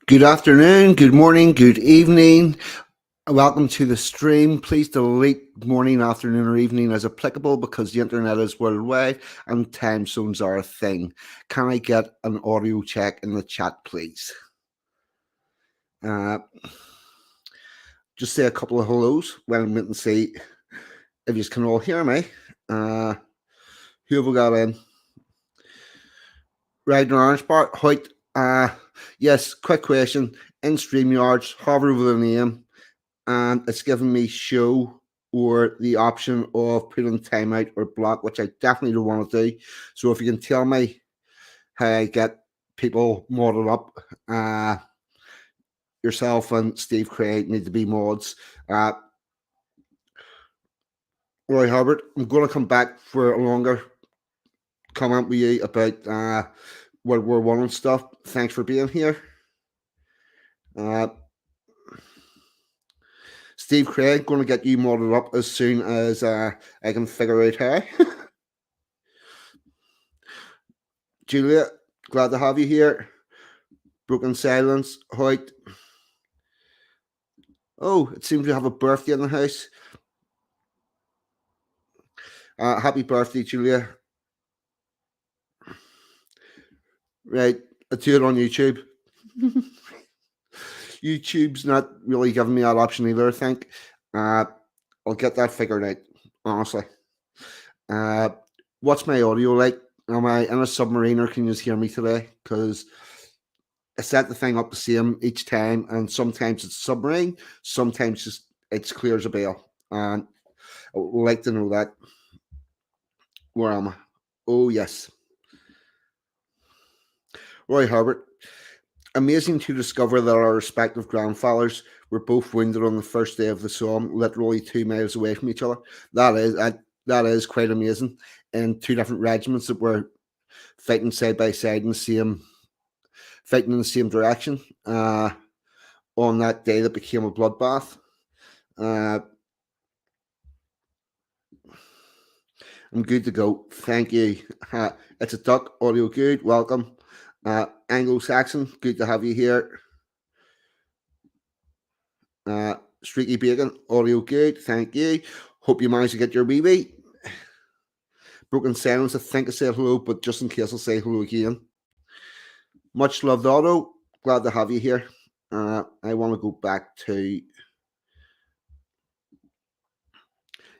Good afternoon, good morning, good evening. Welcome to the stream. Please delete morning, afternoon, or evening as applicable because the internet is worldwide and time zones are a thing. Can I get an audio check in the chat, please? Uh, just say a couple of hellos when I'm waiting to see if you can all hear me. Who have we got in? Riding Orange Part, Hoyt. Yes, quick question. In StreamYards, hover over the name, and it's giving me show or the option of putting timeout or block, which I definitely don't want to do. So if you can tell me how I get people modded up, yourself and Steve Craig need to be mods. Roy Hubbard, I'm going to come back for a longer comment with you about World War One and stuff. Thanks for being here. Steve Craig, going to get you modded up as soon as I can figure out how. Julia, glad to have you here. Broken Silence, Hoyt. Oh, it seems we have a birthday in the house. Happy birthday, Julia. Right, I do it on YouTube. YouTube's not really giving me that option either, I think. I'll get that figured out, honestly. What's my audio like? Am I in a submarine or can you just hear me today? Because I set the thing up the same each time, and sometimes it's submarine, sometimes it's clear as a bell. And I would like to know that. Where am I? Oh, yes. Roy Herbert. Amazing to discover that our respective grandfathers were both wounded on the first day of the storm, literally 2 miles away from each other. That is quite amazing. And two different regiments that were fighting side by side fighting in the same direction. On that day that became a bloodbath. I'm good to go. Thank you. It's a duck. Audio good. Welcome. Anglo-Saxon, good to have you here. Streaky Bacon, audio good. Thank you. Hope you managed to get your BB. Broken Silence, I think I said hello, but just in case I'll say hello again. Much loved Otto. Glad to have you here. I want to go back to...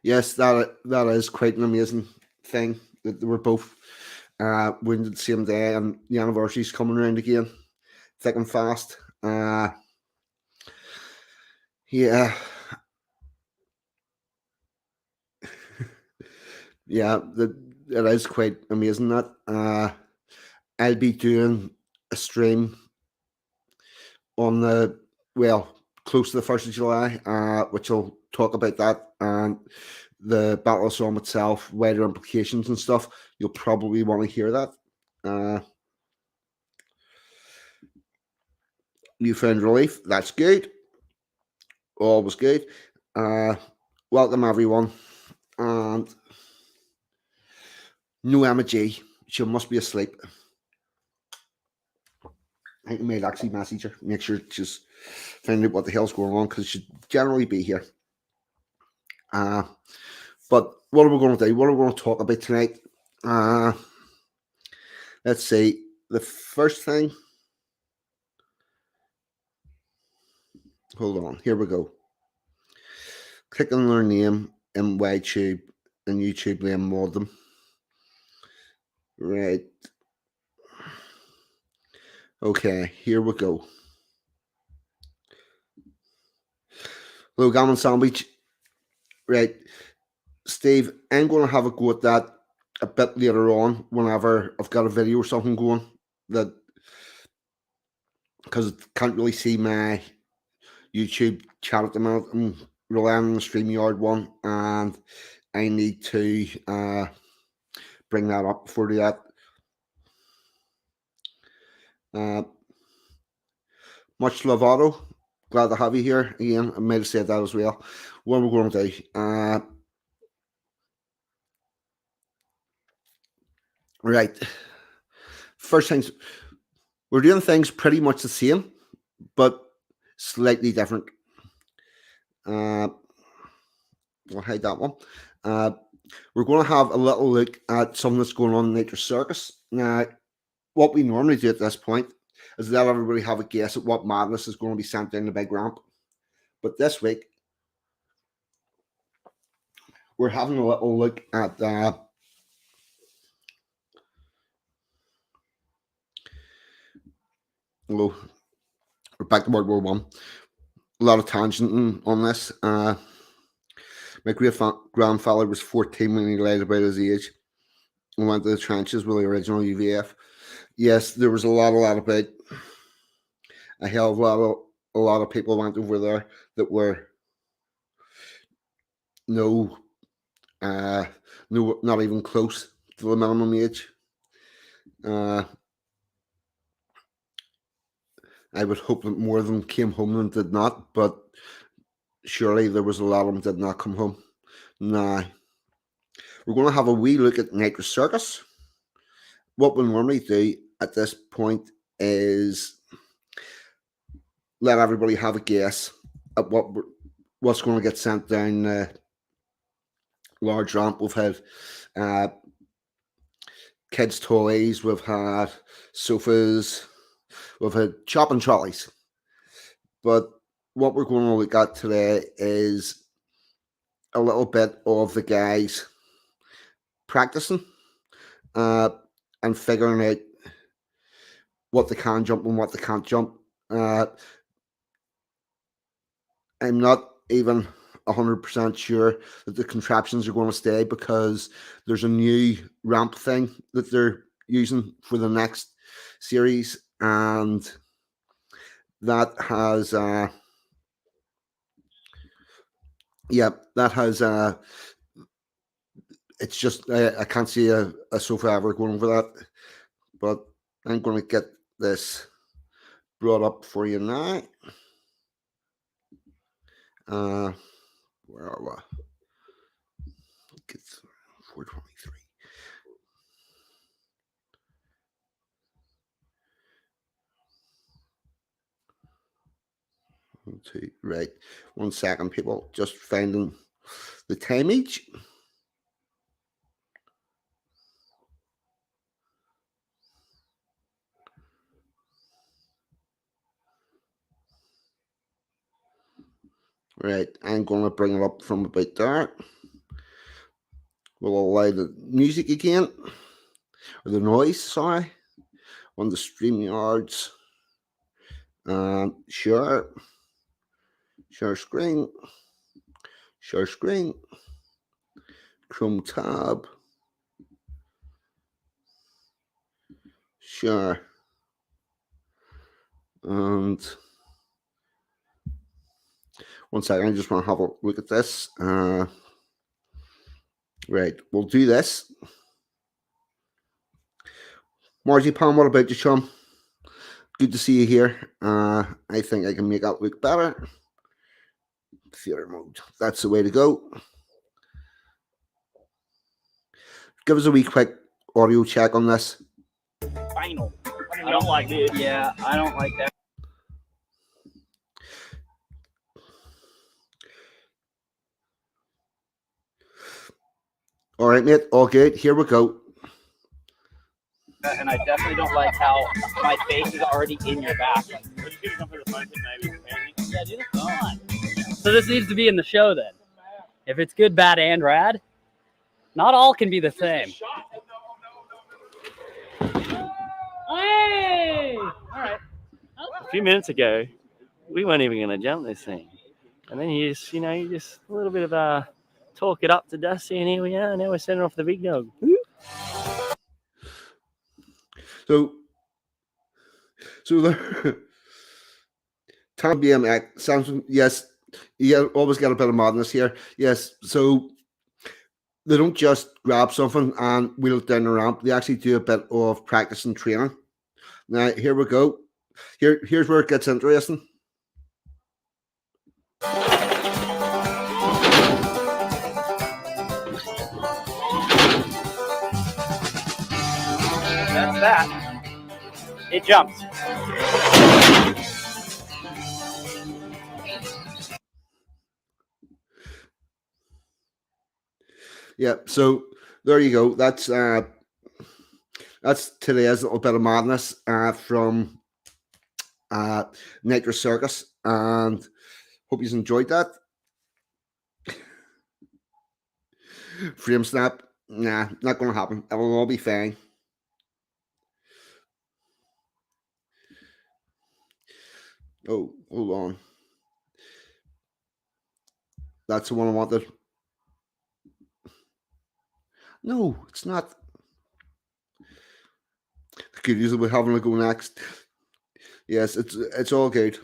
Yes, that is quite an amazing thing that they were both wounded the same day, and the anniversary's coming around again, thick and fast. Yeah. Yeah, it is quite amazing that. I'll be doing a stream on close to the 1st of July, which will talk about that and the Battle of Somme itself, wider implications and stuff. You'll probably want to hear that. You found relief. That's good. Always good. Welcome, everyone. And no Emma G. She must be asleep. I think I might actually message her, make sure she's find out what the hell's going on, because she'd generally be here. But what are we going to do? What are we going to talk about tonight? Let's see. The first thing. Hold on. Here we go. Click on their name in YTube and YouTube name mod them. Right. Okay, here we go. Hello, Gammon Sandwich. Right. Steve, I'm going to have a go at that a bit later on whenever I've got a video or something going, that because I can't really see my YouTube chat at the moment. I'm relying on the StreamYard one, and I need to bring that up before that. Much love, Otto. Glad to have you here again. I might have said that as well. What we're going to do. Right. First things, we're doing things pretty much the same, but slightly different. We'll hide that one. We're going to have a little look at something that's going on in Nature Circus. Now, what we normally do at this point is let everybody have a guess at what madness is going to be sent down the big ramp. But this week, we're having a little look at we're back to World War One. A lot of tangenting on this. My great grandfather was 14 when he lied about his age and went to the trenches with the original UVF. Yes, there was a lot about a hell of a lot of people went over there that were no, not even close to the minimum age. I would hope that more of them came home than did not, but surely there was a lot of them did not come home. Now, we're going to have a wee look at Nature Circus. What we normally do at this point is let everybody have a guess at what's going to get sent down the large ramp. We've had kids' toys, we've had sofas, we've had chopping trolleys. But what we're going to look at today is a little bit of the guys practicing and figuring out what they can jump and what they can't jump. I'm not even 100% sure that the contraptions are going to stay because there's a new ramp thing that they're using for the next series, and that has it's just I can't see a sofa ever going over that, but I'm going to get this brought up for you now. Where are we? It's 423. Right. 1 second, people. Just finding the timeage. Right. I'm going to bring it up from about there. We'll allow the music again. Or the noise, sorry. On the StreamYards. Share screen. Share screen. Chrome tab. Share. And 1 second, I just want to have a look at this. Right, we'll do this. Marzipan, what about you, chum? Good to see you here. I think I can make that look better. Theater mode. That's the way to go. Give us a wee quick audio check on this. Final. I don't like it. Yeah, I don't like that. All right, mate. All good. Here we go. And I definitely don't like how my face is already in your back. Yeah, do the phone. So this needs to be in the show then. If it's good, bad, and rad, not all can be the same. Hey! All right. A few minutes ago, we weren't even going to jump this thing. And then you just a little bit of talk it up to Dusty, and here we are. Now we're sending off the big dog. So the Tom BMX sounds, yes, you always get a bit of madness here. Yes, so they don't just grab something and wheel it down the ramp. They actually do a bit of practice and training. Now, here we go. Here's where it gets interesting. That's that. It jumps. Yeah, so there you go. That's today's little bit of madness from uh, Nature Circus, and hope you enjoyed that. Frame snap, nah, not going to happen. It will all be fine. Oh, hold on. That's the one I wanted. No, it's not. Could usually be having to go next. Yes, it's all good.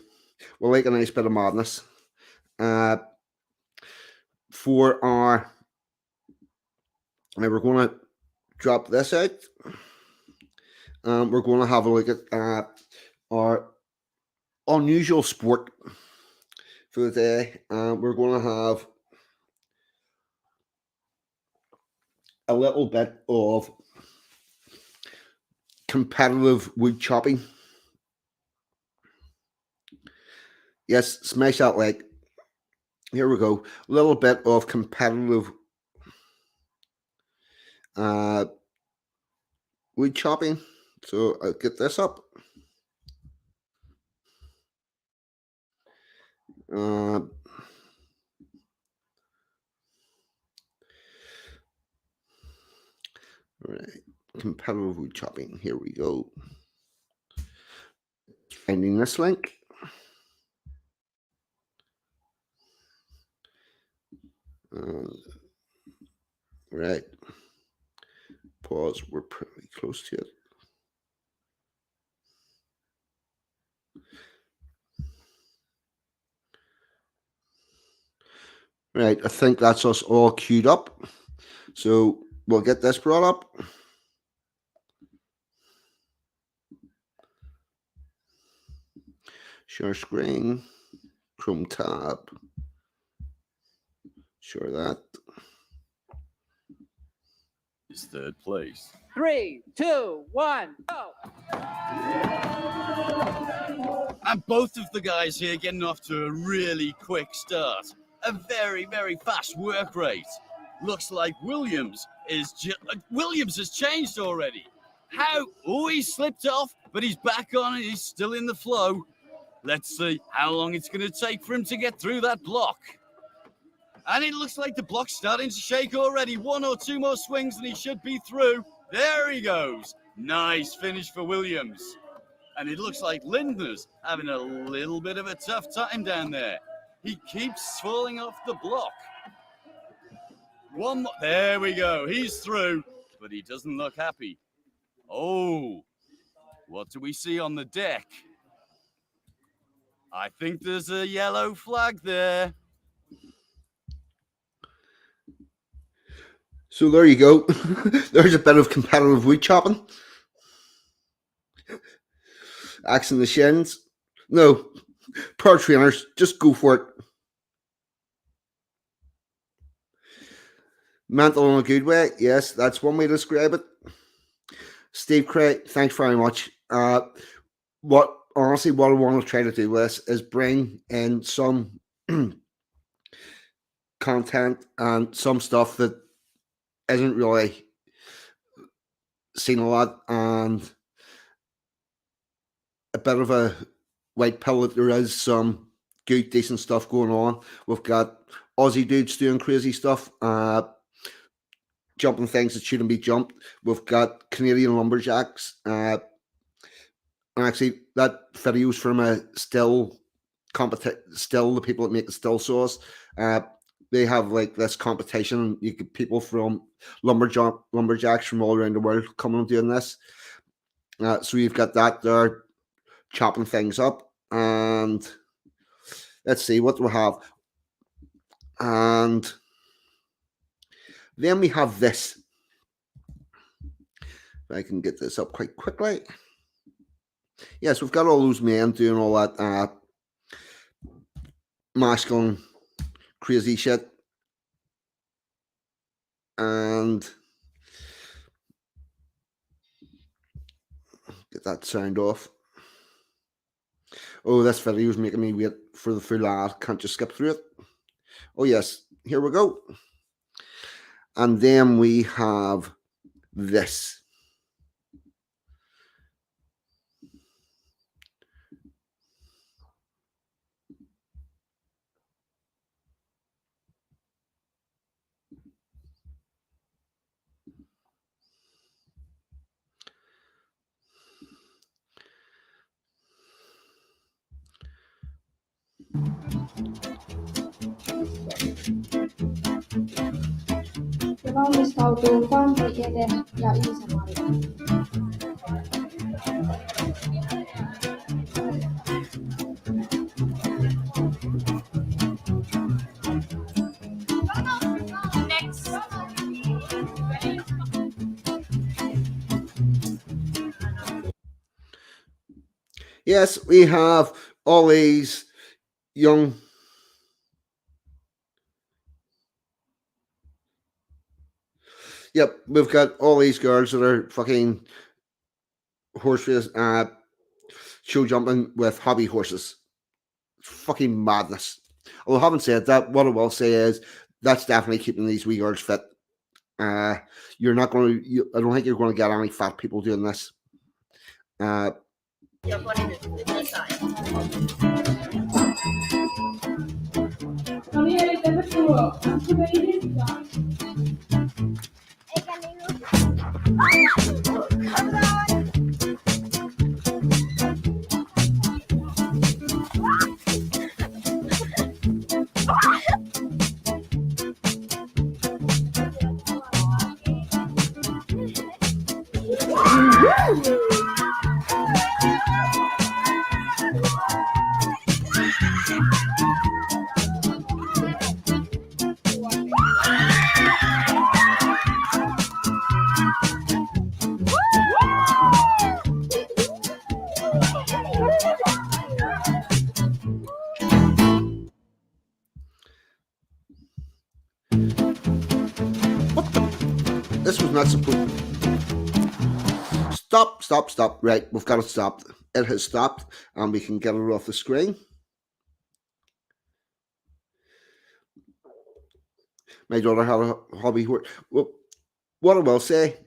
We'll like a nice bit of madness. Uh, for our, we're going to drop this out. We're going to have a look at our unusual sport for the day. We're going to have a little bit of competitive wood chopping. Yes, smash that like. Here we go. A little bit of competitive wood chopping. So I'll get this up. Right, competitive wood chopping. Here we go. Finding this link. Right. Pause. We're pretty close to it. Right. I think that's us all queued up. So we'll get this brought up. Share screen. Chrome tab. Sure that. Is third place. 3, 2, 1, go! And both of the guys here getting off to a really quick start. A very, very fast work rate. Looks like Williams has changed already. How? Oh, he slipped off, but he's back on and he's still in the flow. Let's see how long it's going to take for him to get through that block. And it looks like the block's starting to shake already. 1 or 2 more swings and he should be through. There he goes. Nice finish for Williams. And it looks like Lindner's having a little bit of a tough time down there. He keeps falling off the block. One more. There we go. He's through, but he doesn't look happy. Oh, what do we see on the deck? I think there's a yellow flag there. So there you go. There's a bit of competitive wood chopping. Axe in the shins. No, pro trainers, just go for it. Mental in a good way. Yes, that's one way to describe it. Steve Craig, thanks very much. What I want to try to do with this is bring in some content and some stuff that isn't really seen a lot, and a bit of a white pill that there is some good, decent stuff going on. We've got Aussie dudes doing crazy stuff, jumping things that shouldn't be jumped. We've got Canadian lumberjacks. And actually, that video's from a still still the people that make the still saws. They have like this competition. You get people from lumberjacks from all around the world coming and doing this. So you've got that there, chopping things up, and let's see what we have. And then we have this. If I can get this up quite quickly. Yes, we've got all those men doing all that masculine crazy shit. And get that sound off. Oh, this video is making me wait for the full ad. Can't just skip through it. Oh yes, here we go. And then we have this. Ja valmistautuu Kandi Ede ja Iisa-Maria. Yes, we have all these young Yep, we've got all these girls that are fucking horse race, show jumping with hobby horses. It's fucking madness. Although, having said that, what I will say is that's definitely keeping these wee girls fit. You're not going to. I don't think you're going to get any fat people doing this. No niin, eli tervetuloa tanssipeiliin. This was not supposed. Stop. Right, we've got to stop. It has stopped, and we can get it off the screen. My daughter had a hobby horse. Well, what I will say,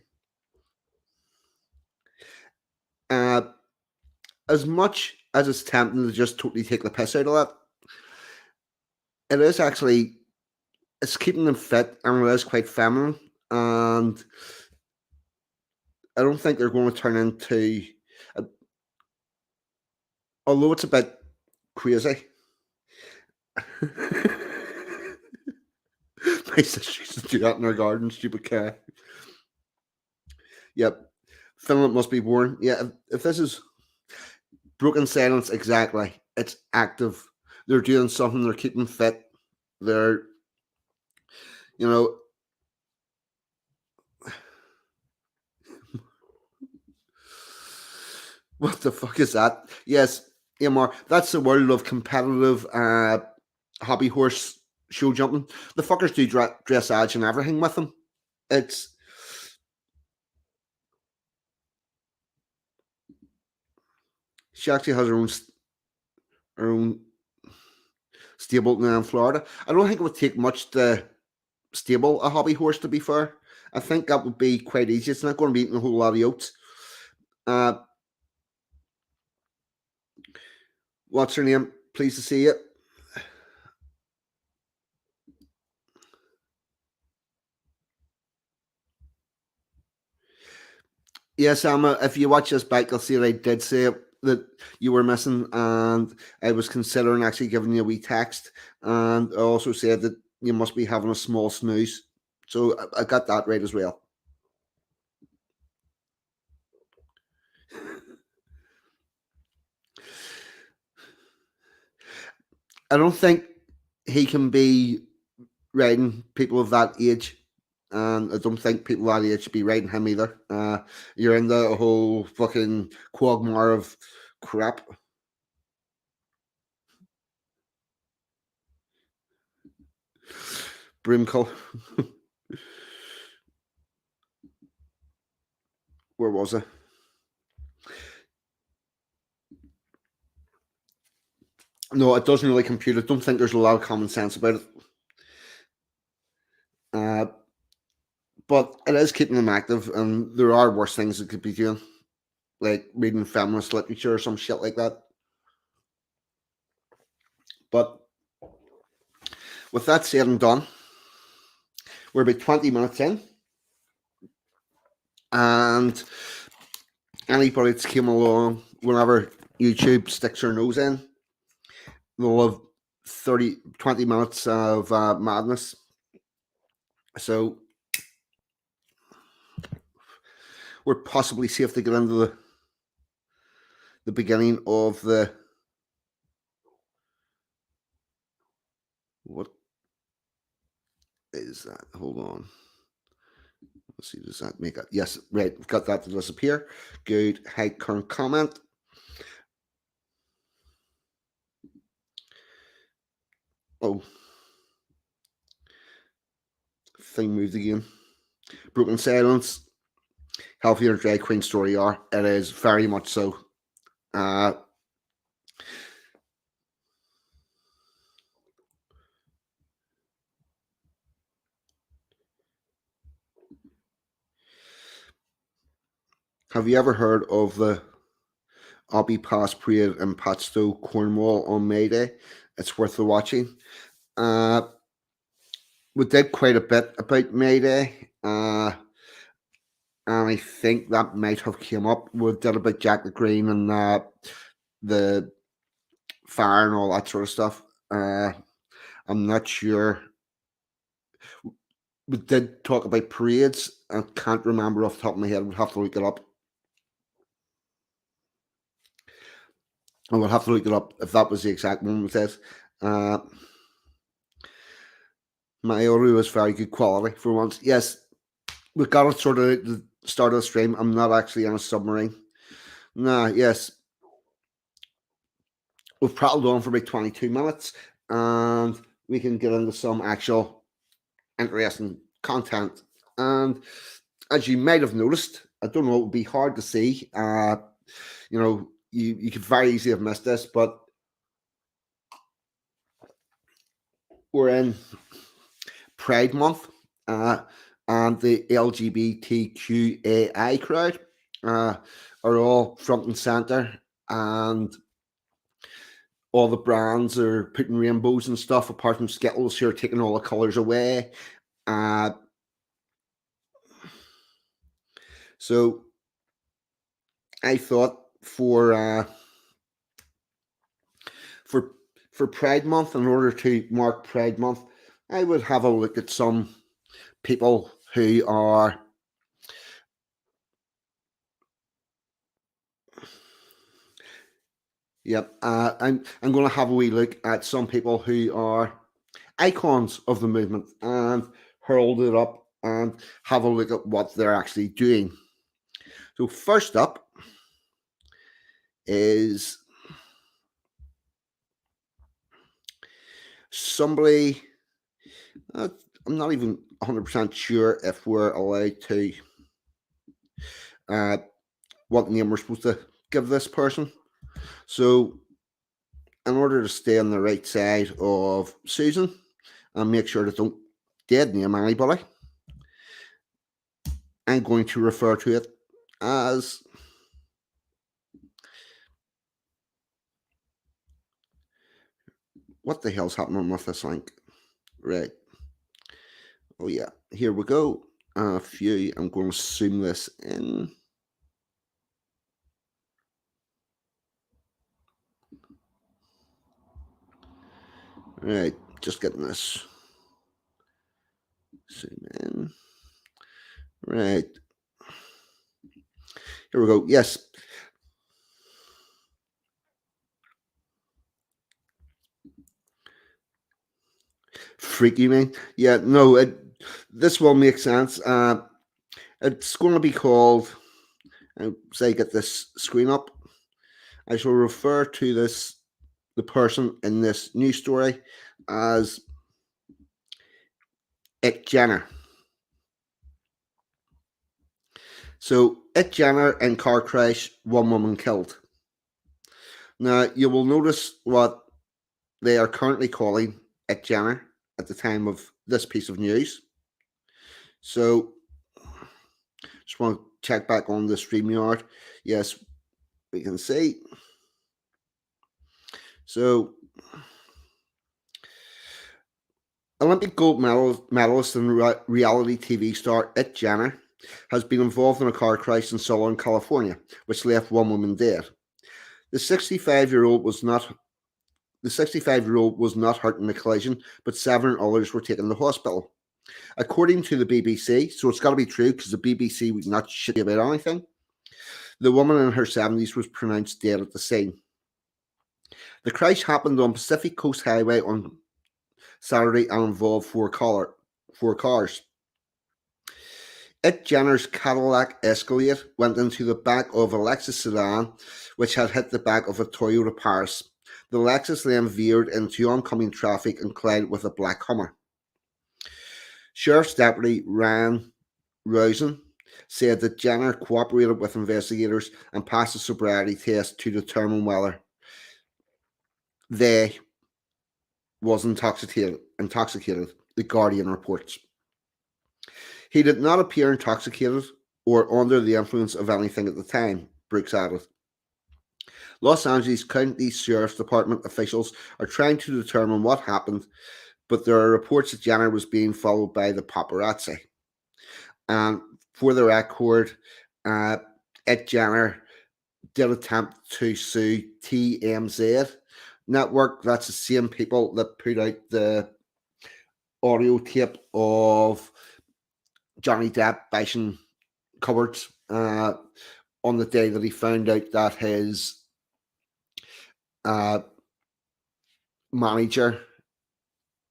as much as it's tempting to just totally take the piss out of that, it is actually, it's keeping them fit, and it is quite feminine, and I don't think they're going to turn into, although it's a bit crazy. My sister used to do that in her garden, stupid cat. Yep. Finland must be born. Yeah, if this is broken silence, exactly. It's active. They're doing something, they're keeping fit. They're, you know, what the fuck is that? Yes, Amar, that's the world of competitive hobby horse show jumping. The fuckers do dressage and everything with them. It's she actually has her own stable now in Florida. I don't think it would take much to stable a hobby horse. To be fair, I think that would be quite easy. It's not going to be eating a whole lot of oats. What's her name? Pleased to see you. Yes, Emma, if you watch this back, you'll see that I did say that you were missing, and I was considering actually giving you a wee text, and I also said that you must be having a small snooze. So I got that right as well. I don't think he can be riding people of that age, and I don't think people that age should be riding him either. You're in the whole fucking quagmire of crap. Brimcol. Where was I? No, it doesn't really compute. I don't think there's a lot of common sense about it. but it is keeping them active, and there are worse things that could be doing, like reading feminist literature or some shit like that. But with that said and done, we're about 20 minutes in, and anybody that's came along, whenever YouTube sticks their nose in, they'll have 20 minutes of madness. So we're possibly safe to get into the beginning of the... What is that? Hold on. Let's see, does that make it? Yes, right. We've got that to disappear. Good. Hi, current comment. Oh. Thing moved again. Broken Silence. Healthier drag queen story are. It is very much so. Have you ever heard of the Abbey Pass Parade in Padstow, Cornwall on May Day? It's worth the watching. We did quite a bit about May Day, and I think that might have came up. We did about Jack the Green and the fire and all that sort of stuff. I'm not sure. We did talk about parades. I can't remember off the top of my head. We'll have to look it up. I will have to look it up if that was the exact one it says. My audio is very good quality for once. Yes, we've got it sort of at the start of the stream. I'm not actually on a submarine. Nah, yes. We've prattled on for about 22 minutes, and we can get into some actual interesting content. And as you might have noticed, I don't know, it would be hard to see. You could very easily have missed this, but we're in Pride Month, and the LGBTQAI crowd are all front and center, and all the brands are putting rainbows and stuff, apart from Skittles, who are taking all the colors away. So I thought for Pride Month, in order to mark Pride Month, I would have a look at some people who are I'm going to have a wee look at some people who are icons of the movement and hurled it up and have a look at what they're actually doing. So first up is somebody, I'm not even 100% sure if we're allowed to, what name we're supposed to give this person. So in order to stay on the right side of Susan and make sure that don't dead name anybody, I'm going to refer to it as what the hell's happening with this link? Right. Oh yeah, here we go. I'm going to zoom this in. Right, just getting this. Zoom in. Right. Here we go. Yes. Freaky man. Yeah, no, this will make sense. It's going to be called, say, get this screen up. I shall refer to the person in this news story as It Jenner. So, It Jenner in car crash, one woman killed. Now, you will notice what they are currently calling It Jenner at the time of this piece of news. So, Just want to check back on the StreamYard. Yes, we can see. So, Olympic gold medalist and reality TV star It Jenner has been involved in a car crash in Southern California, which left one woman dead. The 65-year-old was not hurt in the collision, but 7 others were taken to hospital. According to the BBC, so it's got to be true because the BBC would not shit about anything, the woman in her 70s was pronounced dead at the scene. The crash happened on Pacific Coast Highway on Saturday and involved four cars. It Jenner's Cadillac Escalade went into the back of a Lexus sedan, which had hit the back of a Toyota Paris. The Lexus then veered into oncoming traffic and collided with a black Hummer. Sheriff's Deputy Ryan Rosen said that Jenner cooperated with investigators and passed a sobriety test to determine whether they was intoxicated, the Guardian reports. He did not appear intoxicated or under the influence of anything at the time, Brooks added. Los Angeles County Sheriff's Department officials are trying to determine what happened, but there are reports that Jenner was being followed by the paparazzi. And for the record, It Jenner did attempt to sue TMZ Network. That's the same people that put out the audio tape of Johnny Depp bashing cupboards on the day that he found out that his manager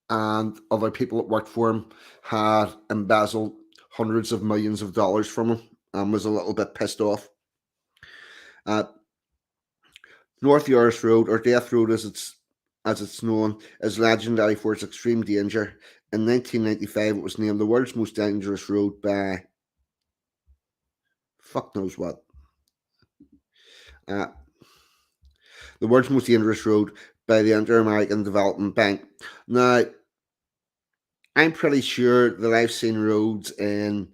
and other people that worked for him had embezzled hundreds of millions of dollars from him and was a little bit pissed off. North Yards Road, or Death Road as it's known, is legendary for its extreme danger. In 1995, it was named the world's most dangerous road by fuck knows what. The world's most dangerous road by the Inter-American Development Bank. Now, I'm pretty sure that I've seen roads in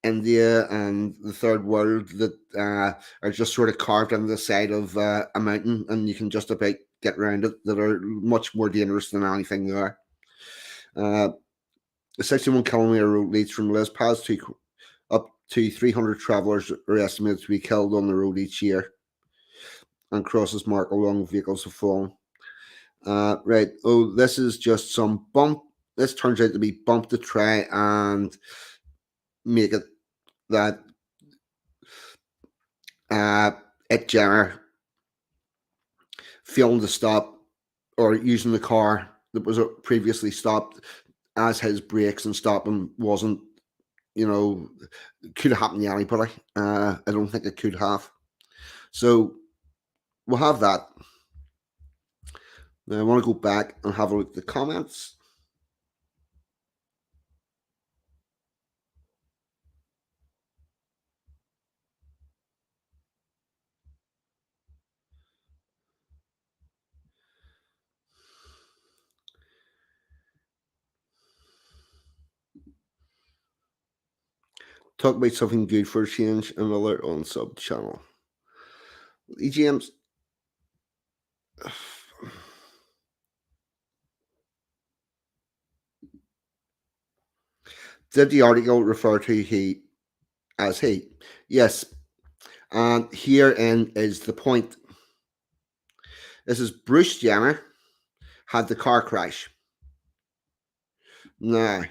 India and the third world that are just sort of carved into the side of a mountain and you can just about get around it, that are much more dangerous than anything there. The 61-kilometer road leads from Les Pas to up to 300 travellers are estimated to be killed on the road each year, and crosses marked along vehicles have fallen. Right. Oh, this is just some bump. This turns out to be bump to try and make it that It Jenner failing to stop or using the car that was previously stopped as his brakes and stopping wasn't, could have happened to anybody. I don't think it could have. So we'll have that. Now I want to go back and have a look at the comments. Talk about something good for a change, another on sub channel. EGMs. Did the article refer to he as he? Yes. And herein is the point. This is Bruce Jenner had the car crash. Now,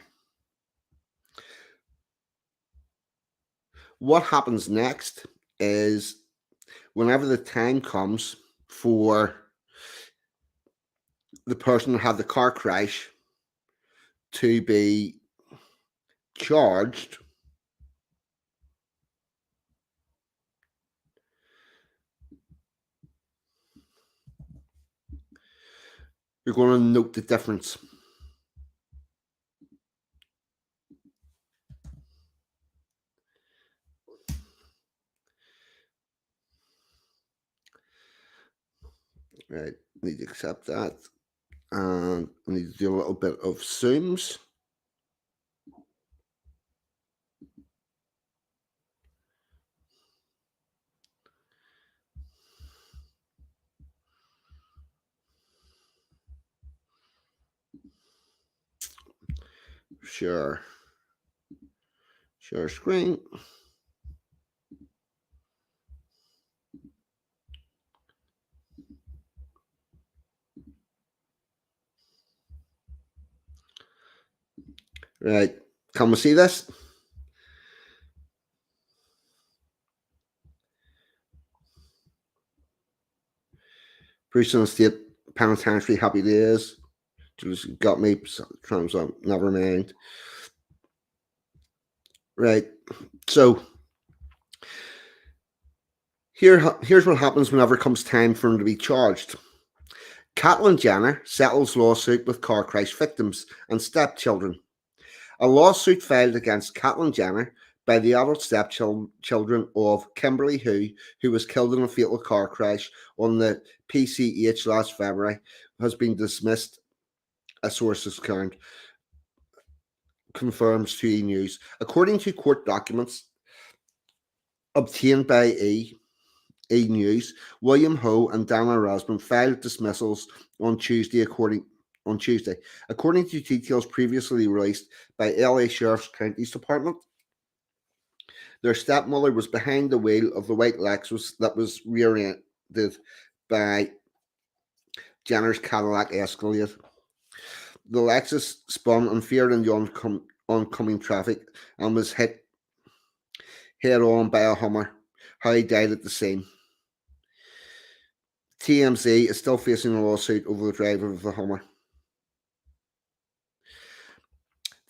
what happens next is whenever the time comes for the person who had the car crash to be charged, you're going to note the difference. Right, need to accept that. And I need to do a little bit of zooms. Share screen. Right, can we see this? Prison State Penitentiary, happy days. Just got me, thumbs up, never mind. Right, so here's what happens whenever it comes time for him to be charged. Caitlyn Jenner settles lawsuit with car crash victims and stepchildren. A lawsuit filed against Caitlyn Jenner by the adult stepchildren of Kimberly who was killed in a fatal car crash on the PCH last February, has been dismissed, a source's account confirms to E! News. According to court documents obtained by E! News, William Ho and Dana Rasman filed dismissals on Tuesday. According to details previously released by LA Sheriff's County's Department, their stepmother was behind the wheel of the white Lexus that was rear-ended by Jenner's Cadillac Escalade. The Lexus spun and veered in the oncoming traffic and was hit head-on by a Hummer. How he died at the scene. TMZ is still facing a lawsuit over the driver of the Hummer.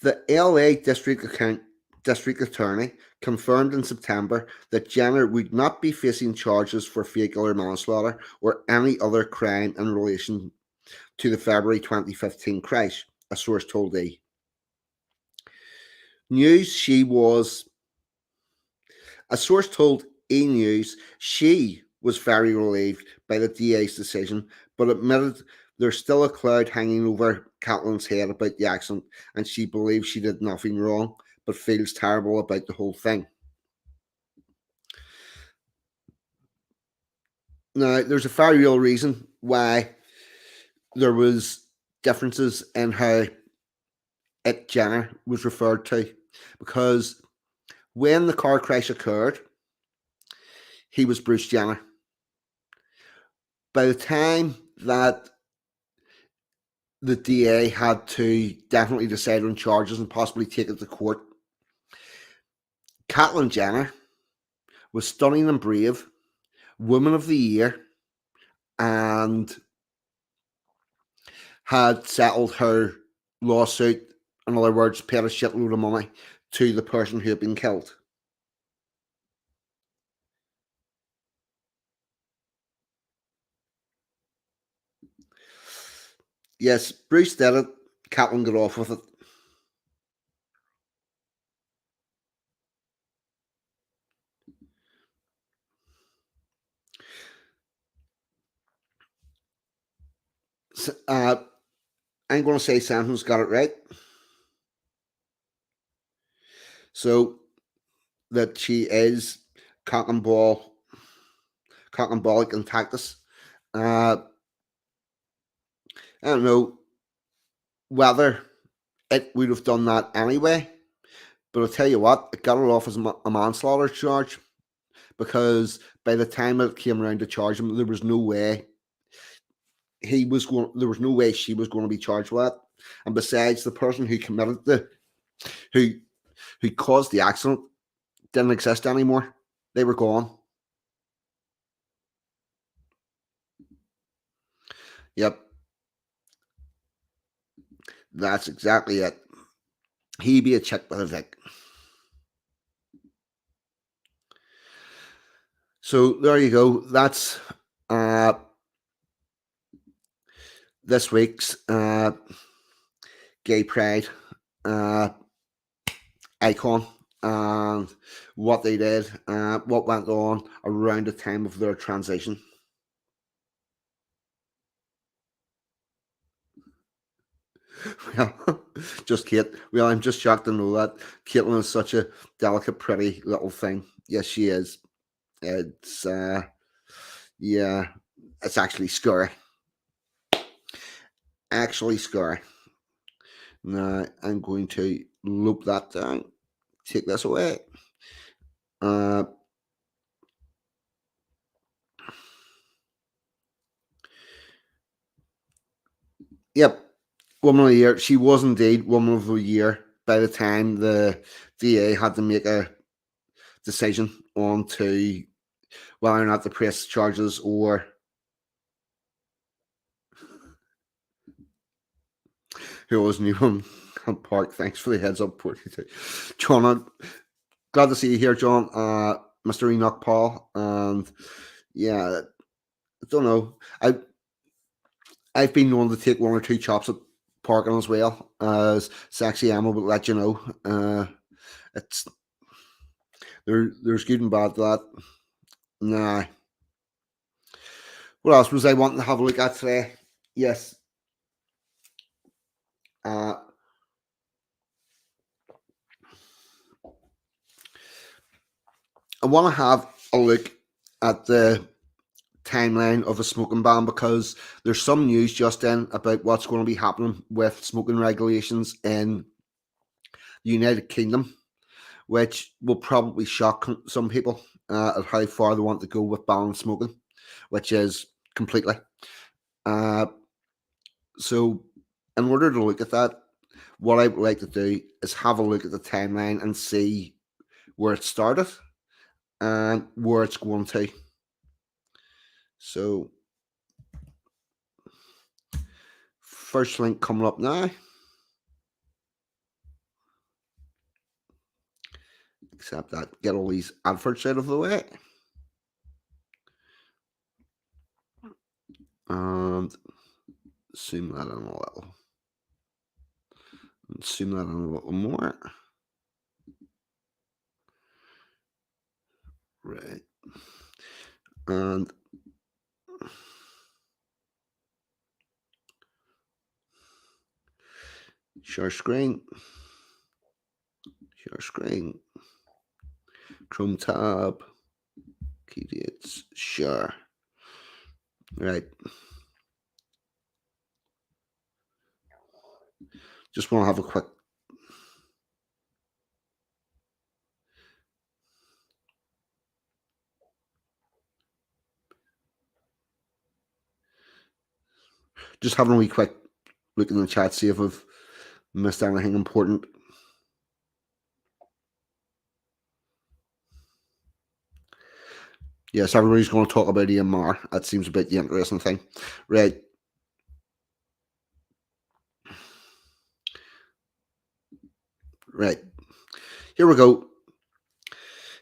The LA District Attorney confirmed in September that Jenner would not be facing charges for vehicular manslaughter or any other crime in relation to the February 2015 crash, a source told E! A source told E! News she was very relieved by the DA's decision, but admitted there's still a cloud hanging over Caitlyn's head about the accident, and she believes she did nothing wrong, but feels terrible about the whole thing. Now, there's a very real reason why there was differences in how Jenner was referred to, because when the car crash occurred, he was Bruce Jenner. By the time that the DA had to definitely decide on charges and possibly take it to court, Caitlyn Jenner was stunning and brave, Woman of the Year, and had settled her lawsuit. In other words, paid a shitload of money to the person who had been killed. Yes, Bruce did it. Caitlyn got off with it. I'm going to say Samson's got it right. So that she is cock and ballic and tactus. I don't know whether it would have done that anyway, but I'll tell you what, it got it off as a manslaughter charge, because by the time it came around to charge him, there was no way she was going to be charged with it. And besides, the person who committed who caused the accident didn't exist anymore. They were gone. Yep. That's exactly it. He be a chick with a Vic. So there you go. That's this week's Gay Pride icon, and what they did, what went on around the time of their transition. Well, just Kate. Well, I'm just shocked to know that Caitlyn is such a delicate, pretty little thing. Yes, she is. It's yeah, it's actually scary. Actually scary. Now I'm going to loop that down, take this away. Yep, Woman of the Year. She was indeed Woman of the Year by the time the DA had to make a decision on to whether or not to press charges or who was new on Park. Thanks for the heads up, 42. John, I'm glad to see you here, John. Mr. Enoch Paul, and yeah, I don't know. I've been known to take one or two chops at parking as well, as Sexy Emma would let you know. It's there's good and bad to that. Nah. What else was I wanting to have a look at today? Yes. I want to have a look at the timeline of the smoking ban because there's some news just in about what's going to be happening with smoking regulations in the United Kingdom, which will probably shock some people at how far they want to go with banning smoking, which is completely. So, in order to look at that, what I would like to do is have a look at the timeline and see where it started and where it's going to. So, first link coming up now. Except that, get all these adverts out of the way. And zoom that in a little. And zoom that in a little more. Right. And share screen. Share screen. Chrome tab. Key dates. Share. Right. Just want to have a quick. Just having a wee quick look in the chat, see if I've missed anything important. Yes, everybody's going to talk about EMR. That seems a bit the interesting thing. Right. Right. Here we go.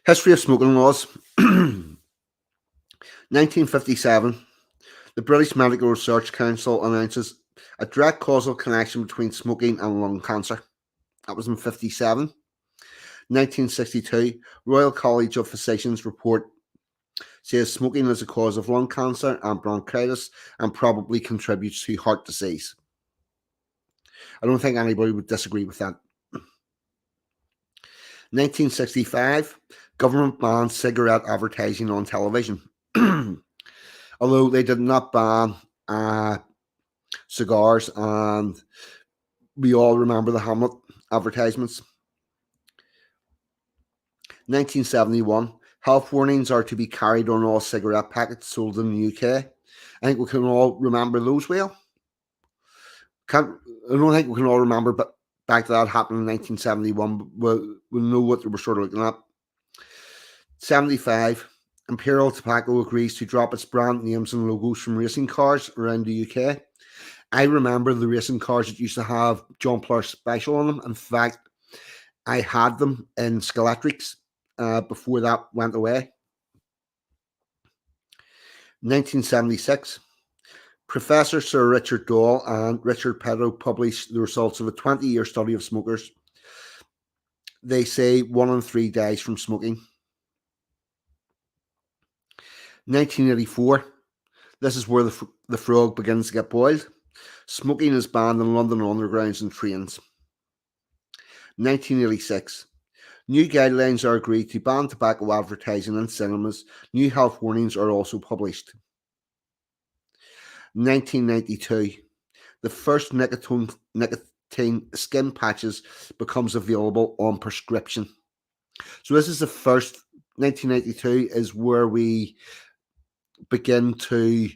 History of smoking laws. 1957. The British Medical Research Council announces a direct causal connection between smoking and lung cancer. That was in 57. 1962. Royal College of Physicians report says smoking is a cause of lung cancer and bronchitis and probably contributes to heart disease. I don't think anybody would disagree with that. 1965, government banned cigarette advertising on television. Although they did not ban cigars, and we all remember the Hamlet advertisements. 1971, health warnings are to be carried on all cigarette packets sold in the UK. I think we can all remember those well. I don't think we can all remember, but back to that happened in 1971. But we'll know what they were sort of looking at. 75, Imperial Tobacco agrees to drop its brand names and logos from racing cars around the UK. I remember the racing cars that used to have John Player Special on them. In fact, I had them in Skeletrics before that went away. 1976, Professor Sir Richard Dawell and Richard Petto published the results of a 20-year study of smokers. They say 1 in 3 dies from smoking. 1984, this is where the frog begins to get boiled. Smoking is banned in London undergrounds and trains. 1986, new guidelines are agreed to ban tobacco advertising in cinemas. New health warnings are also published. 1992, the first nicotine skin patches becomes available on prescription. So this is the first, 1992 is where we begin to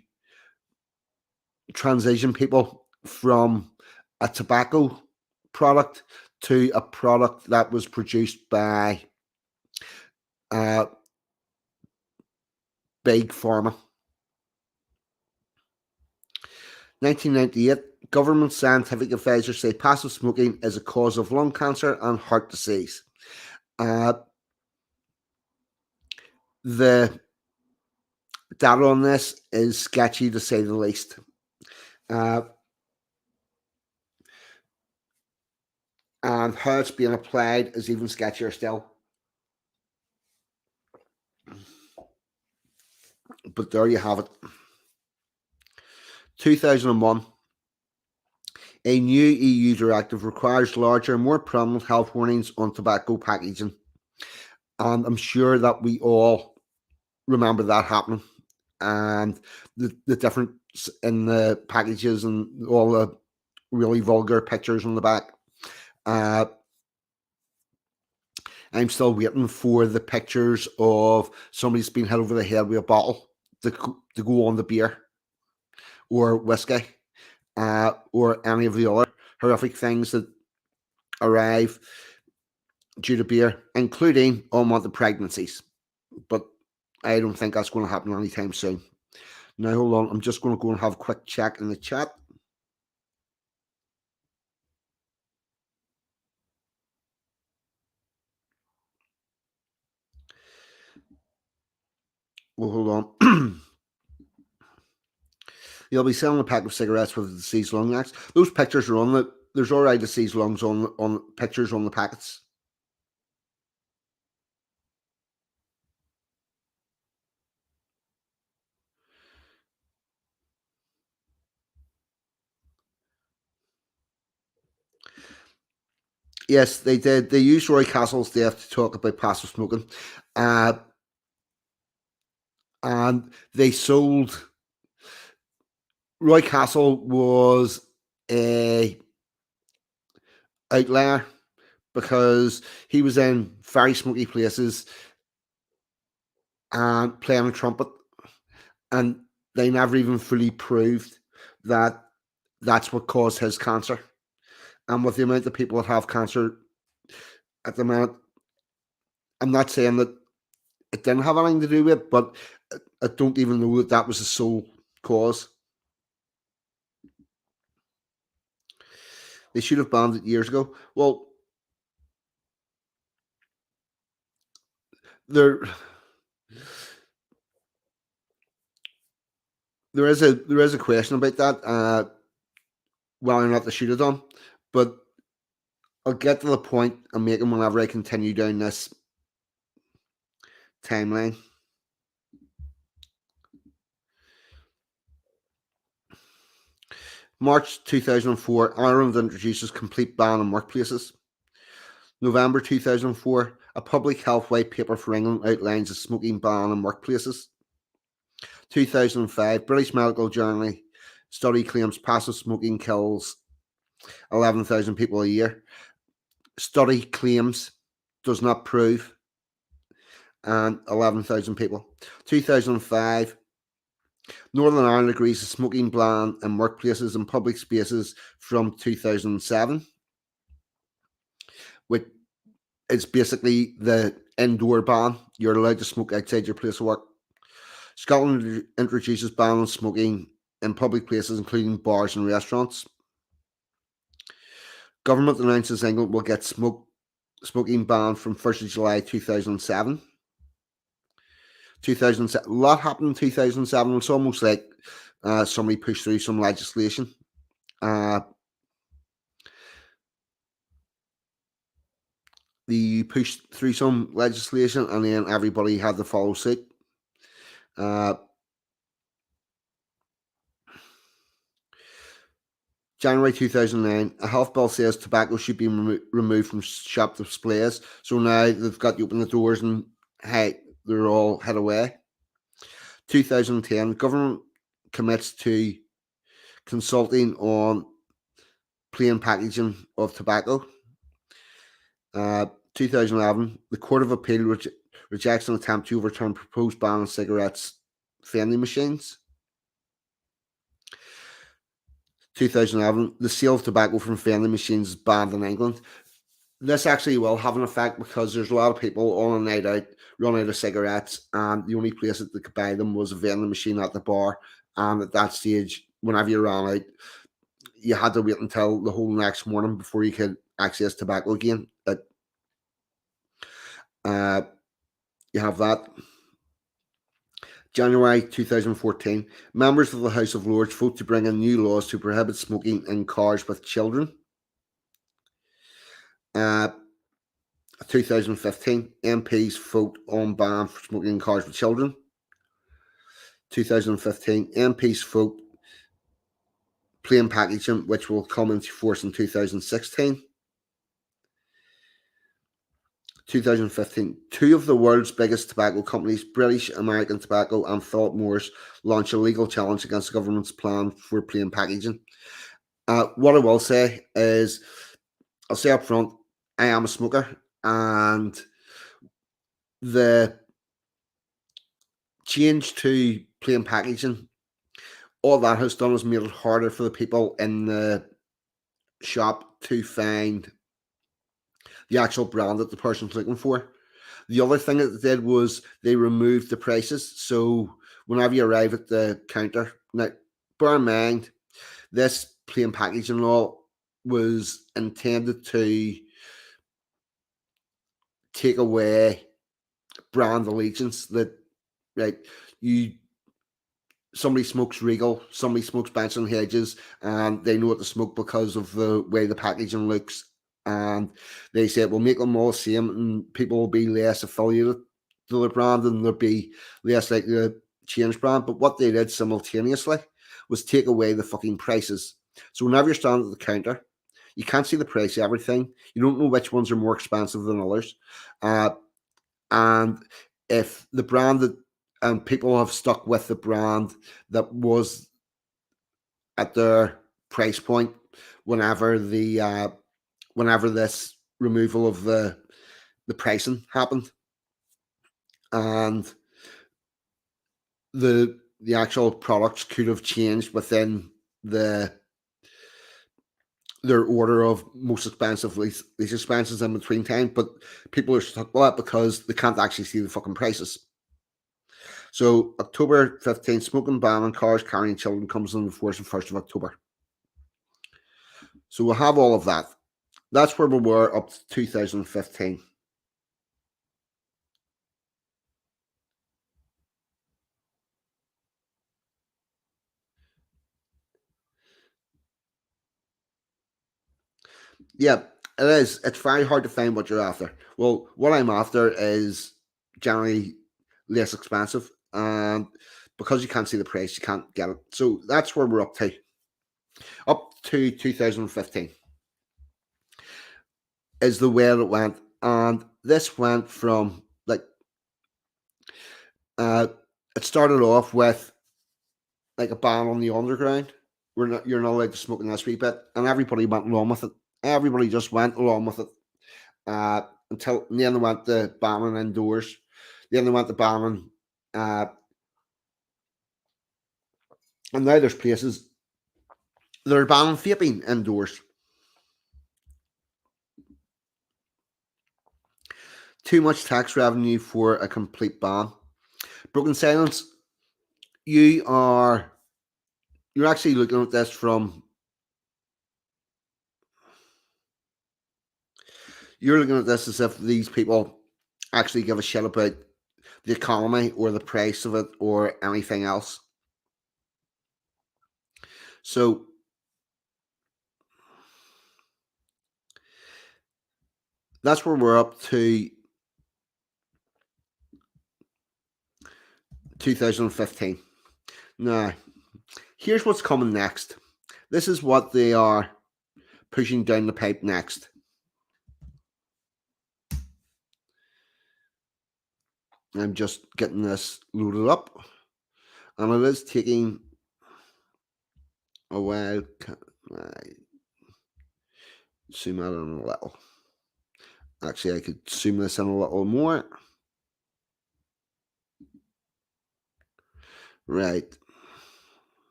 transition people from a tobacco product to a product that was produced by big pharma. 1998, government scientific advisors say passive smoking is a cause of lung cancer and heart disease. The data on this is sketchy to say the least. And how it's being applied is even sketchier still. But there you have it. 2001. A new EU directive requires larger, more prominent health warnings on tobacco packaging. And I'm sure that we all remember that happening. And the difference in the packages and all the really vulgar pictures on the back. I'm still waiting for the pictures of somebody's been hit over the head with a bottle to go on the beer or whiskey or any of the other horrific things that arrive due to beer, including unwanted pregnancies. But I don't think that's going to happen anytime soon. Now, hold on. I'm just going to go and have a quick check in the chat. Well, hold on. You'll be selling a pack of cigarettes with a deceased lung next. Those pictures are on the. There's already deceased lungs on pictures on the packets. Yes, they did. They used Roy Castle's death to talk about passive smoking. And they sold. Roy Castle was a outlier because he was in very smoky places and playing a trumpet, and they never even fully proved that that's what caused his cancer. And with the amount of people that have cancer at the moment, I'm not saying that it didn't have anything to do with it, but I don't even know that that was the sole cause. They should have banned it years ago. Well, there is a question about that, whether or not they should have done, but I'll get to the point I'm making whenever I continue down this timeline. March 2004, Ireland introduces complete ban on workplaces. November 2004, a public health white paper for England outlines a smoking ban in workplaces. 2005, British Medical Journal study claims passive smoking kills 11,000 people a year. Study claims, does not prove, and 11,000 people. 2005, Northern Ireland agrees to smoking ban in workplaces and public spaces from 2007, which is basically the indoor ban. You're allowed to smoke outside your place of work. Scotland introduces ban on smoking in public places, including bars and restaurants. Government announces England will get smoking ban from 1st of July 2007. 2007. A lot happened in 2007. It's almost like somebody pushed through some legislation. They pushed through some legislation and then everybody had to follow suit. January 2009, a health bill says tobacco should be removed from shop displays. So now they've got you open the doors and hey, they're all head away. 2010, government commits to consulting on plain packaging of tobacco. 2011, the Court of Appeal rejects an attempt to overturn proposed ban on cigarettes vending machines. 2011, the sale of tobacco from vending machines is banned in England. This actually will have an effect because there's a lot of people on a night out run out of cigarettes, and the only place that they could buy them was a vending machine at the bar. And at that stage, whenever you ran out, you had to wait until the whole next morning before you could access tobacco again. You have that. January 2014, members of the House of Lords vote to bring in new laws to prohibit smoking in cars with children. 2015, MPs vote on ban for smoking in cars with children. 2015, MPs vote plain packaging, which will come into force in 2016. 2015, two of the world's biggest tobacco companies, British American Tobacco and Philip Morris, launch a legal challenge against the government's plan for plain packaging. What I will say is, I'll say up front, I am a smoker, and the change to plain packaging, all that has done is made it harder for the people in the shop to find the actual brand that the person's looking for. The other thing that they did was they removed the prices. So whenever you arrive at the counter, now bear in mind, this plain packaging law was intended to take away brand allegiance. That, right, somebody smokes Regal, somebody smokes Benson Hedges, and they know what to smoke because of the way the packaging looks. And they said, we'll make them all the same, and people will be less affiliated to the brand, and there'll be less likely to change brand. But what they did simultaneously was take away the fucking prices. So whenever you're standing at the counter, you can't see the price of everything. You don't know which ones are more expensive than others. And if the brand that people have stuck with the brand that was at their price point whenever this removal of the pricing happened, and the actual products could have changed within their order of most expensive, least expenses in between time, but people are stuck with that because they can't actually see the fucking prices. So October 15th, smoking ban on cars carrying children comes into force on 1st of October. So we'll have all of that. That's where we were up to 2015. Yeah, it is. It's very hard to find what you're after. Well, what I'm after is generally less expensive, and because you can't see the price, you can't get it. So that's where we're up to. Up to 2015 is the way it went, and this went from it started off with like a ban on the underground. You're not allowed to smoke in this wee bit, and everybody went along with it. Everybody just went along with it until and then they went to banning indoors. Then they went to banning, and now there's places that are banning vaping indoors. Too much tax revenue for a complete ban. Broken silence. You're actually looking at this from. You're looking at this as if these people actually give a shit about the economy or the price of it or anything else. So that's where we're up to 2015. Now, here's what's coming next. This is what they are pushing down the pipe next. I'm just getting this loaded up, and it is taking a while. Zoom out in a little. Actually, I could zoom this in a little more. Right.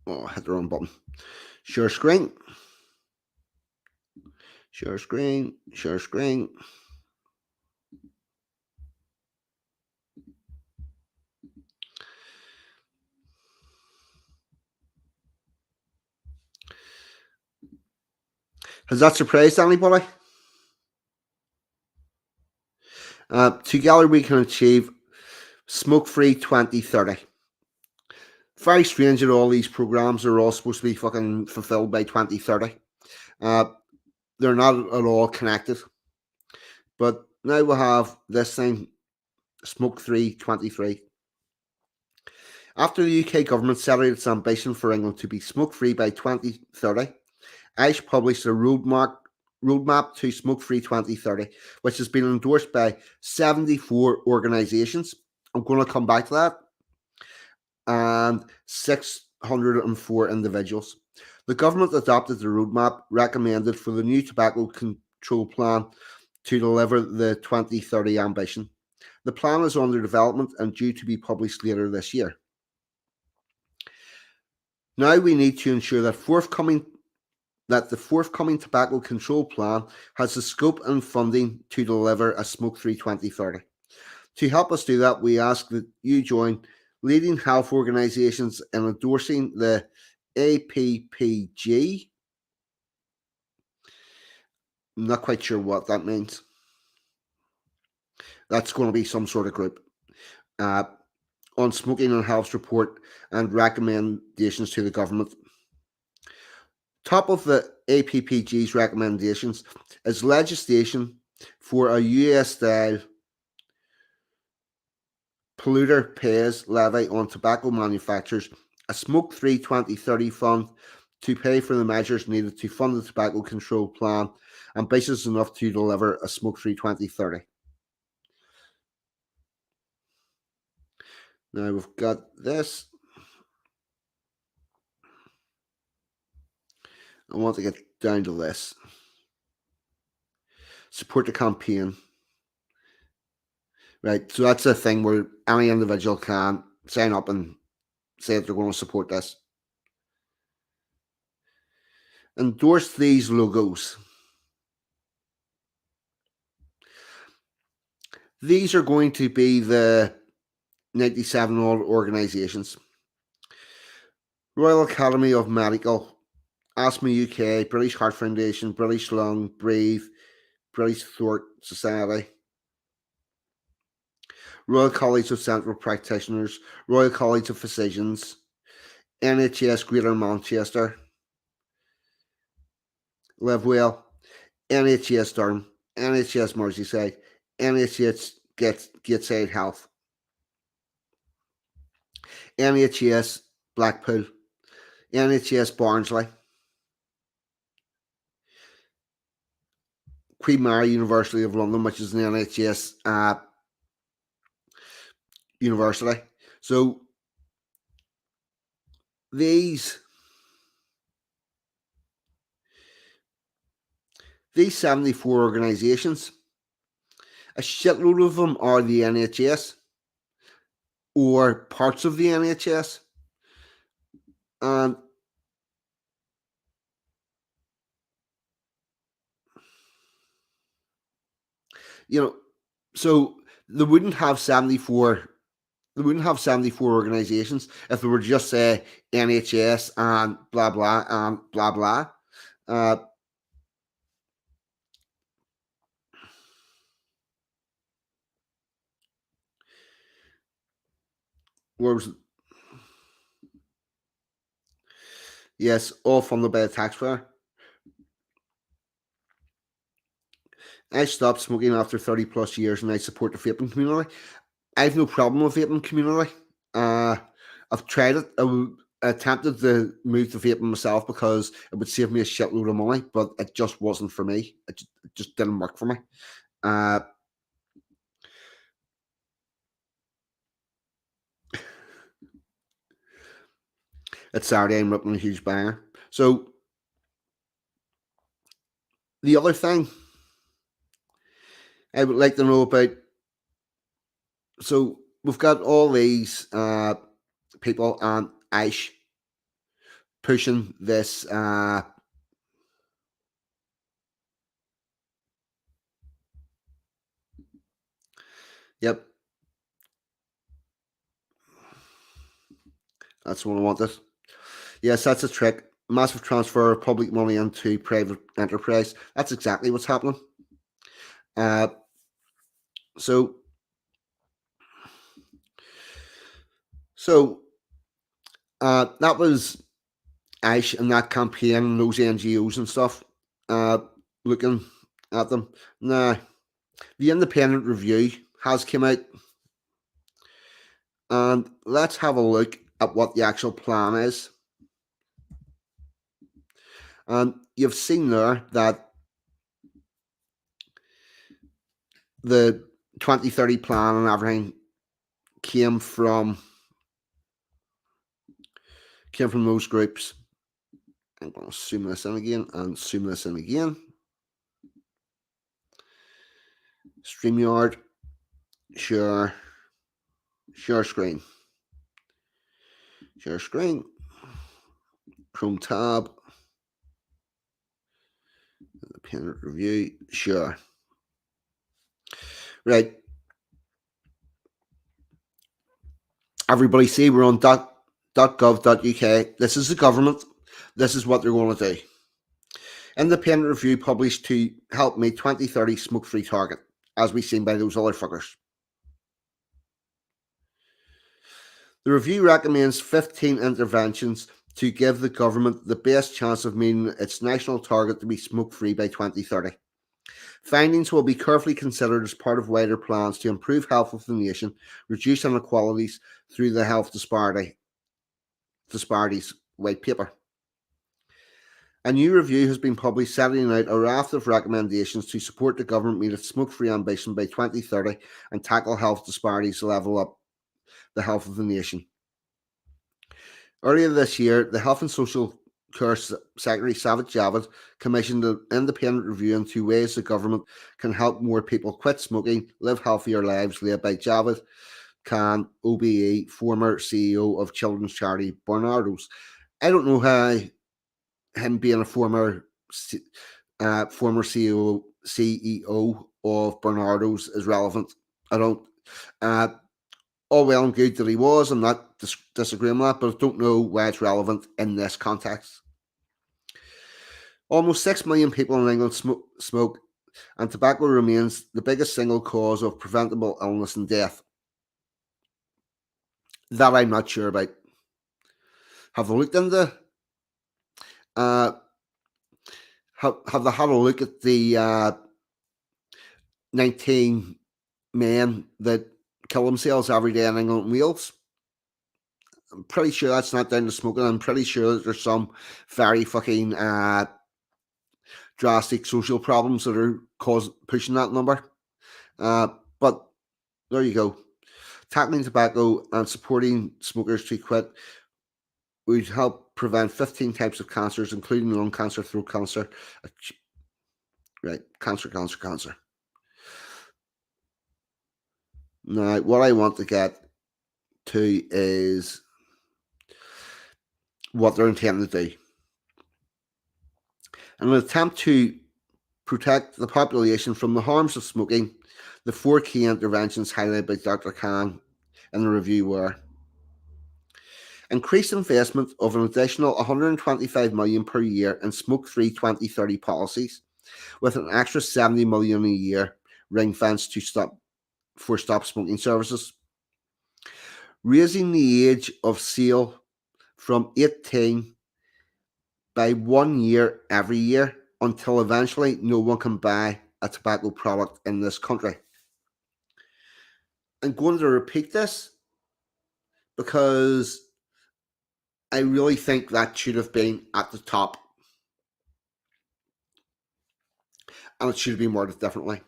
Oh, I hit the wrong button. Share screen. Share screen. Share screen. Has that surprised anybody? Together we can achieve smoke-free 2030. Very strange that all these programs are all supposed to be fucking fulfilled by 2030. They're not at all connected. But now we have this thing, smoke-free 23. After the UK government set out its ambition for England to be smoke-free by 2030, ICE published a roadmap to smoke-free 2030, which has been endorsed by 74 organisations. I'm going to come back to that. And 604 individuals. The government adopted the roadmap recommended for the new tobacco control plan to deliver the 2030 ambition. The plan is under development and due to be published later this year. Now we need to ensure that the forthcoming tobacco control plan has the scope and funding to deliver a smoke-free 2030. To help us do that, we ask that you join leading health organisations in endorsing the APPG. I'm not quite sure what that means. That's going to be some sort of group. On smoking and health report and recommendations to the government. Top of the APPG's recommendations is legislation for a US-style polluter pays levy on tobacco manufacturers, a smoke-free 2030 fund to pay for the measures needed to fund the tobacco control plan, ambitious enough to deliver a smoke-free 2030. Now we've got this. I want to get down to this. Support the campaign. Right, so that's a thing where any individual can sign up and say that they're going to support this. Endorse these logos. These are going to be the 97 odd organisations. Royal Academy of Medical, Asthma UK, British Heart Foundation, British Lung, Breathe, British Throat Society, Royal College of Central Practitioners, Royal College of Physicians, NHS Greater Manchester, Live Well, NHS Durham, NHS Merseyside, NHS Gateside Health, NHS Blackpool, NHS Barnsley, Queen Mary University of London, which is an NHS university. So these 74 organisations, a shitload of them are the NHS or parts of the NHS. And so they wouldn't have 74 organisations if they were just say NHS and blah blah and blah blah. Yes, all funded by the taxpayer. I stopped smoking after 30 plus years and I support the vaping community. I have no problem with vaping community. I've tried it. I attempted to move to vaping myself because it would save me a shitload of money, but it just wasn't for me. It just didn't work for me. It's Saturday. I'm ripping a huge banger. So the other thing I would like to know about. So we've got all these people on Ice pushing this. Yep, that's what I wanted. Yes, that's a trick. Massive transfer of public money into private enterprise. That's exactly what's happening. Uh, so, that was Ash and that campaign and those NGOs and stuff. Looking at them now, the independent review has come out, and let's have a look at what the actual plan is. And you've seen there that the 2030 plan and everything came from those groups. I'm going to zoom this in again and zoom this in again. StreamYard, share screen, Chrome tab, independent review, share. Right. Everybody see we're on .gov.uk. This is the government. This is what they're going to do. Independent review published to help meet 2030 smoke-free target, as we've seen by those other fuckers. The review recommends 15 interventions to give the government the best chance of meeting its national target to be smoke-free by 2030. Findings will be carefully considered as part of wider plans to improve health of the nation, reduce inequalities through the health disparities white paper. A new review has been published setting out a raft of recommendations to support the government meet its smoke-free ambition by 2030 and tackle health disparities to level up the health of the nation. Earlier this year, the Health and Social Care Secretary Sajid Javid commissioned an independent review into ways the government can help more people quit smoking, live healthier lives, led by Javid Khan, OBE, former CEO of children's charity Barnardo's. I don't know how him being a former CEO of Barnardo's is relevant. I don't. All well and good that he was. I'm not disagreeing with that, but I don't know why it's relevant in this context. Almost 6 million people in England smoke, and tobacco remains the biggest single cause of preventable illness and death. That I'm not sure about. Have I looked into? Have they had a look at the 19 men that kill themselves every day in England and Wales? I'm pretty sure that's not down to smoking. I'm pretty sure that there's some very fucking drastic social problems that are pushing that number. But there you go. Tackling tobacco and supporting smokers to quit would help prevent 15 types of cancers, including lung cancer, throat cancer. Right, cancer. Now, what I want to get to is what they're intending to do. In an attempt to protect the population from the harms of smoking, the 4 key interventions highlighted by Dr. Khan in the review were: increased investment of an additional 125 million per year in smoke-free 2030 policies, with an extra 70 million a year ring-fenced to stop smoking services. Raising the age of sale from 18 by 1 year every year until eventually no one can buy a tobacco product in this country. I'm going to repeat this because I really think that should have been at the top. And it should have been worded differently.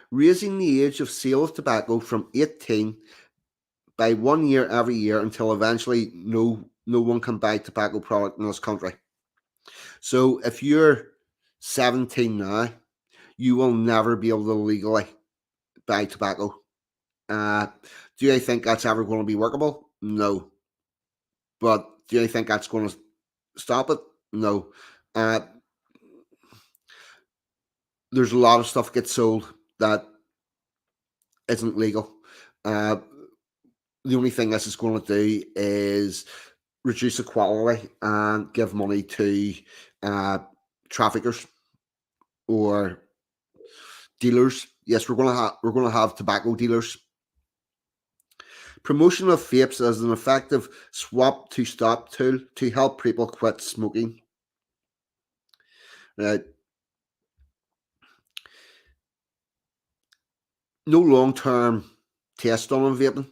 Raising the age of sale of tobacco from 18 by 1 year every year until eventually no no one can buy tobacco product in this country. So if you're 17 now, you will never be able to legally buy tobacco. Do I think that's ever going to be workable? No. But do I think that's going to stop it? No. Uh, there's a lot of stuff gets sold that isn't legal. The only thing this is going to do is reduce the quality and give money to traffickers or dealers. Yes, we're going to have tobacco dealers. Promotion of vapes as an effective swap to stop tool to help people quit smoking. No long-term test done on vaping.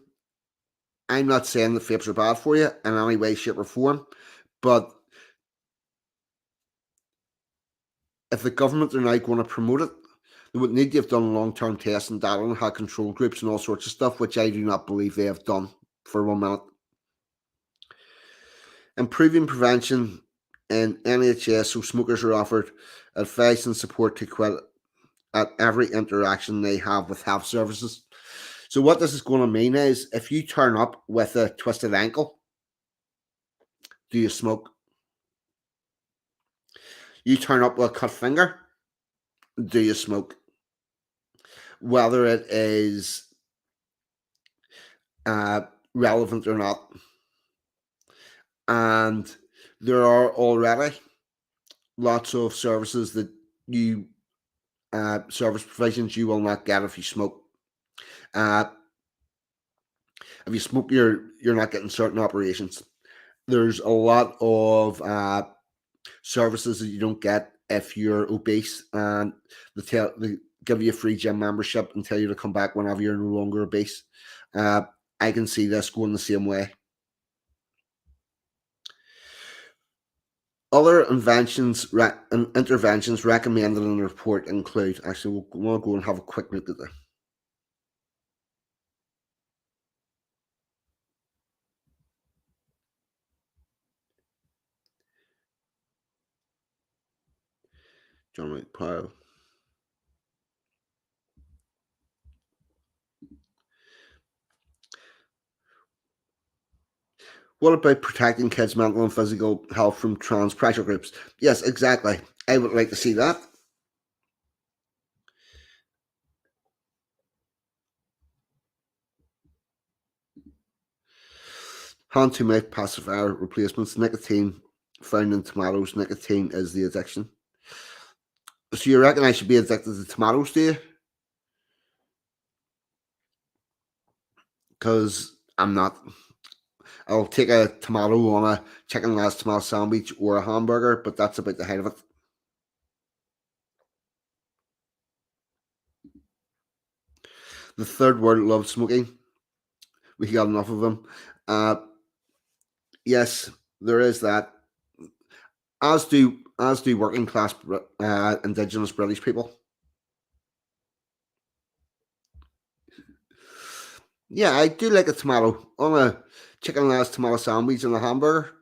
I'm not saying that vapes are bad for you in any way, shape, or form, but if the government are now going to promote it, they would need to have done long-term testing data and had control groups and all sorts of stuff, which I do not believe they have done for 1 minute. Improving prevention in NHS so smokers are offered advice and support to quit at every interaction they have with health services. So what this is going to mean is if you turn up with a twisted ankle, do you smoke? You turn up with a cut finger, do you smoke? Whether it is relevant or not. And there are already lots of services that you service provisions you will not get if you smoke. If you smoke, you're not getting certain operations. There's a lot of services that you don't get if you're obese, and they give you a free gym membership and tell you to come back whenever you're no longer obese. I can see this going the same way. Other inventions and interventions recommended in the report include. Actually, we'll go and have a quick look at that. John Wright Powell. What about protecting kids' mental and physical health from trans pressure groups? Yes, exactly. I would like to see that. Hand-to-mouth pacifier replacements. Nicotine found in tomatoes. Nicotine is the addiction. So you reckon I should be addicted to tomatoes, do you? Because I'm not. I'll take a tomato on a chicken last tomato sandwich or a hamburger, but that's about the height of it. The third world loves smoking. We got enough of them. Yes, there is that. As do working class Indigenous British people. Yeah, I do like a tomato on a chicken last tomato sandwich and a hamburger,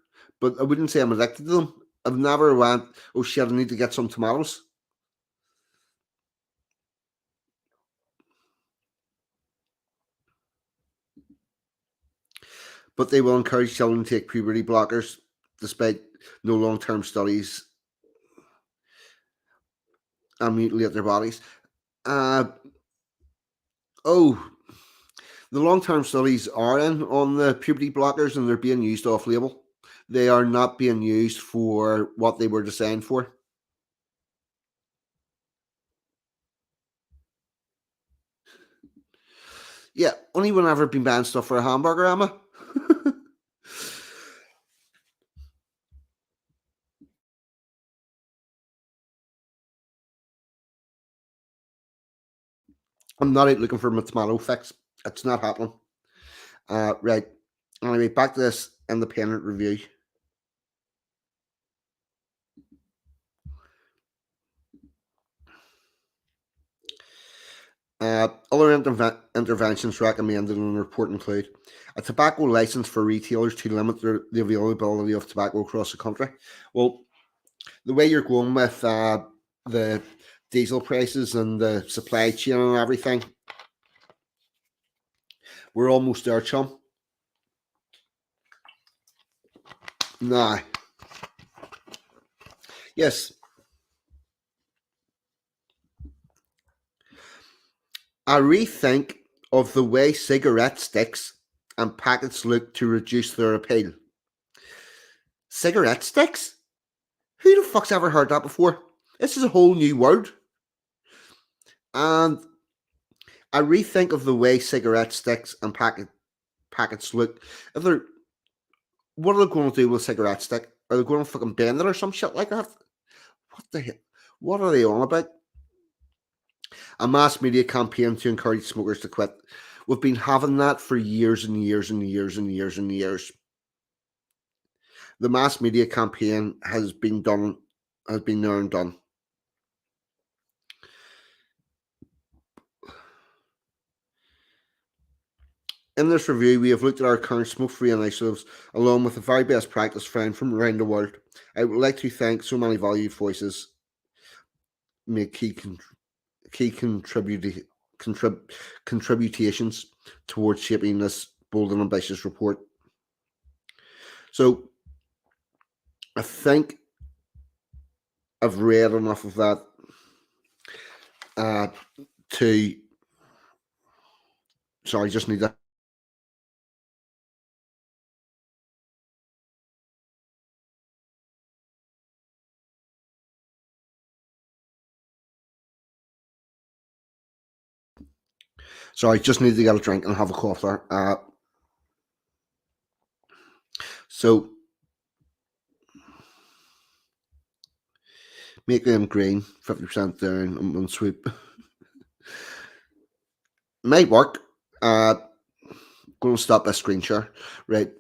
but I wouldn't say I'm addicted to them. I've never went, oh shit, I need to get some tomatoes. But they will encourage children to take puberty blockers, despite no long-term studies and mutilate their bodies. The long-term studies are in on the puberty blockers, and they're being used off-label. They are not being used for what they were designed for. Yeah, only whenever I've been buying stuff for a hamburger, Emma. I'm not out looking for my tomato fix. It's not happening. Right. Anyway, back to this independent review. Other interventions recommended in the report include a tobacco license for retailers to limit the availability of tobacco across the country. Well, the way you're going with the diesel prices and the supply chain and everything, we're almost there, chum. Nah. Yes. A rethink of the way cigarette sticks and packets look to reduce their appeal. Cigarette sticks? Who the fuck's ever heard that before? This is a whole new word. And a rethink of the way cigarette sticks and packets look. What are they going to do with a cigarette stick? Are they going to fucking bend it or some shit like that? What the hell? What are they on about? A mass media campaign to encourage smokers to quit. We've been having that for years and years and years and years and years. The mass media campaign has been there and done. In this review, we have looked at our current smoke-free initiatives along with the very best practice found from around the world. I would like to thank so many valued voices made key contributions towards shaping this bold and ambitious report. So, I think I've read enough of that to. Sorry, just need that. Sorry, just need to get a drink and have a cough there. So, make them green, 50% down on one sweep. Might work. Going to stop this screen share. Right.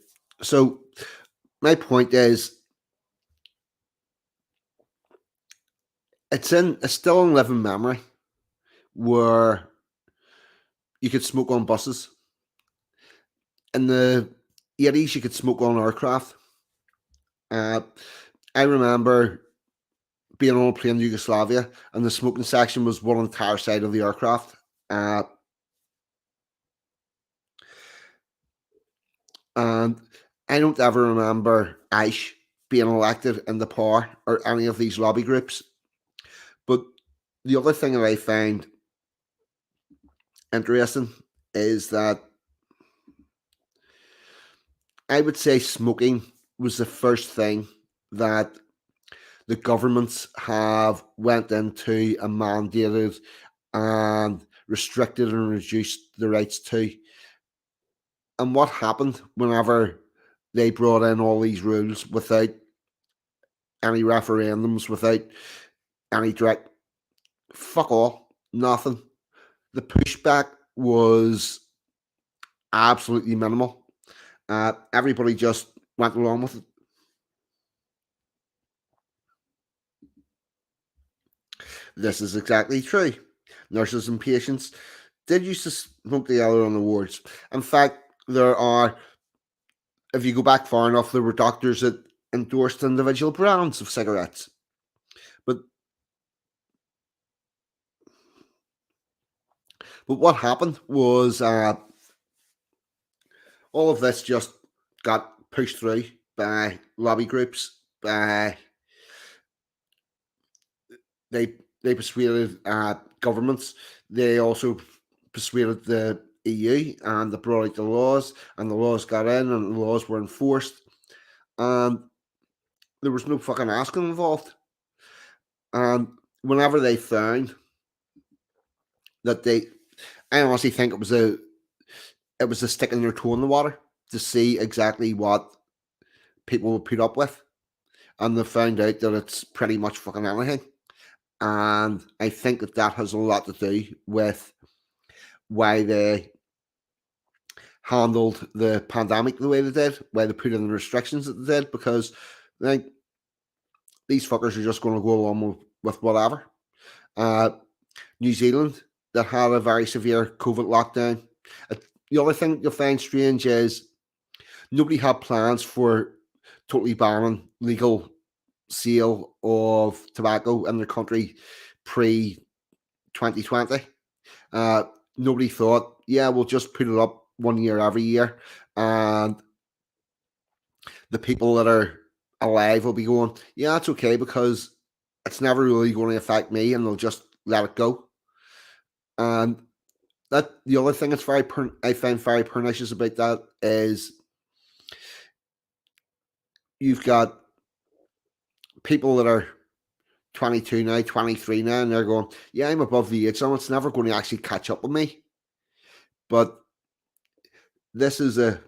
So, my point is, it's still in living memory where you could smoke on buses. In the 80s, you could smoke on aircraft. I remember being on a plane in Yugoslavia, and the smoking section was one entire side of the aircraft. And I don't ever remember Aish being elected into power or any of these lobby groups. But the other thing that I find interesting is that I would say smoking was the first thing that the governments have went into and mandated and restricted and reduced the rights to. And what happened whenever they brought in all these rules without any referendums, without any direct fuck all, nothing. The pushback was absolutely minimal. Everybody just went along with it. This is exactly true. Nurses and patients did used to smoke together on the wards. In fact, there are, if you go back far enough, there were doctors that endorsed individual brands of cigarettes. But what happened was all of this just got pushed through by lobby groups. They persuaded governments. They also persuaded the EU, and they brought out the laws, and the laws got in, and the laws were enforced, and there was no fucking asking involved. And whenever they found that I honestly think it was a sticking their toe in the water to see exactly what people would put up with, and they found out that it's pretty much fucking anything. And I think that has a lot to do with why they handled the pandemic the way they did, why they put in the restrictions that they did, because I think these fuckers are just going to go along with whatever. New Zealand that had a very severe COVID lockdown. The other thing you'll find strange is nobody had plans for totally banning legal sale of tobacco in their country pre 2020. Nobody thought, yeah, we'll just put it up 1 year every year, and the people that are alive will be going, yeah, it's okay because it's never really going to affect me, and they'll just let it go. And that the other thing that's I find very pernicious about that is you've got people that are 22 now, 23 now, and they're going, yeah, I'm above the age, so it's never going to actually catch up with me. But this is a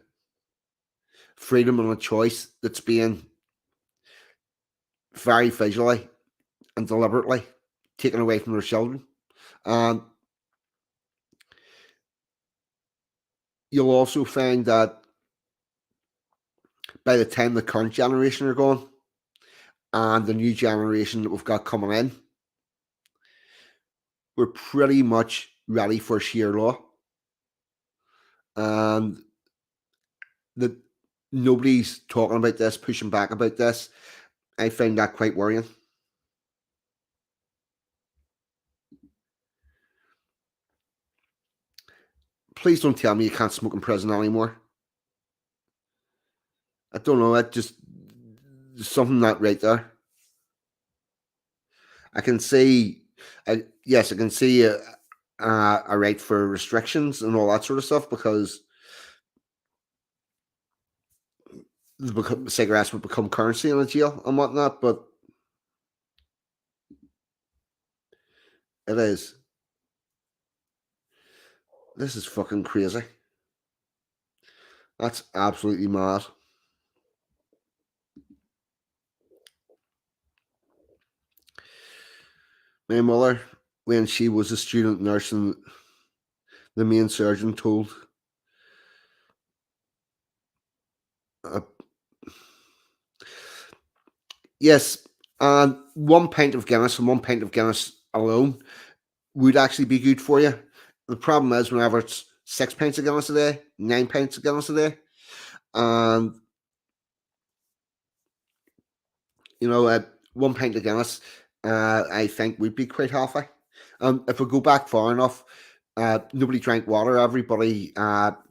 freedom and a choice that's being very visually and deliberately taken away from their children. And you'll also find that by the time the current generation are gone and the new generation that we've got coming in, we're pretty much ready for sheer law. And that nobody's talking about this, pushing back about this. I find that quite worrying. Please don't tell me you can't smoke in prison anymore. I don't know. It just something not right there. I can see, yes, I can see a right for restrictions and all that sort of stuff because cigarettes would become currency in a jail and whatnot. But it is. This is fucking crazy. That's absolutely mad. My mother, when she was a student nurse, and the main surgeon told yes, and 1 pint of Guinness and 1 pint of Guinness alone would actually be good for you. The problem is whenever it's 6 pints of Guinness a day, 9 pints of Guinness a day, and you know, 1 pint of Guinness, I think would be quite healthy. If we go back far enough, nobody drank water; everybody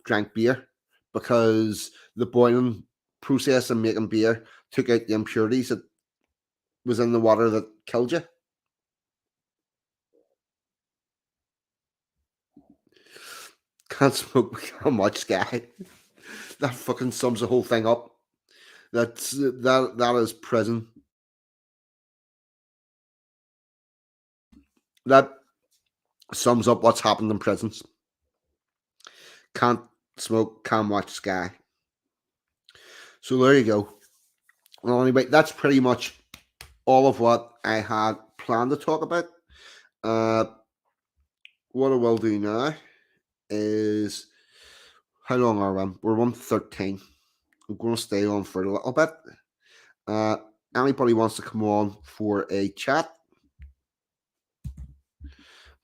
drank beer because the boiling process in making beer took out the impurities that was in the water that killed you. Can't smoke how much, guy. That fucking sums the whole thing up. That is prison. That sums up what's happened in prisons. Can't smoke, can't watch Sky. So there you go. Well, anyway, that's pretty much all of what I had planned to talk about. What I will do now is how long are we? We're 1:13. I'm going to stay on for a little bit. Anybody wants to come on for a chat,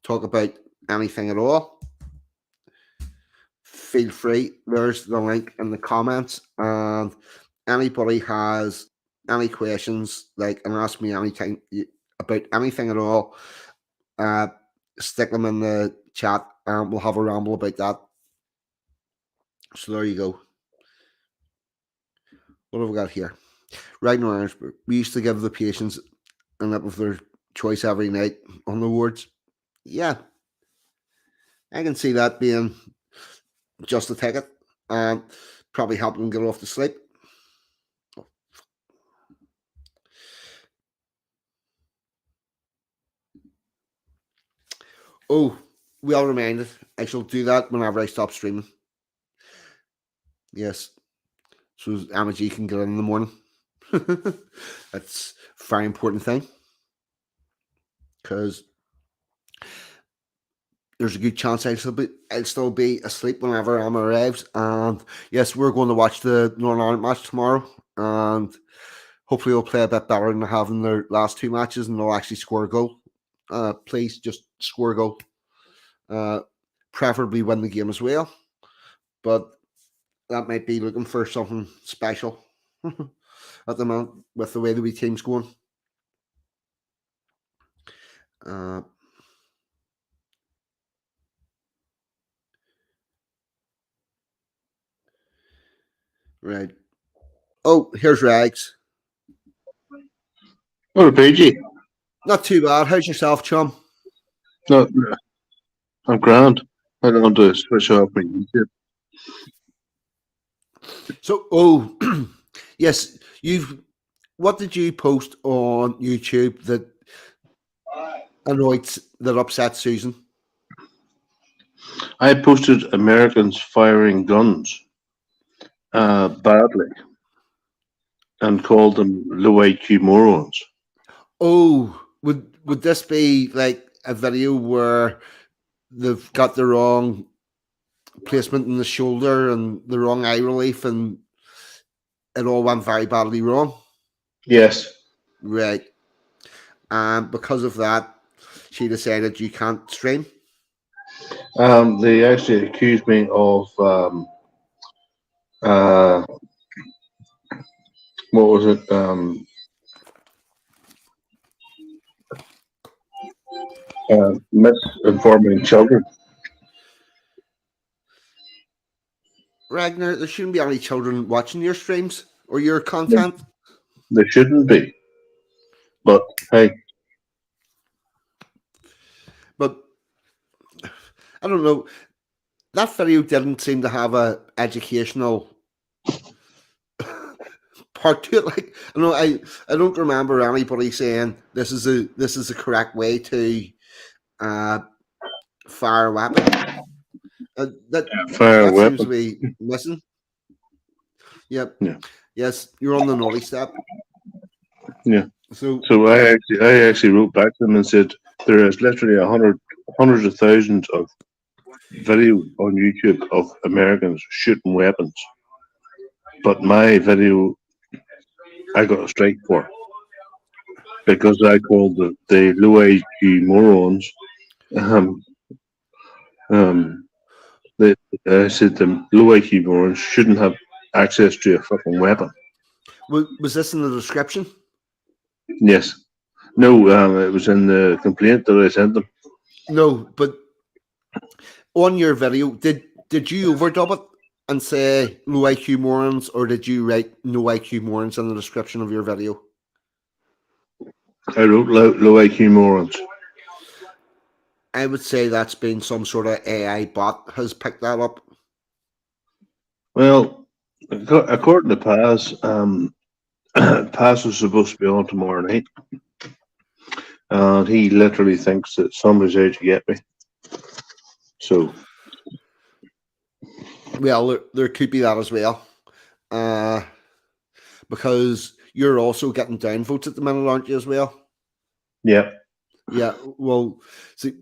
talk about anything at all, feel free. There's the link in the comments. And anybody has any questions, like, and ask me anything about anything at all, stick them in the chat and we'll have a ramble about that. So there you go. What have we got here? Right now, we used to give the patients an up of their choice every night on the wards. Yeah, I can see that being just a ticket and probably help them get off to sleep. Oh, well reminded. I shall do that whenever I stop streaming. Yes. So Emma G can get in the morning. That's a very important thing. Because there's a good chance I'll still be asleep whenever Emma arrives. And yes, we're going to watch the Northern Ireland match tomorrow. And hopefully they'll play a bit better than they have in their last two matches and they'll actually score a goal. Please just score a goal. preferably win the game as well. But that might be looking for something special at the moment with the way the wee team's going. Right. Oh, here's Rags. Oh, PG. Not too bad. How's yourself, chum? No, I'm grand. I don't want to switch off my YouTube. So, yes, what did you post on YouTube that that upset Susan? I posted Americans firing guns badly and called them low IQ morons. Oh, would this be like a video where they've got the wrong placement in the shoulder and the wrong eye relief, and it all went very badly wrong? Yes. Right. And because of that, she decided you can't stream. They actually accused me of what was it? Misinforming children. Ragnar, there shouldn't be any children watching your streams or your content. There shouldn't be. But hey. But I don't know. That video didn't seem to have a educational part to it. Like, I don't remember anybody saying this is the correct way to fire a weapon. That weapon. seems to be missing. Yep. Yeah. Yes, you're on the naughty step. Yeah. So I actually wrote back to them and said there is literally hundreds of thousands of video on YouTube of Americans shooting weapons, but my video I got a strike for because I called the low IQ morons. I said the low IQ morons shouldn't have access to a fucking weapon. Was this in the description? Yes. No, it was in the complaint that I sent them. No, but on your video, did you overdub it and say low IQ morons, or did you write no IQ morons in the description of your video? I wrote low IQ morons. I would say that's been some sort of AI bot has picked that up. Well, according to Paz, Paz was supposed to be on tomorrow night, and he literally thinks that somebody's out to get me. So, well, there could be that as well, because you're also getting downvotes at the minute, aren't you? As well. Yeah. Yeah. Well, see,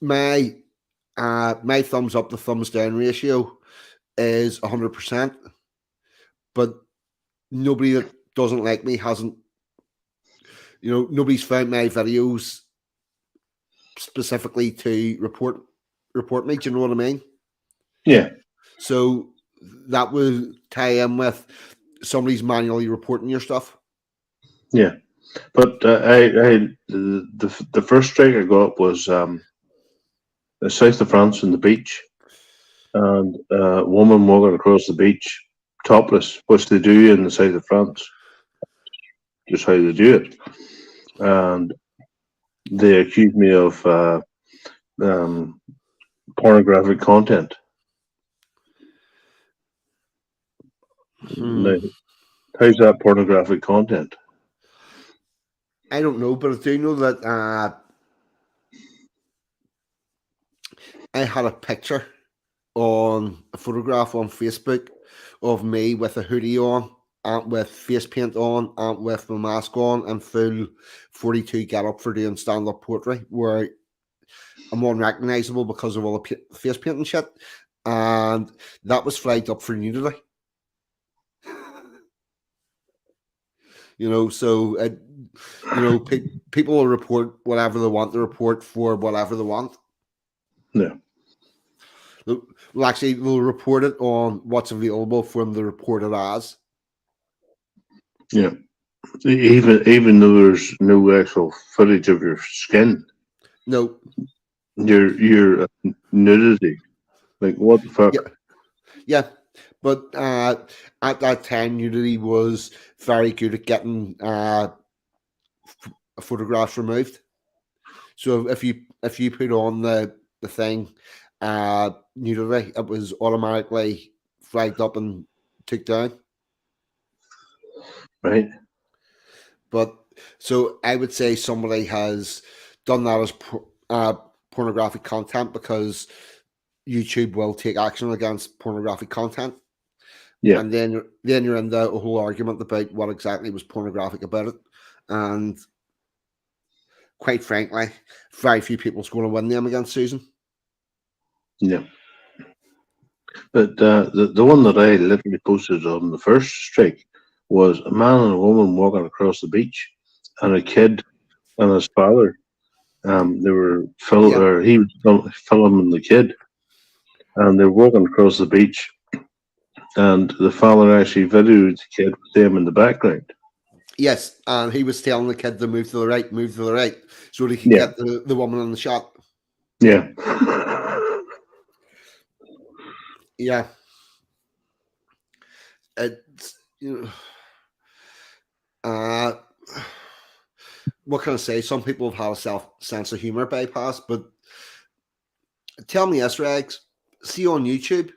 my thumbs up to thumbs down ratio is 100%, but nobody that doesn't like me hasn't. Nobody's found my videos specifically to report me. Do you know what I mean? Yeah. So that would tie in with somebody's manually reporting your stuff. Yeah, but the first strike I got was the south of France on the beach, and a woman walking across the beach topless, which they do in the south of France. Just how they do it, and they accused me of pornographic content. Now, how's that pornographic content? I don't know, but I do know that I had a picture on a photograph on Facebook of me with a hoodie on and with face paint on and with my mask on and full 42 get up for doing stand-up poetry, where I'm unrecognizable because of all the face paint and shit, and that was flagged up for nudity. So people will report whatever they want to report for whatever they want. Yeah. Well, actually, they'll report it on what's available for them to report it as. Yeah. Even though there's no actual footage of your skin, No, your nudity. Like what the fuck? yeah, yeah. But at that time, Unity was very good at getting photographs removed. So if you put on the thing, nudity, it was automatically flagged up and took down. Right? But so I would say somebody has done that as pornographic content because YouTube will take action against pornographic content. Yeah. And then you're in the whole argument about what exactly was pornographic about it. And quite frankly, very few people's going to win them against Susan. Yeah. But the one that I literally posted on the first strike was a man and a woman walking across the beach, and a kid and his father. They were or he was filming the kid, and they were walking across the beach, and the father actually videoed the kid with them in the background. Yes, and he was telling the kid to move to the right, so he could Yeah. get the woman in the shot. Yeah. Yeah. It's, you know, what can I say? Some people have had a sense of humor bypass, but tell me this, Regs. See on YouTube,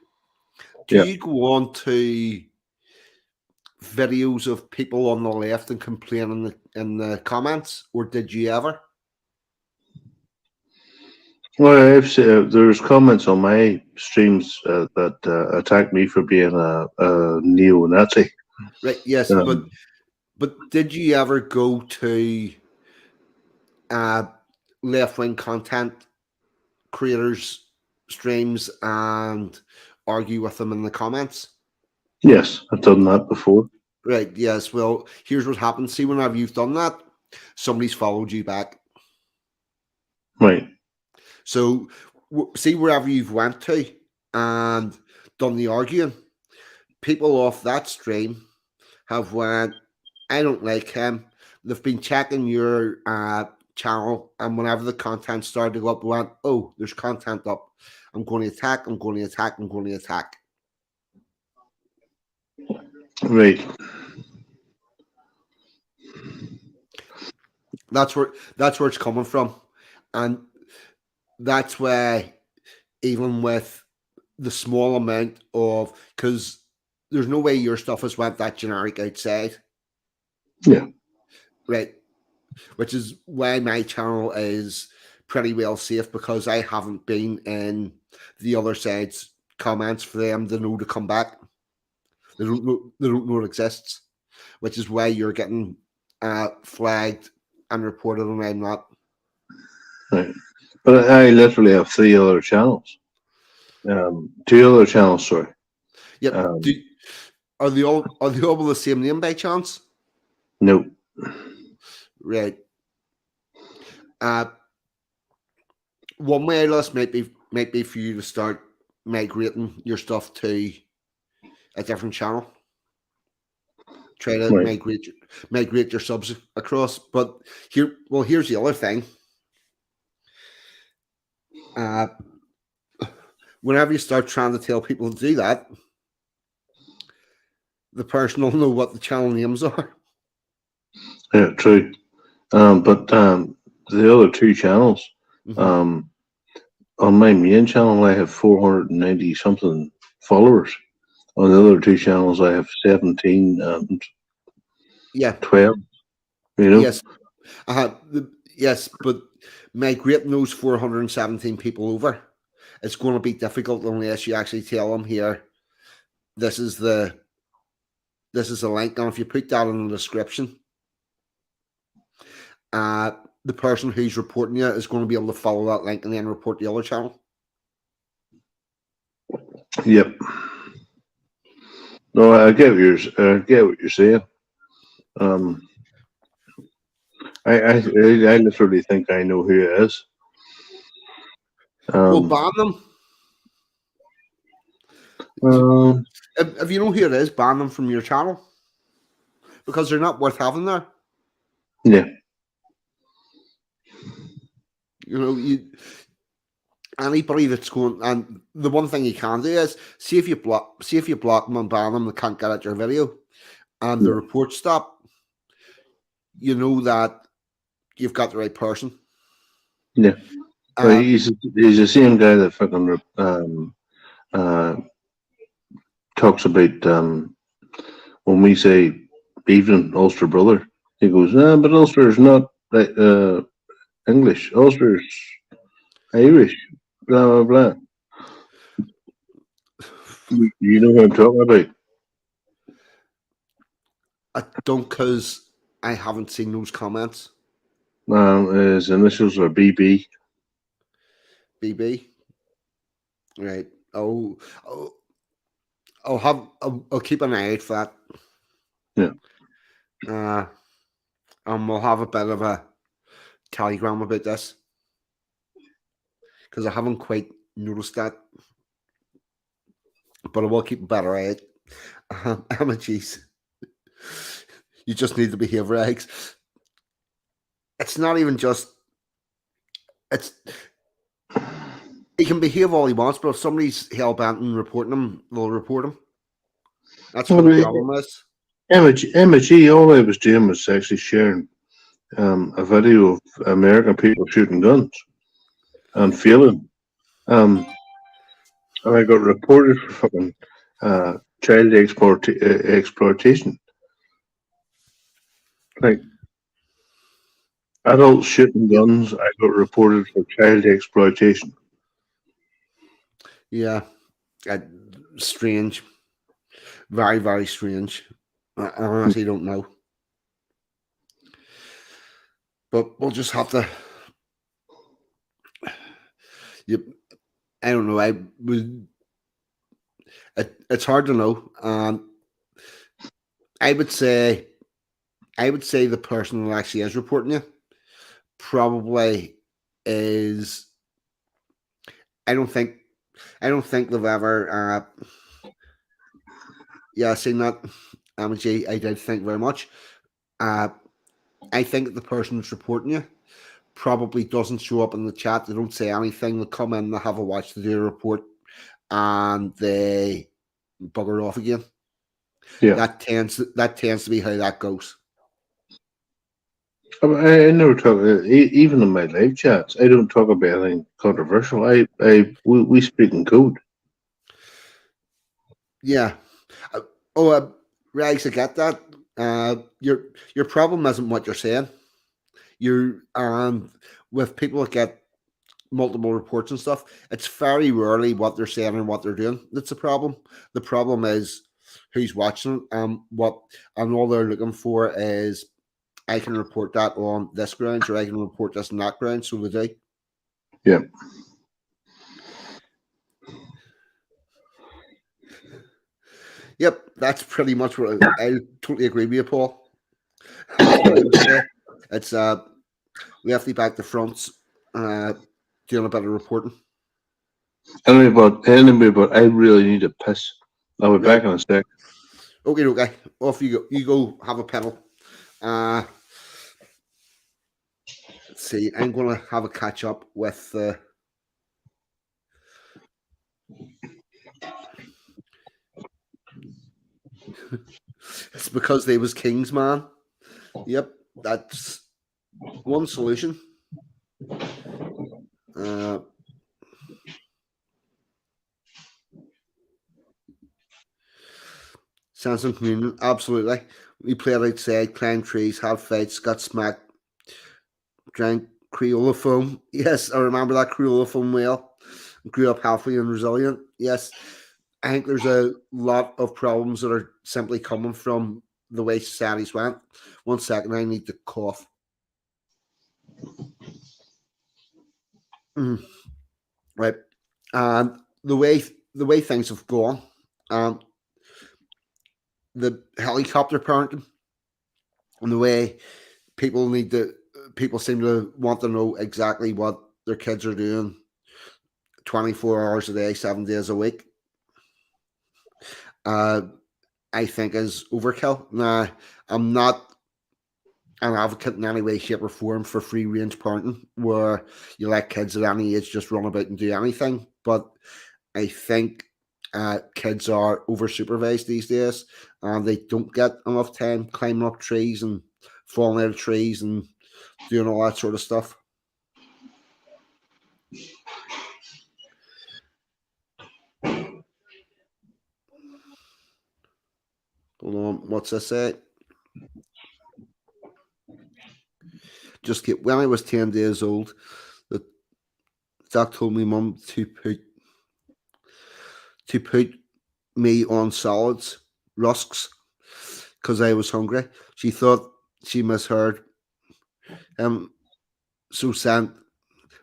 do Yeah. you go on to videos of people on the left and complain in the comments, or did you ever? Well, there's comments on my streams that attack me for being a neo-Nazi. Right. Yes, but did you ever go to left wing content creators' streams and argue with them in the comments? Yes, I've done that before. Right. Yes. Well, here's what happens. See, whenever you've done that, somebody's followed you back. Right. So, see, wherever you've went to and done the arguing, people off that stream have went, I don't like him. They've been checking your channel, and whenever the content started to go up, went, oh, there's content up. I'm going to attack. I'm going to attack. I'm going to attack. Right. That's where it's coming from, and that's why even with the small amount of, because there's no way your stuff has went that generic outside. Yeah. Right. Which is why my channel is pretty well safe, because I haven't been in the other side's comments for them to know to come back. They don't know it exists, which is why you're getting flagged and reported, and I'm not. Right. But I literally have 3 other channels. 2 other channels, sorry. Yep. Are they all with the same name by chance? No. Right. One way out of this might be for you to start migrating your stuff to a different channel. Try to migrate your subs across. But here's the other thing. Whenever you start trying to tell people to do that, the person will know what the channel names are. Yeah, true. But the other 2 channels, on my main channel, I have 490 something followers. On the other 2 channels, I have 17 and 12. You know? Yes. Yes, but migrating those 417 people over, it's going to be difficult unless you actually tell them, here, this is the link, and if you put that in the description, the person who's reporting you is going to be able to follow that link and then report the other channel. Yep. No, I get what you're saying. I literally think I know who it is. We'll Um, ban them. um, If you know who it is, ban them from your channel because they're not worth having there. yeah. You know, anybody that's going, and the one thing you can do is see if you block them and ban them, they can't get at your video, and the Yeah. reports stop. You know that you've got the right person. Yeah. Well, Um, he's the same guy that fucking uh, talks about when we say evening Ulster brother. He goes, but Ulster is not English. Ulster's Irish. Blah blah blah. You know what I'm talking about? I don't, because I haven't seen those comments. His initials are BB. BB, right? Oh, I'll keep an eye out for that. Yeah. And we'll have a bit of a telegram about this because I haven't quite noticed that, but I will keep a better eye out. Emma, geez, you just need to behave, Regs. It's not even just. It's he can behave all he wants, but if somebody's hell bent and reporting him, they'll report him. That's where the problem is. Emma G, all I was doing was actually sharing a video of American people shooting guns and failing. And I got reported for fucking child exploitation. Like adults shooting guns, I got reported for child exploitation. Yeah, strange, very very strange. I honestly don't know, but we'll just have to. You, I don't know. It's hard to know. I would say, the person who actually is reporting you probably is. I don't think. They've ever. Yeah, seen that. G, I did think very much. Uh, I think the person who's reporting you probably doesn't show up in the chat. They don't say anything. They come in, they have a watch, they do a report, and they bugger off again. Yeah, That tends to be how that goes. I never talk. Even in my live chats, I don't talk about anything controversial. We speak in code. Yeah. Rags, I get that. Your problem isn't what you're saying. You're with people that get multiple reports and stuff. It's very rarely what they're saying and what they're doing. That's the problem. The problem is who's watching it. And all they're looking for is I can report that on this grounds or I can report this on that ground. So they do. Yeah. Yep, that's pretty much what I totally agree with you, Paul. That's what I would say. It's lefty back to fronts, doing a bit of reporting. Anyway, but I really need a piss. I'll be back in a sec. Okay. Off you go. You go have a pedal. Let's see. I'm gonna have a catch up with. It's because they was kings, man. Yep, that's one solution. Samsung Communion, absolutely. We played outside, climbed trees, had fights, got smacked, drank Crayola foam. Yes, I remember that Crayola foam well. Grew up healthy and resilient. Yes, I think there's a lot of problems that are simply coming from the way society's went. 1 second, I need to cough. Right, and the way things have gone, the helicopter parenting, and the way people seem to want to know exactly what their kids are doing 24 hours a day, 7 days a week, I think is overkill. Now, I'm not an advocate in any way, shape, or form for free range parenting, where you let kids at any age just run about and do anything. But I think kids are over supervised these days, and they don't get enough time climbing up trees and falling out of trees and doing all that sort of stuff. Hold on, what's this say? Just get when I was 10 days old, the doc told me mum to put me on solids, rusks, because I was hungry. She thought she misheard. So sent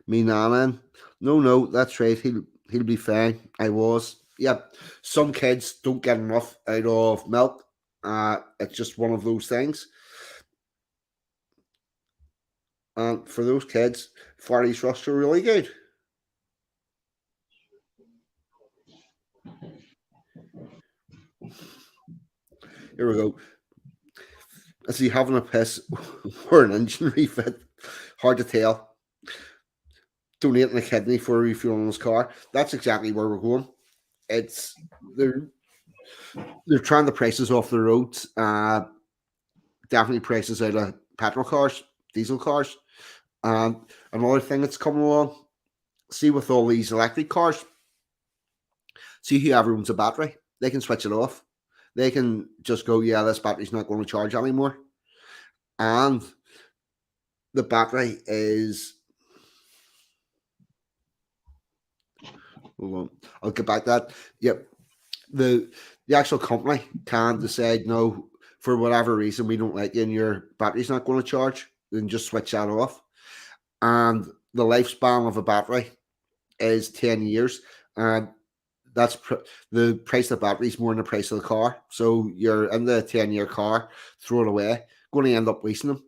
me nana in. No, that's right. He'll be fine. I was. Yep. Some kids don't get enough out of milk. It's just one of those things. And for those kids, Far East Rush are really good. Here we go. Is he having a piss or an engine refit? Hard to tell. Donating a kidney for a refuel on his car. That's exactly where we're going. It's they're trying the prices off the roads. Definitely prices out of petrol cars, diesel cars. And another thing that's coming along, see with all these electric cars, see whoever owns a battery, they can switch it off. They can just go, yeah, this battery's not going to charge anymore. And the battery is, hold on, I'll get back to that. Yep. The actual company can decide, no, for whatever reason, we don't like you and your battery's not going to charge, then just switch that off. And the lifespan of a battery is 10 years. And that's the price of the battery is more than the price of the car. So you're in the 10-year car, throw it away, going to end up wasting them.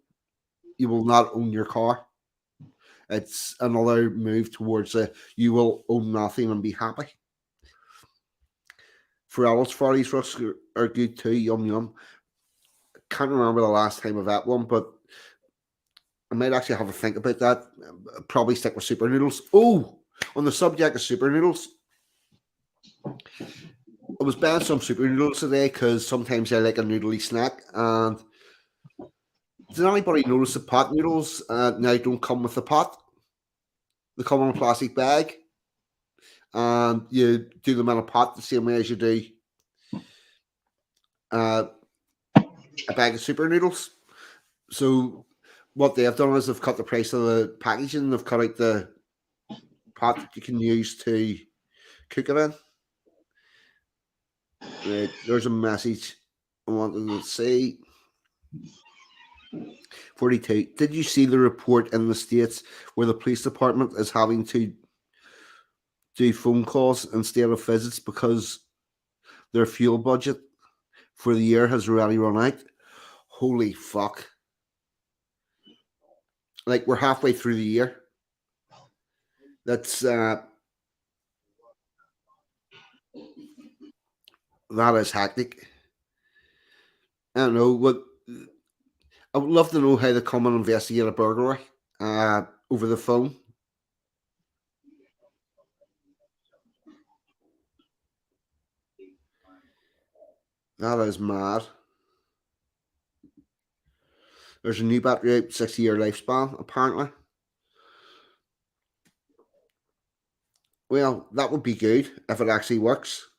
You will not own your car. It's another move towards you will own nothing and be happy. For adults, Far East Rusks are good too. Yum yum. Can't remember the last time I've had one, but I might actually have a think about that. Probably stick with super noodles. Oh, on the subject of super noodles, I was buying some super noodles today because sometimes I like a noodly snack. And did anybody notice the pot noodles now don't come with a pot? They come in a plastic bag, and you do them in a pot the same way as you do a bag of super noodles. So what they have done is they've cut the price of the packaging. They've cut out the pot that you can use to cook it in. Right, there's a message I wanted to see. 42. Did you see the report in the States where the police department is having to do phone calls instead of visits because their fuel budget for the year has already run out? Holy fuck. Like, we're halfway through the year. That's that is hectic. I don't know what. I would love to know how they come and investigate a burglary over the phone. That is mad. There's a new battery out, 60-year lifespan, apparently. Well, that would be good if it actually works.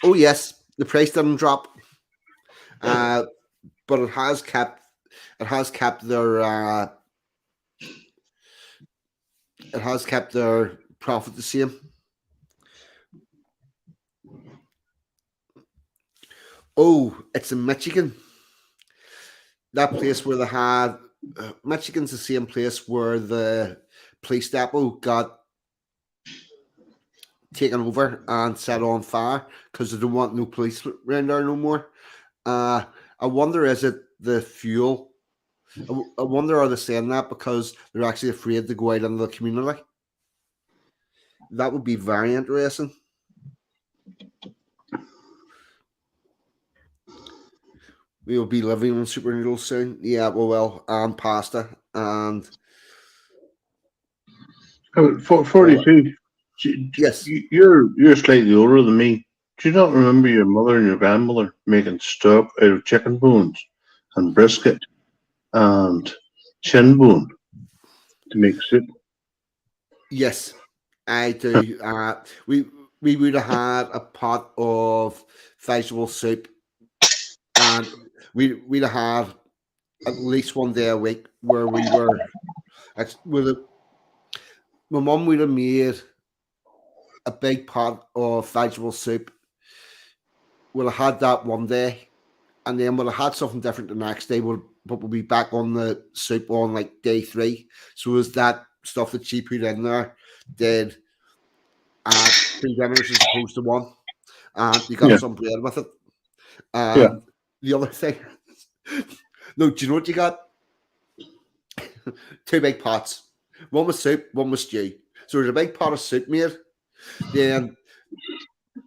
Oh yes, the price didn't drop, but it has kept their profit the same. Oh, it's in Michigan. That place where they had Michigan's the same place where the police depot got taken over and set on fire because they don't want no police around there no more. I wonder, is it the fuel I wonder, are they saying that because they're actually afraid to go out into the community? That would be very interesting. We will be living on super noodles soon. Yeah, we will, and pasta, and 42. yes, You're slightly older than me. Do you not remember your mother and your grandmother making stock out of chicken bones and brisket and shin bone to make soup? yes, I do. We would have had a pot of vegetable soup, and we'd have had at least one day a week where we were. With it, my mum would have made a big pot of vegetable soup. We'll have had that one day, and then we'll have had something different the next day. But we'll be back on the soup on like day 3. So is that stuff that she put in there did 2 dinners as opposed to one, and you got Yeah, some bread with it. yeah. And the other thing, no, do you know what you got? 2 big pots. One was soup, one was stew. So there's a big pot of soup made. Then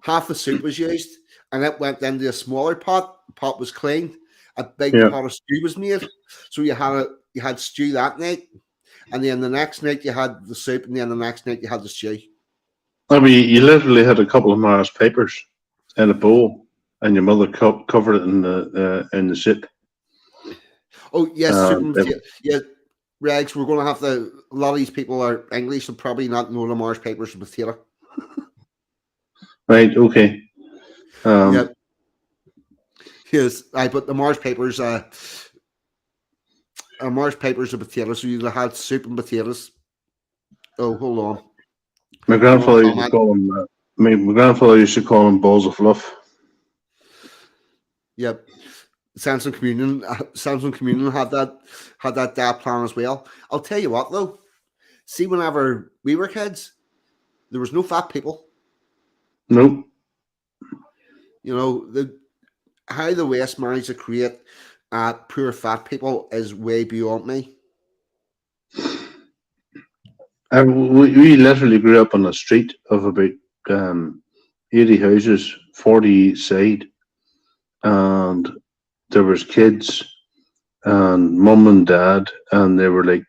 half the soup was used, and it went into a smaller pot. The pot was cleaned. A big Yeah. pot of stew was made. So you had stew that night, and then the next night you had the soup, and then the next night you had the stew. I mean, you literally had a couple of Mars papers in a bowl, and your mother covered it in the soup. Oh yes, soup and It- potato. Yeah, Regs, we're going to have to. A lot of these people are English and probably not know the Mars papers and potato. right. Okay. Yeah. Yes, I put the Mars papers. Mars papers and potatoes. So you had soup and potatoes. Oh, hold on. My Wrong grandfather used to comment. call them. My grandfather used to call them balls of fluff. Yep. Samsung Communion. Samsung Communion had that day plan as well. I'll tell you what though. See, whenever we were kids, there was no fat people. Nope. You know how the West managed to create poor fat people is way beyond me. We literally grew up on a street of about 80 houses, 40 each side, and there was kids and mum and dad, and they were like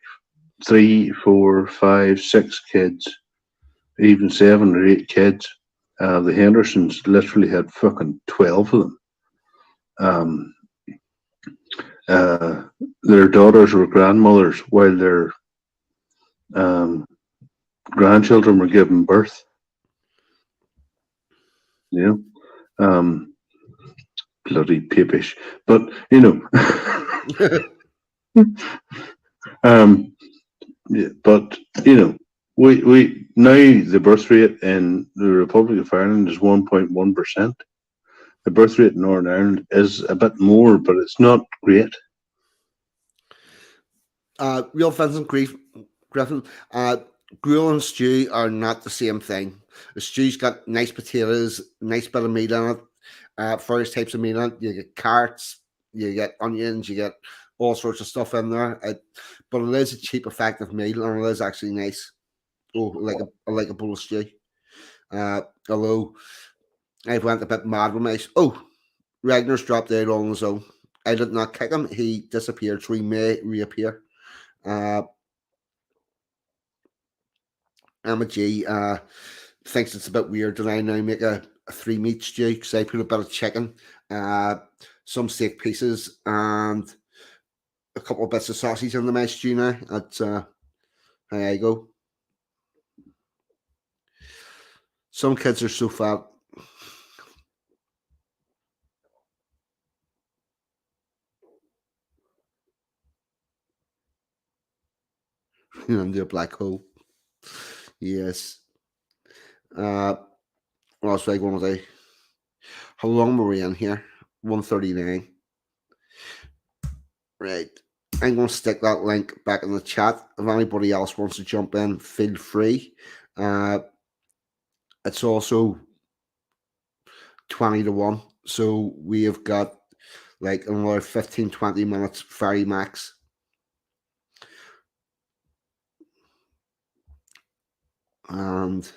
3, 4, 5, 6 kids, even 7 or 8 kids. The Hendersons literally had fucking 12 of them. Um, uh, their daughters were grandmothers while their um, grandchildren were giving birth. You know, bloody papish. But you know, um, yeah, but you know, we now the birth rate in the Republic of Ireland is 1.1%. The birth rate in Northern Ireland is a bit more, but it's not great. Real Vincent Griffin. Gruel and stew are not the same thing. The stew's got nice potatoes, nice bit of meat in it, various types of meat in it. You get carrots, you get onions, you get all sorts of stuff in there. But it is a cheap, effective meal, and it is actually nice. Oh, I like a bowl of stew. Although I've went a bit mad with my. Oh, Ragnar's dropped out on his own. I did not kick him. He disappeared, so he may reappear. Uh, Emma G thinks it's a bit weird that I now make a 3 meat stew because I put a bit of chicken, uh, some steak pieces, and a couple of bits of sausage in the my stew now. That's how I go. Some kids are so fat. Into a black hole. Yes. What else was I going to do? How long were we in here? 139. Right. I'm going to stick that link back in the chat. If anybody else wants to jump in, feel free. It's also 20 to 1. So we have got like another 15, 20 minutes very max. And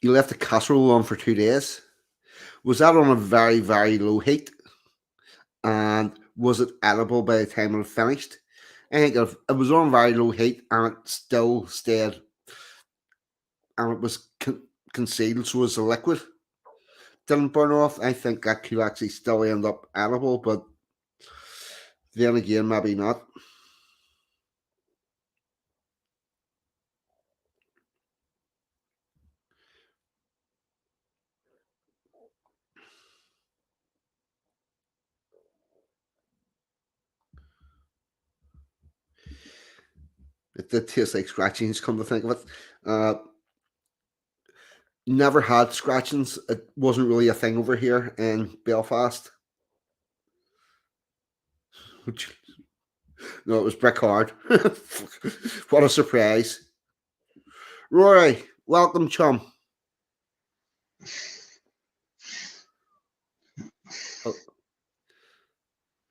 you left the casserole on for 2 days. Was that on a very, very low heat? And was it edible by the time it finished? I think if it was on very low heat and it still stayed and it was concealed, so as a liquid didn't burn off, I think that could actually still end up edible, but then again, maybe not. It did taste like scratchings, come to think of it. Never had scratchings. It wasn't really a thing over here in Belfast. No, it was brick hard. What a surprise. Rory, welcome, chum.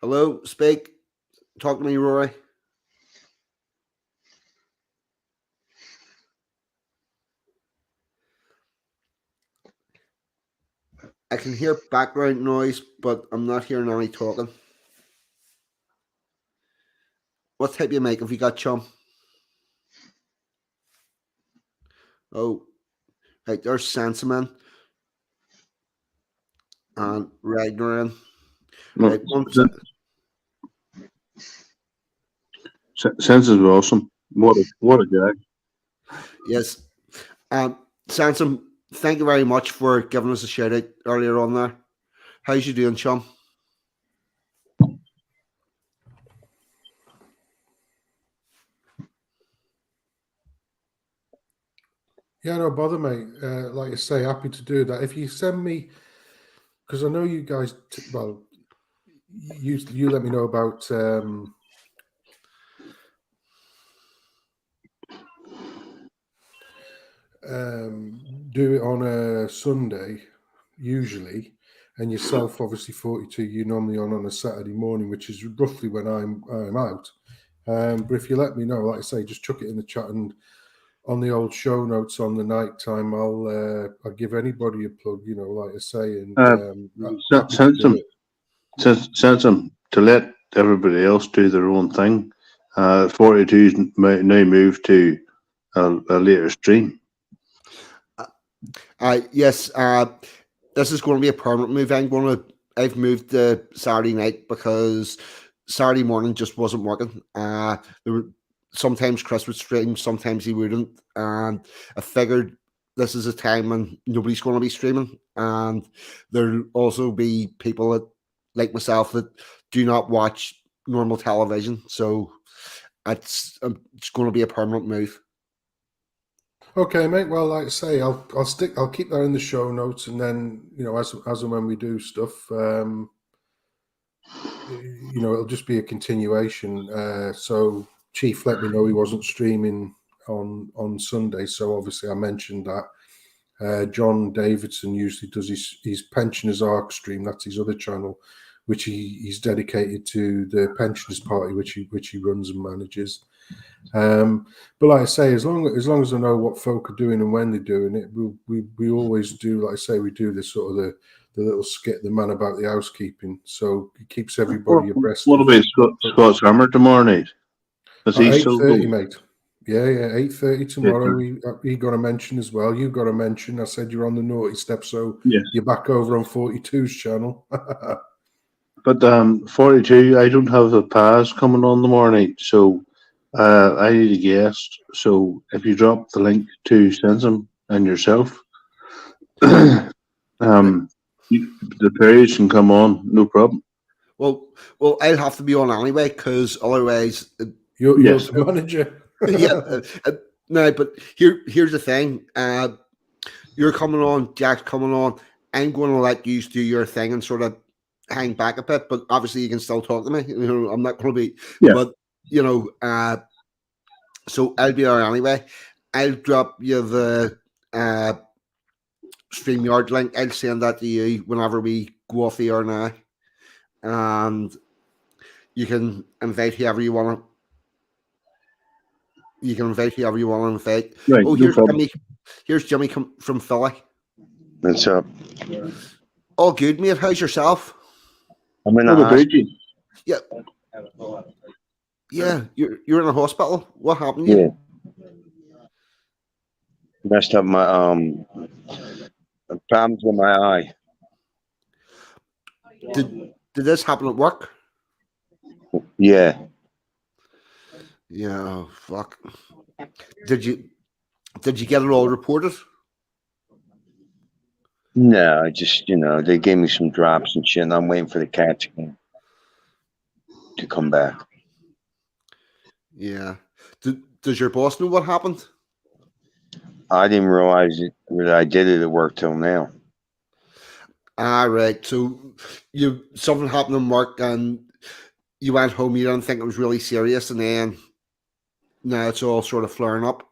Hello, speak. Talk to me, Rory. I can hear background noise, but I'm not hearing any talking. What type you make have you got, chum? Oh, right, there's Sansaman and Ragnarin. Right, Sense is awesome. What a guy. yes. Sansom, thank you very much for giving us a shout out earlier on there. How's you doing, chum? Yeah, no bother, mate. Like I say, happy to do that. If you send me, because I know you guys, well, you let me know about do it on a Sunday, usually, and yourself, obviously 42, you normally on a Saturday morning, which is roughly when I'm out. But if you let me know, like I say, just chuck it in the chat, and on the old show notes on the night time, I'll give anybody a plug, you know, like I say, and sense them to let everybody else do their own thing. 42's now moved to a later stream. Yes, this is going to be a permanent move. I've moved to Saturday night because Saturday morning just wasn't working. There were sometimes Chris would stream, sometimes he wouldn't, and I figured this is a time when nobody's going to be streaming, and there'll also be people that, like myself, that do not watch normal television. So it's going to be a permanent move. Okay, mate. Well, like I say, I'll keep that in the show notes, and then, you know, as and when we do stuff, you know, it'll just be a continuation. So Chief let me know he wasn't streaming on Sunday, so obviously I mentioned that. John Davidson usually does his Pensioners Arc stream. That's his other channel, which he's dedicated to the Pensioners Party, which he runs and manages. But like I say, as long as I know what folk are doing and when they're doing it, we always do. Like I say, we do this sort of the little skit, the man about the housekeeping, so it keeps everybody abreast. What about Scott's Hammer tomorrow night? Is he 8:30, mate? Yeah, 8:30 tomorrow. He got a mention as well. You got a mention. I said you're on the naughty step, so yes. You're back over on 42's channel. But 42, I don't have a pass coming on tomorrow night, so I need a guest. So if you drop the link to Sensum and yourself, the Perrys can come on, no problem. Well, I'll have to be on anyway, because otherwise, you're the manager. Yeah, no, but here's the thing. You're coming on, Jack's coming on. I'm going to let you do your thing and sort of hang back a bit, but obviously you can still talk to me. You know, I'm not going to be, but you know, so I'll be there anyway. I'll drop you the StreamYard link. I'll send that to you whenever we go off the air now. And You can invite whoever you want to. You can invite whoever you want to invite. Right, Oh, no here's problem. Jimmy. Here's Jimmy from Philly. What's up? All good, mate. How's yourself? I'm in the What about hospital. you? Yeah, yeah. You're in a hospital. What happened to Yeah, you? messed up my problems with my eye. Did this happen at work? Yeah, Yeah. Oh, fuck. Did you get it all reported? no, I just they gave me some drops and shit, and I'm waiting for the CAT scan to come back. Yeah. Does your boss know what happened? I didn't realize that I did it at work till now. Ah, right. So something happened in work and you went home. You didn't think it was really serious, and then now it's all sort of flaring up.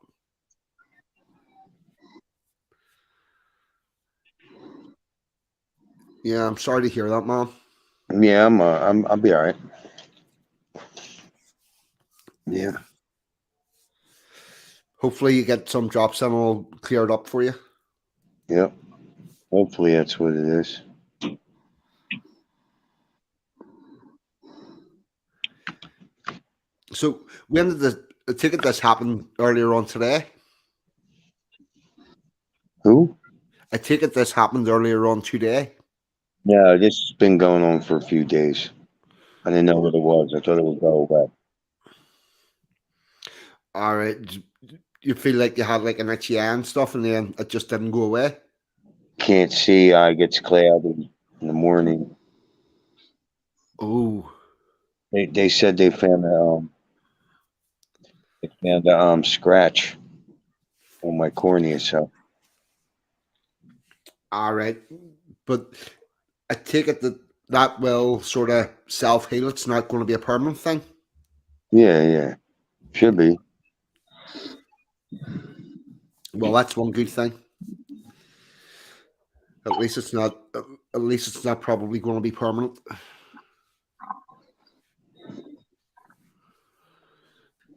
Yeah, I'm sorry to hear that, man. Yeah, I'll be all right. Yeah. Hopefully, you get some drops and it'll clear it up for you. Yep. Hopefully that's what it is. So, when did the ticket this happened earlier on today? Who? I take it this happened earlier on today. No, this has been going on for a few days. I didn't know what it was. I thought it would go away. All right. You feel like you had like an itchy eye and stuff, and then it just didn't go away. Can't see. Eye gets cloudy in the morning. Oh, They said they found a scratch on my cornea. So all right. But I take it that will sort of self heal. It's not going to be a permanent thing. yeah, should be. Well, that's one good thing. At least it's not. At least it's not probably going to be permanent.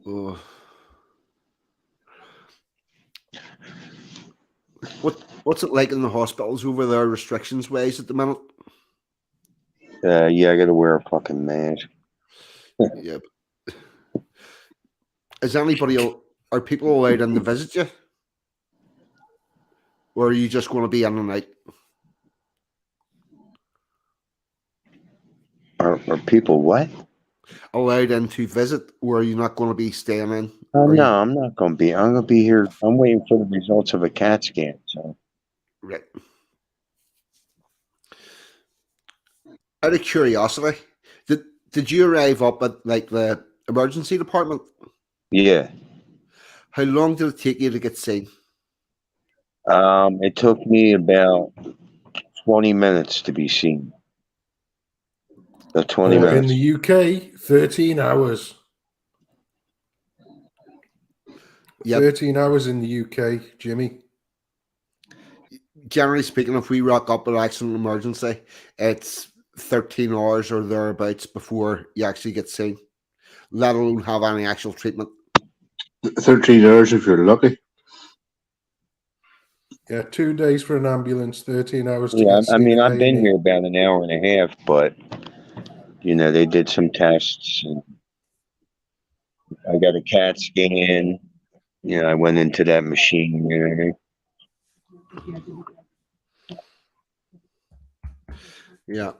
Oh. What's it like in the hospitals over there? Restrictions ways at the minute. Yeah, I got to wear a fucking mask. Yeah. Is anybody? Are people allowed in to visit you, or are you just going to be in the night? Are people what? Allowed in to visit, or are you not going to be staying in? Oh Are no, you I'm not gonna be. I'm gonna be here. I'm waiting for the results of a CAT scan. So right? Out of curiosity, did you arrive up at like the emergency department? yeah, How long did it take you to get seen? it took me about 20 minutes to be seen. So 20 Or minutes. in the UK, 13 hours. Yep. 13 hours in the UK, Jimmy. Generally speaking, if we rock up an accident emergency, it's 13 hours or thereabouts before you actually get seen, let alone have any actual treatment. 13 hours if you're lucky. Yeah, 2 days for an ambulance, 13 hours to Yeah, get I seen mean, in I've been A&E. here about an hour and a half, but they did some tests. And I got a CAT scan. I went into that machine. Yeah.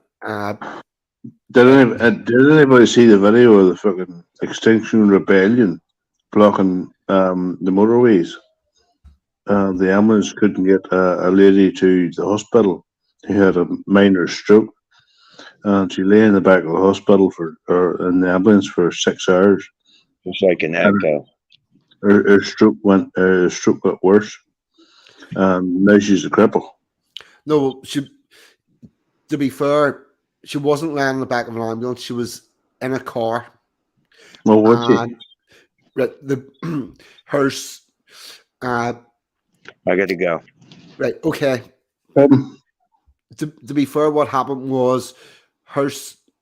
Did anybody see the video of the fucking Extinction Rebellion blocking the motorways? The ambulance couldn't get a lady to the hospital who had a minor stroke, and she lay in the back of the hospital or in the ambulance for 6 hours. It's like an And echo. her stroke got worse. Now she's a cripple. No, to be fair, she wasn't laying in the back of an ambulance. She was in a car. Well, what's she? And the hers. I got to go. Right. Okay. To be fair, what happened was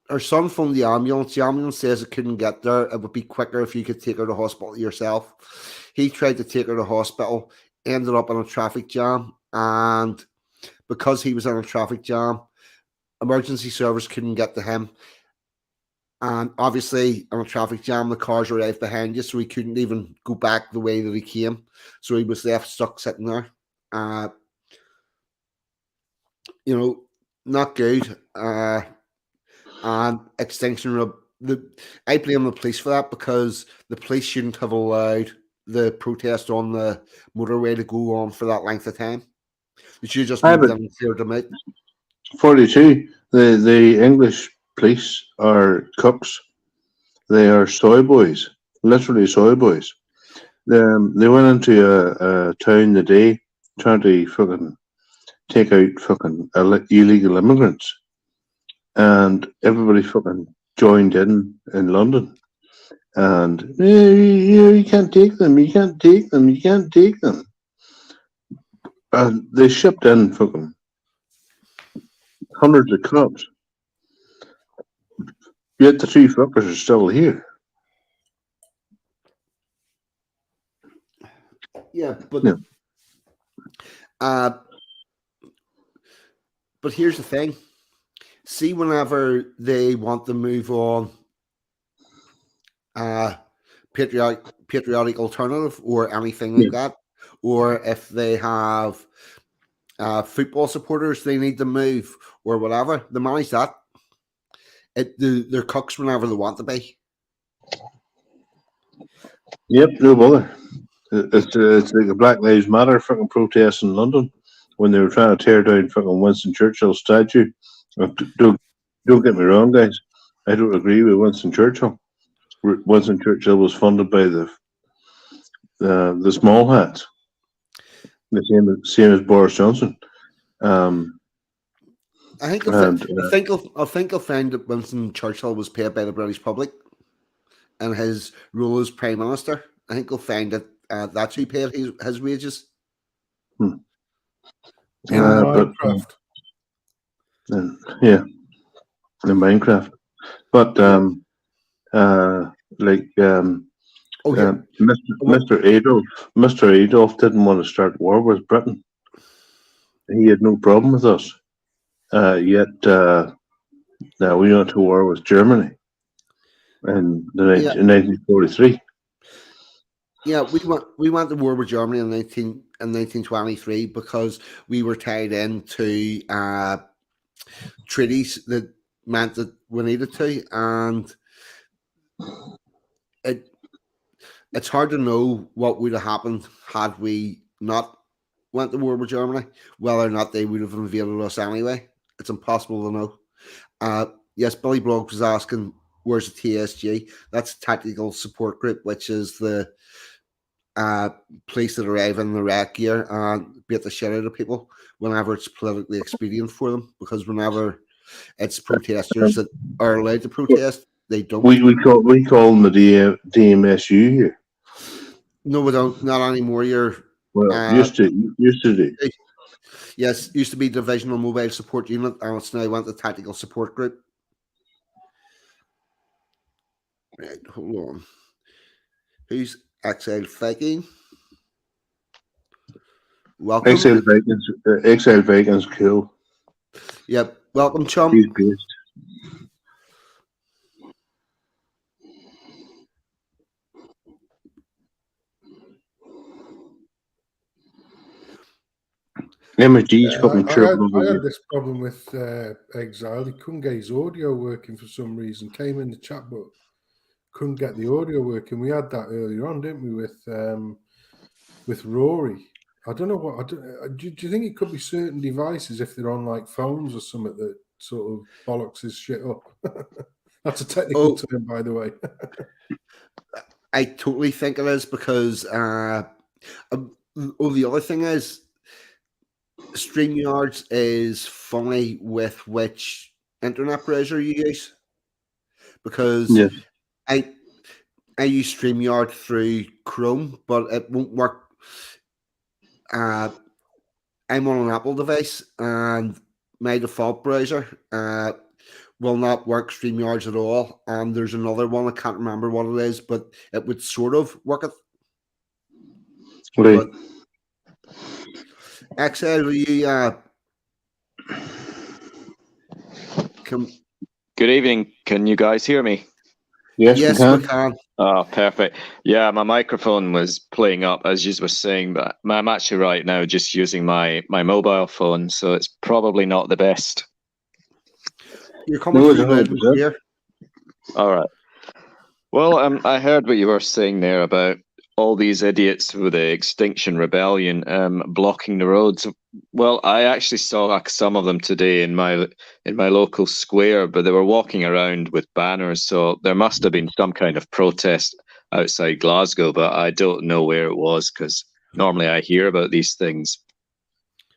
her son phoned the ambulance. The ambulance says it couldn't get there. It would be quicker if you could take her to hospital yourself. He tried to take her to hospital, ended up in a traffic jam, and because he was in a traffic jam, emergency service couldn't get to him. And obviously, in a traffic jam, the cars arrived behind you, so he couldn't even go back the way that he came. So he was left stuck sitting there. Not good. And extinction of I blame the police for that, because the police shouldn't have allowed the protest on the motorway to go on for that length of time. They should have just moved them and cleared them out. 42. The English police are cooks. They are soy boys, literally soy boys. They went into a town the day trying to fucking take out fucking illegal immigrants, and everybody fucking joined in London. And you can't take them, you can't take them, you can't take them. And they shipped in fucking hundreds of cops. Yet the three fuckers are still here. Yeah, but Yeah. But here's the thing. See, whenever they want to move on patriotic alternative or anything like that, or if they have football supporters they need to move or whatever, they manage that. They're cooks whenever they want to be. Yep, no bother. It's like a Black Lives Matter fucking protest in London when they were trying to tear down fucking Winston Churchill's statue. Don't get me wrong, guys. I don't agree with Winston Churchill. Winston Churchill was funded by the small hats, the same as Boris Johnson. I think I'll find that Winston Churchill was paid by the British public in his role as Prime Minister. I think you'll find that that's who paid his wages. In Minecraft. Yeah, in Minecraft. But Mr. Adolf didn't want to start war with Britain. He had no problem with us. Yet now we went to war with Germany in 1943. Yeah, we went to war with Germany in 1923 because we were tied into treaties that meant that we needed to, and it's hard to know what would have happened had we not went to war with Germany, whether or not they would have invaded us anyway. It's impossible to know. Yes, Billy Bloggs was asking, where's the TSG? That's Tactical Support Group, which is the police that arrive in the wreck gear and beat the shit out of people whenever it's politically expedient for them, because whenever it's protesters that are allowed to protest, they don't. We call them the DMSU here. No, we don't. Not anymore. Used to do. Yes, used to be Divisional Mobile Support Unit, and it's now went to Tactical Support Group. Right, hold on. Who's Exile Viking? Welcome. Exile Vikings cool. Yep. Welcome, chum. He's based. MSG's fucking triple. I had this problem with Exile. He couldn't get his audio working for some reason. Came in the chat, but couldn't get the audio working. We had that earlier on, didn't we, with Rory? I don't know what. Do you think it could be certain devices if they're on like phones or something that sort of bollocks his shit up? That's a technical term, by the way. I totally think it is, because the other thing is, StreamYards is funny with which internet browser you use, because I use StreamYard through Chrome, but it won't work. I'm on an Apple device, and my default browser will not work StreamYards at all. And there's another one, I can't remember what it is, but it would sort of work it. Right. But XL, will you Good evening. Can you guys hear me? Yes, yes, we can. Oh, perfect. Yeah, my microphone was playing up as you were saying, but I'm actually right now just using my mobile phone, so it's probably not the best. You're coming through loud and clear. All right. Well, I heard what you were saying there about all these idiots with the Extinction Rebellion blocking the roads. Well, I actually saw some of them today in my local square, but they were walking around with banners, so there must have been some kind of protest outside Glasgow, but I don't know where it was because normally I hear about these things.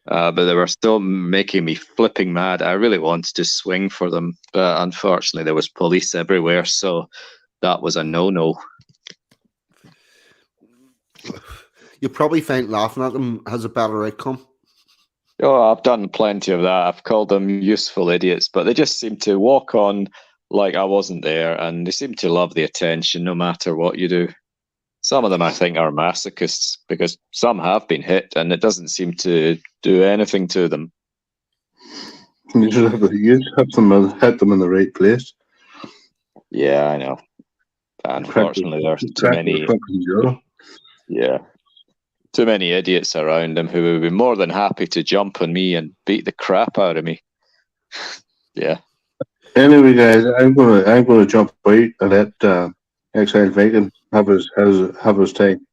But they were still making me flipping mad. I really wanted to swing for them, but unfortunately there was police everywhere, so that was a no-no. You probably find laughing at them has a better outcome. Oh, I've done plenty of that. I've called them useful idiots, but they just seem to walk on like I wasn't there, and they seem to love the attention no matter what you do. Some of them, I think, are masochists because some have been hit, and it doesn't seem to do anything to them. You should have hit them in the right place. Yeah, I know. Unfortunately, there's too many. Yeah, too many idiots around him who would be more than happy to jump on me and beat the crap out of me. Yeah. Anyway, guys, I'm gonna jump out and let Exile Viking have his time.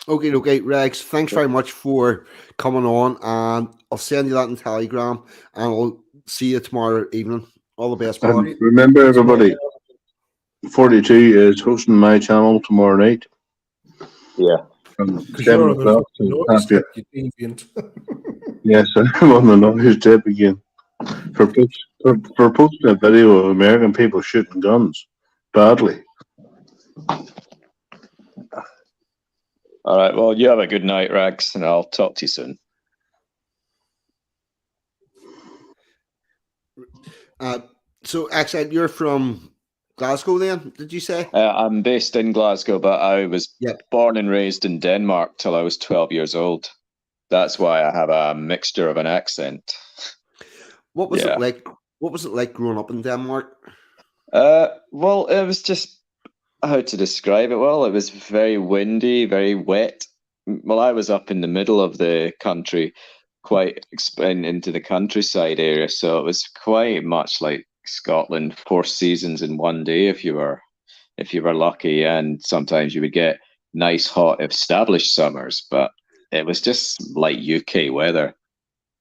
Okay, Rex. Thanks very much for coming on, and I'll send you that in Telegram, and I'll see you tomorrow evening. All the best, brother. Remember, everybody, 42 is hosting my channel tomorrow night. Yeah. From 7 o'clock to half deviant. Yes, I'm on the noise tip again. For posting a video of American people shooting guns badly. All right. Well, you have a good night, Rags, and I'll talk to you soon. So, Axel, you're from Glasgow then, did you say? I'm based in Glasgow, but I was born and raised in Denmark till I was 12 years old. That's why I have a mixture of an accent. What was it like? What was it like growing up in Denmark? Well, it was just how to describe it. Well, it was very windy, very wet. Well, I was up in the middle of the country, quite into the countryside area, so it was quite much like Scotland, 4 seasons in one day if you were lucky, and sometimes you would get nice hot established summers, but it was just like UK weather,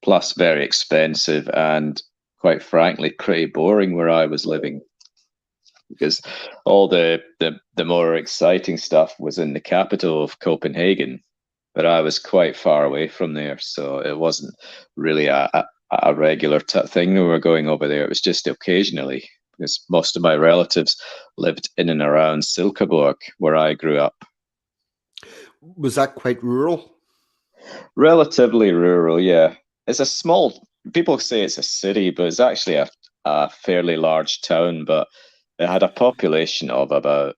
plus very expensive and quite frankly pretty boring where I was living, because all the more exciting stuff was in the capital of Copenhagen, but I was quite far away from there, so it wasn't really a regular thing we were going over there. It was just occasionally, because most of my relatives lived in and around Silkeborg, where I grew up. Was that quite rural? Relatively rural, yeah. It's a small, people say it's a city, but it's actually a fairly large town, but it had a population of about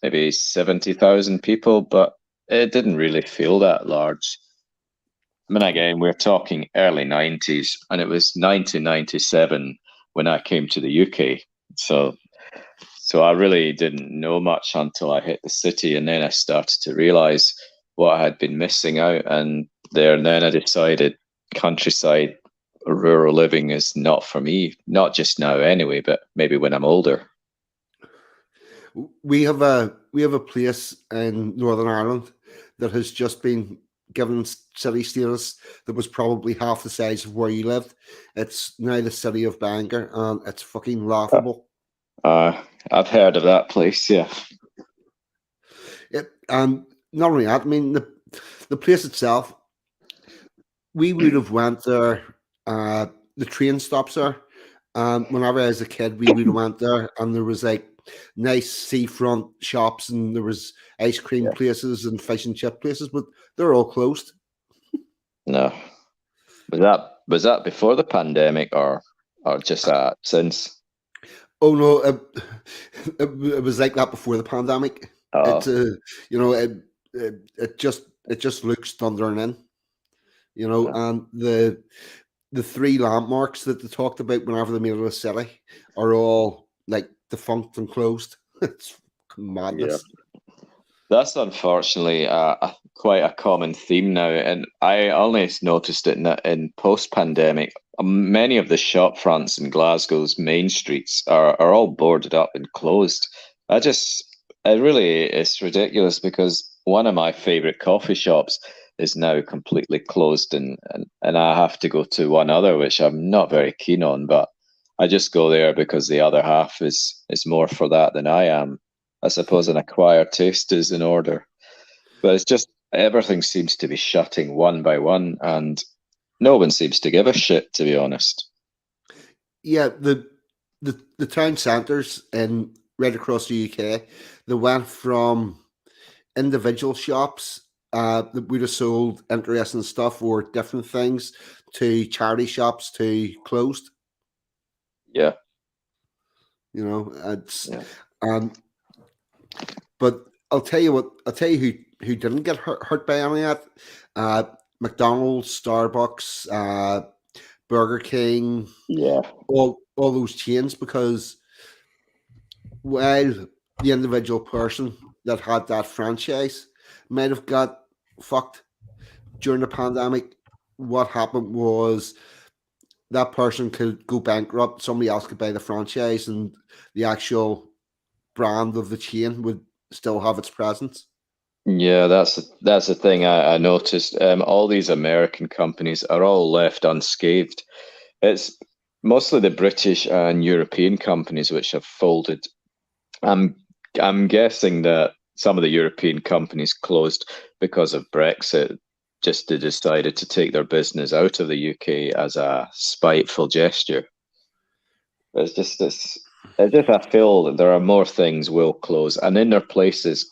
maybe 70,000 people, but it didn't really feel that large. I mean, again, we're talking early 90s, and it was 1997 when I came to the UK. So I really didn't know much until I hit the city, and then I started to realize what I had been missing out. And then I decided countryside, rural living is not for me. Not just now, anyway, but maybe when I'm older. We have a place in Northern Ireland that has just been given city status that was probably half the size of where you lived. It's now the city of Bangor, and it's fucking laughable. I've heard of that place, yeah. And not only that, I mean the place itself. We would have went there. The train stops there, and whenever I was a kid, we would have went there, and there was like nice seafront shops, and there was ice cream places and fish and chip places, but they're all closed. No, was that before the pandemic or? or just since? Oh no, it was like that before the pandemic. It's Oh, you know, it just looks thundering in, you know, and the three landmarks that they talked about whenever they made it a city are all like defunct and closed. It's yeah. madness. That's unfortunately quite a common theme now, and I only noticed it in post-pandemic. Many of the shop fronts in Glasgow's main streets are all boarded up and closed. I just, it really is ridiculous because one of my favorite coffee shops is now completely closed, and I have to go to one other which I'm not very keen on, but I just go there because the other half is more for that than I am. I suppose an acquired taste is in order, but it's just everything seems to be shutting one by one, and no one seems to give a shit, to be honest. Yeah, the town centres in right across the UK, they went from individual shops that would have sold interesting stuff or different things to charity shops to closed. Yeah, You know, it's yeah, um, but I'll tell you what. I'll tell you who didn't get hurt by any of that. McDonald's, Starbucks, Burger King, yeah, all those chains, because while the individual person that had that franchise might have got fucked during the pandemic, what happened was that person could go bankrupt, somebody else could buy the franchise, and the actual brand of the chain would still have its presence. yeah. That's the thing I noticed. All these American companies are all left unscathed. It's mostly the British and European companies which have folded. I'm I'm guessing that some of the European companies closed because of Brexit. Just they decided to take their business out of the UK as a spiteful gesture. It's just this. It's just I feel that there are more things will close, and in their places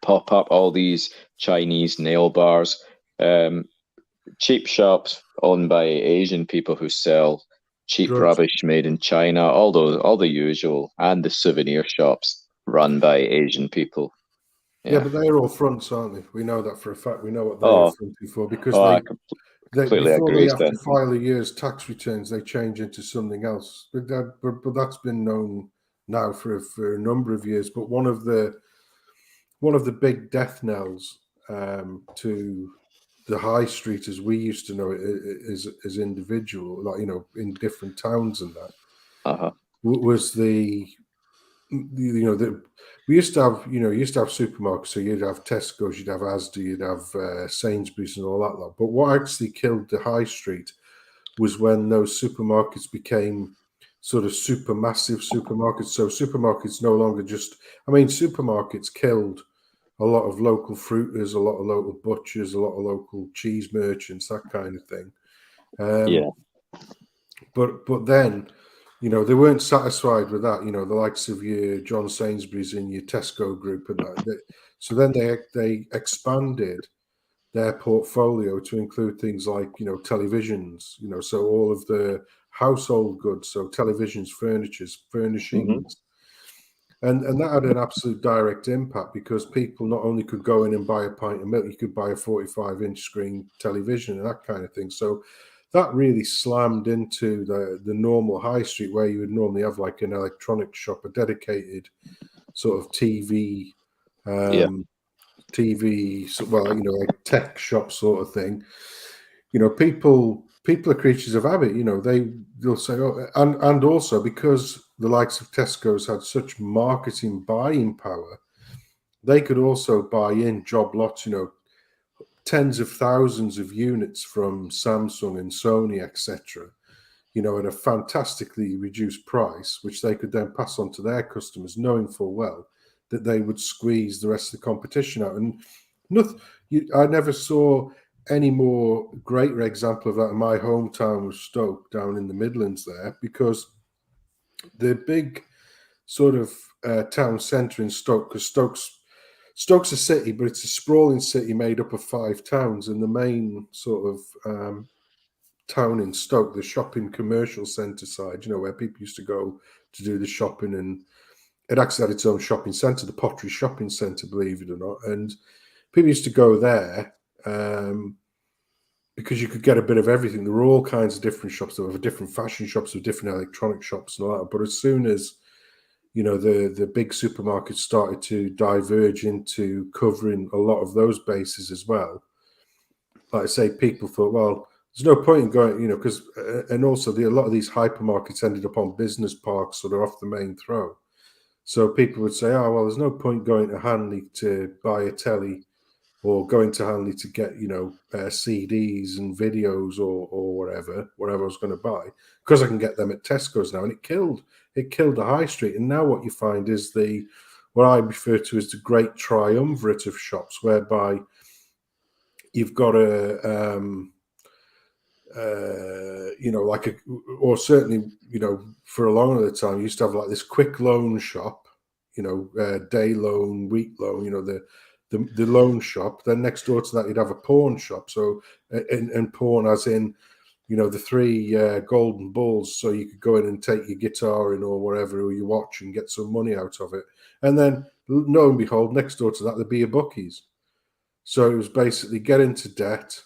pop up all these Chinese nail bars, um, cheap shops owned by Asian people who sell cheap Drugs. rubbish made in China, all the usual, and the souvenir shops run by Asian people. Yeah, Yeah. but they're all fronts, aren't they? We know that for a fact. We know what they are Oh, fronting for because oh, I they completely before they agree, have to then. file a year's tax returns, they change into something else. But that's been known now for a number of years. But one of the big death knells to the high street as we used to know it as individual, like in different towns and that Uh-huh. was we used to have supermarkets. So you'd have Tesco's, you'd have Asda, you'd have Sainsbury's and all that lot. But what actually killed the high street was when those supermarkets became sort of supermassive supermarkets. So supermarkets no longer supermarkets killed a lot of local fruiters, a lot of local butchers, a lot of local cheese merchants, that kind of thing. Yeah. But then, they weren't satisfied with that. The likes of your John Sainsbury's and your Tesco group and that. So then they expanded their portfolio to include things like televisions. So all of the household goods, so televisions, furnitures, furnishings. And that had an absolute direct impact because people not only could go in and buy a pint of milk, you could buy a 45-inch screen television and that kind of thing. So that really slammed into the normal high street where you would normally have like an electronics shop, a dedicated sort of TV, like tech shop sort of thing. People are creatures of habit. They'll say, oh, and also because the likes of Tesco's had such marketing buying power, they could also buy in job lots, tens of thousands of units from Samsung and Sony, etc., at a fantastically reduced price, which they could then pass on to their customers, knowing full well that they would squeeze the rest of the competition out. And I never saw any more greater example of that in my hometown of Stoke, down in the Midlands there, because the big sort of town centre in Stoke, because Stoke's a city, but it's a sprawling city made up of 5 towns, and the main sort of town in Stoke, the shopping commercial centre side, where people used to go to do the shopping, and it actually had its own shopping centre, the Pottery Shopping Centre, believe it or not. And people used to go there because you could get a bit of everything. There were all kinds of different shops. There were different fashion shops, there were different electronic shops and all that. But as soon as the big supermarkets started to diverge into covering a lot of those bases as well, like I say, people thought, well, there's no point in going, because, and also a lot of these hypermarkets ended up on business parks, so they're off the main throw. So people would say, oh, well, there's no point going to Hanley to buy a telly, or going to Hanley to get, CDs and videos or whatever I was going to buy, because I can get them at Tesco's now. And it killed the high street. And now what you find is what I refer to as the great triumvirate of shops, whereby you've got or certainly, for a long of the time, you used to have like this quick loan shop, day loan, week loan, the loan shop. Then next door to that, you'd have a pawn shop. So, and pawn as in, the three golden balls, so you could go in and take your guitar in or whatever, or your watch, and get some money out of it. And then, lo and behold, next door to that, there'd be a bookies. So it was basically get into debt,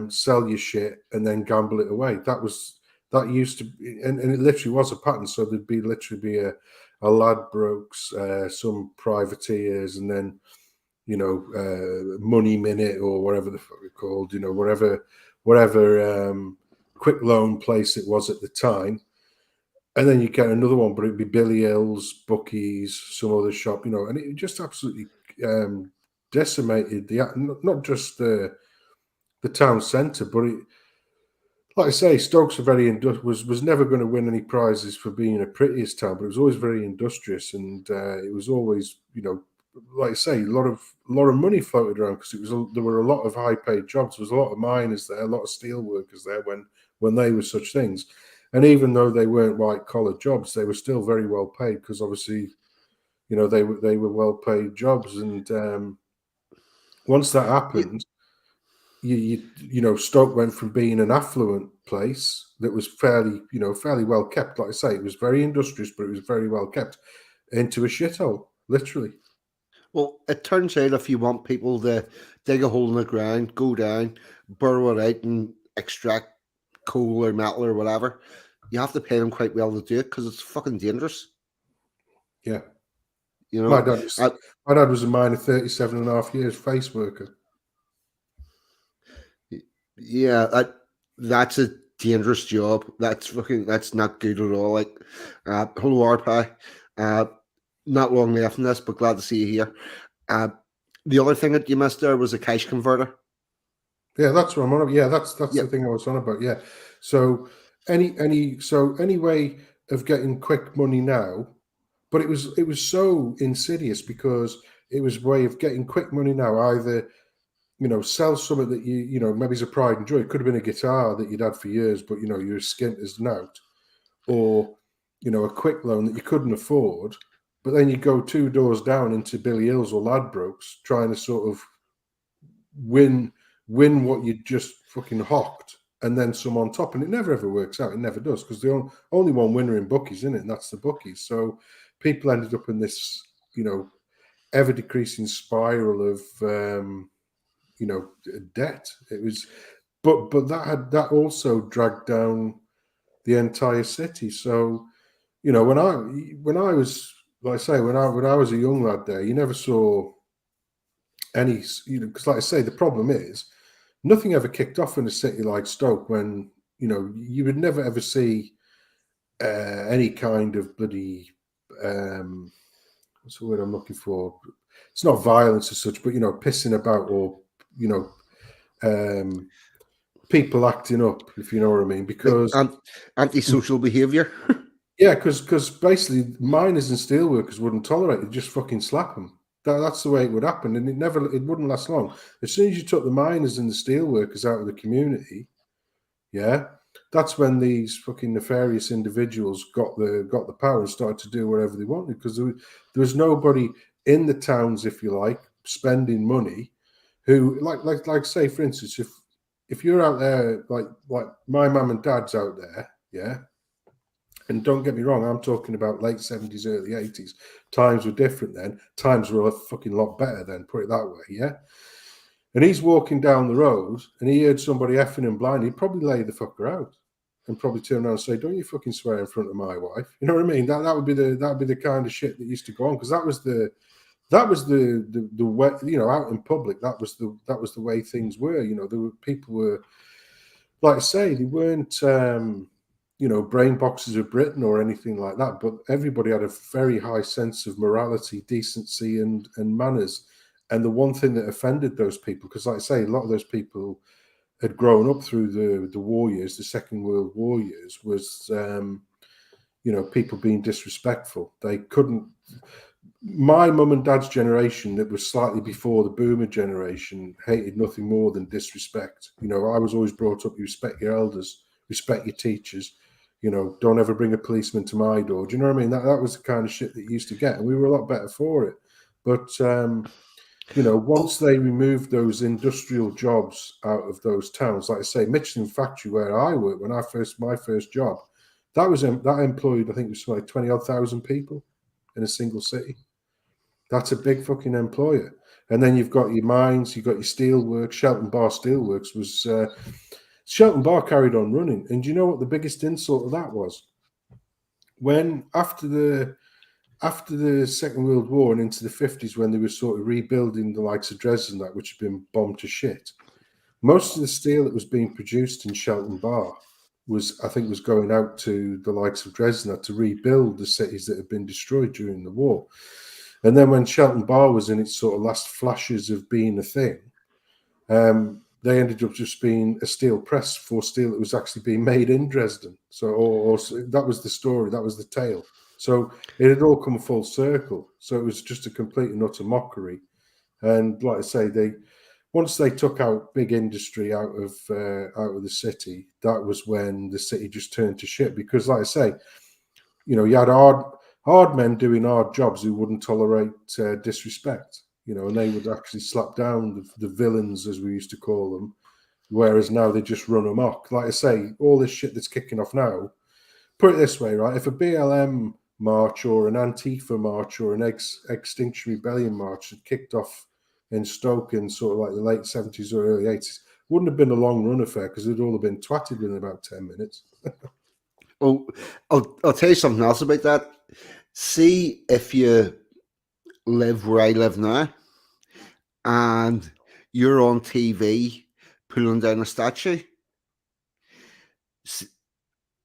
sell your shit, and then gamble it away. That used to be, and it literally was a pattern. So there'd literally be a Ladbrokes, some privateers, and then Money Minute or whatever the fuck it's called, whatever quick loan place it was at the time. And then you get another one, but it'd be Billy Hill's, bookies, some other shop, and it just absolutely decimated not just the town centre, but it, like I say, Stokes was never going to win any prizes for being the prettiest town, but it was always very industrious, and it was always, like I say, a lot of money floated around, because there were a lot of high paid jobs. There was a lot of miners there, a lot of steel workers there when they were such things. And even though they weren't white collar jobs, they were still very well paid, because obviously, they were well paid jobs. And once that happened, Stoke went from being an affluent place that was fairly well kept. Like I say, it was very industrious, but it was very well kept, into a shithole, literally. Well, it turns out if you want people to dig a hole in the ground, go down, burrow it out, and extract coal or metal or whatever, you have to pay them quite well to do it, because it's fucking dangerous. Yeah. My dad was a miner, 37 and a half years, face worker. Yeah, that's a dangerous job. That's not good at all. Like, hello, RPI. Not long left in this, but glad to see you here. The other thing that you missed there was a cash converter. Yeah, that's what I'm on about. Yeah, that's the thing I was on about. Yeah. So any way of getting quick money now, but it was so insidious, because it was a way of getting quick money now. Either sell something that maybe it's a pride and joy. It could have been a guitar that you'd had for years, but you're skint as an out, or a quick loan that you couldn't afford. But then you go 2 doors down into Billy Hill's or Ladbrokes, trying to sort of win what you just fucking hocked, and then some on top, and it never ever works out. It never does, because the only one winner in bookies, isn't it? And that's the bookies. So people ended up in this, ever decreasing spiral of, debt. It was, but that also dragged down the entire city. So, when I was, like I say, when I was a young lad there, you never saw any, because like I say, the problem is nothing ever kicked off in a city like Stoke, when you would never ever see any kind of bloody what's the word I'm looking for? It's not violence as such, but pissing about, or people acting up, if you know what I mean, because antisocial behaviour. Yeah, because basically miners and steelworkers wouldn't tolerate it; just fucking slap them. That's the way it would happen, and it wouldn't last long. As soon as you took the miners and the steelworkers out of the community, yeah, that's when these fucking nefarious individuals got the power and started to do whatever they wanted, because there was nobody in the towns, if you like, spending money, who like say, for instance, if you're out there like my mum and dad's out there, yeah. And don't get me wrong, I'm talking about late 70s, early 80s. Times were different then. Times were a fucking lot better then, put it that way, yeah? And he's walking down the road and he heard somebody effing him blind. He'd probably lay the fucker out and probably turn around and say, "Don't you fucking swear in front of my wife." You know what I mean? That would be the kind of shit that used to go on, because that was the way, you know, out in public. That was the way things were. You know, people were, like I say, they weren't you know, brain boxes of Britain or anything like that, but everybody had a very high sense of morality, decency, and manners. And the one thing that offended those people, because like I say, a lot of those people had grown up through the war years, the Second World War years, was you know, people being disrespectful. They couldn't. My mum and dad's generation, that was slightly before the boomer generation, hated nothing more than disrespect. You know, I was always brought up, you respect your elders, respect your teachers, you know, don't ever bring a policeman to my door. Do you know what I mean? That was the kind of shit that you used to get, and we were a lot better for it. But you know, once they removed those industrial jobs out of those towns, like I say, Michelin factory where I worked, when my first job, that employed, I think it was like 20,000 people in a single city. That's a big fucking employer. And then you've got your mines, you've got your steelworks. Shelton Bar Steelworks was Shelton Bar carried on running. And do you know what the biggest insult of that was? When after the Second World War and into the 50s, when they were sort of rebuilding the likes of Dresden, that which had been bombed to shit, most of the steel that was being produced in Shelton Bar was going out to the likes of Dresden to rebuild the cities that had been destroyed during the war. And then when Shelton Bar was in its sort of last flashes of being a thing, they ended up just being a steel press for steel that was actually being made in Dresden. So, or that was the story, that was the tale. So it had all come full circle. So it was just a complete and utter mockery. And like I say, once they took out big industry out of the city, that was when the city just turned to shit. Because, like I say, you know, you had hard men doing hard jobs who wouldn't tolerate disrespect, you know, and they would actually slap down the villains, as we used to call them, whereas now they just run amok. Like I say, all this shit that's kicking off now, put it this way, right? If a BLM march or an Antifa march or an Extinction Rebellion march had kicked off in Stoke in sort of like the late 70s or early 80s, wouldn't have been a long run affair, because it'd all have been twatted within about 10 minutes. Oh, I'll tell you something else about that. See if you live where I live now and you're on TV pulling down a statue,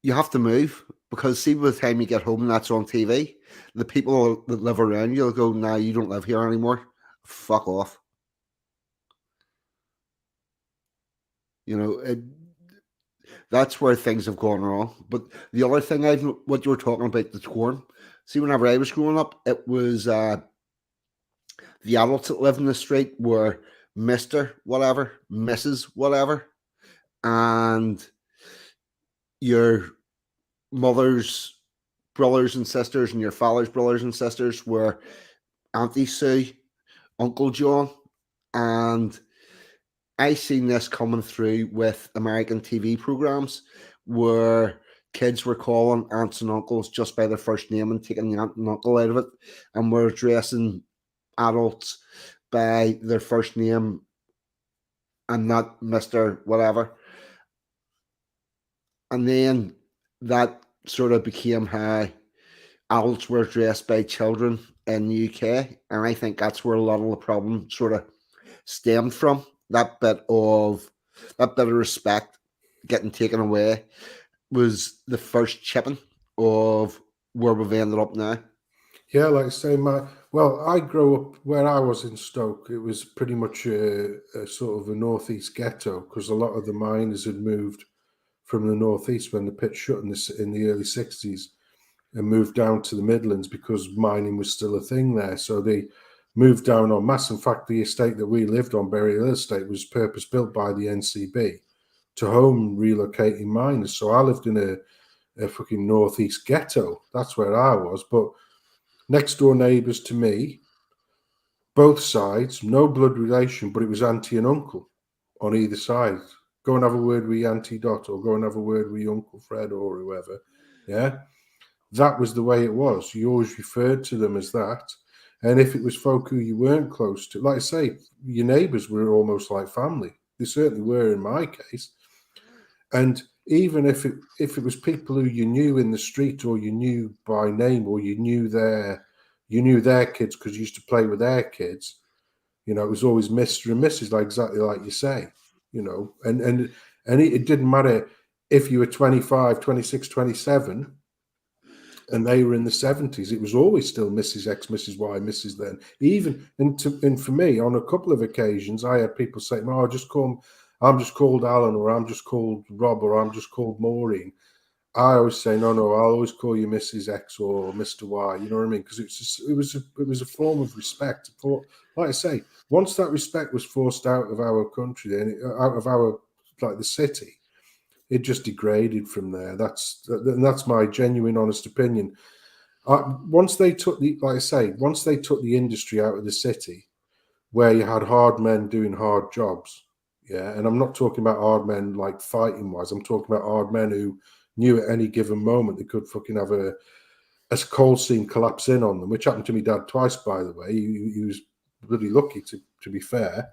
you have to move, because see, by the time you get home and that's on TV, the people that live around you will go, "Nah, you don't live here anymore. Fuck off." You know, that's where things have gone wrong. But the other thing, what you were talking about, the torn. See, whenever I was growing up, it was the adults that lived in the street were Mr. Whatever, Mrs. Whatever, and your mother's brothers and sisters and your father's brothers and sisters were Auntie Sue, Uncle John, and I seen this coming through with American TV programs where kids were calling aunts and uncles just by their first name and taking the aunt and uncle out of it, and were addressing adults by their first name and not Mr. Whatever. And then that sort of became how adults were addressed by children in the UK. And I think that's where a lot of the problem sort of stemmed from. That bit of respect getting taken away was the first chipping of where we've ended up now. Yeah, like I say, I grew up where I was in Stoke. It was pretty much a sort of a northeast ghetto, because a lot of the miners had moved from the northeast when the pit shut in the early 60s and moved down to the Midlands because mining was still a thing there. So they moved down en masse. In fact, the estate that we lived on, Berry Hill Estate, was purpose built by the NCB to home relocating miners. So I lived in a fucking northeast ghetto. That's where I was. But next door neighbours to me, both sides, no blood relation, but it was auntie and uncle on either side. go and have a word with your Auntie Dot, or go and have a word with your Uncle Fred or whoever. Yeah, that was the way it was. You always referred to them as that. And if it was folk who you weren't close to, like I say, your neighbours were almost like family. They certainly were in my case. And even if it was people who you knew in the street, or you knew by name, or you knew their kids because you used to play with their kids, you know, it was always Mr. and Mrs. like exactly like you say, you know, and it didn't matter if you were 25, 26, 27 and they were in the 70s, it was always still Mrs. X, Mrs. Y, Mrs. Then. Even and for me, on a couple of occasions, I had people say, "No, I'm just called Alan, or I'm just called Rob, or I'm just called Maureen." I always say, "No, I'll always call you Mrs. X or Mr. Y." You know what I mean? Because it was a form of respect. Like I say, once that respect was forced out of our country, then out of our the city, it just degraded from there. That's my genuine, honest opinion. Once they took the industry out of the city, where you had hard men doing hard jobs, yeah, and I'm not talking about hard men like fighting wise. I'm talking about hard men who knew at any given moment they could fucking have a coal seam collapse in on them, which happened to me dad twice, by the way. He was really lucky, to be fair.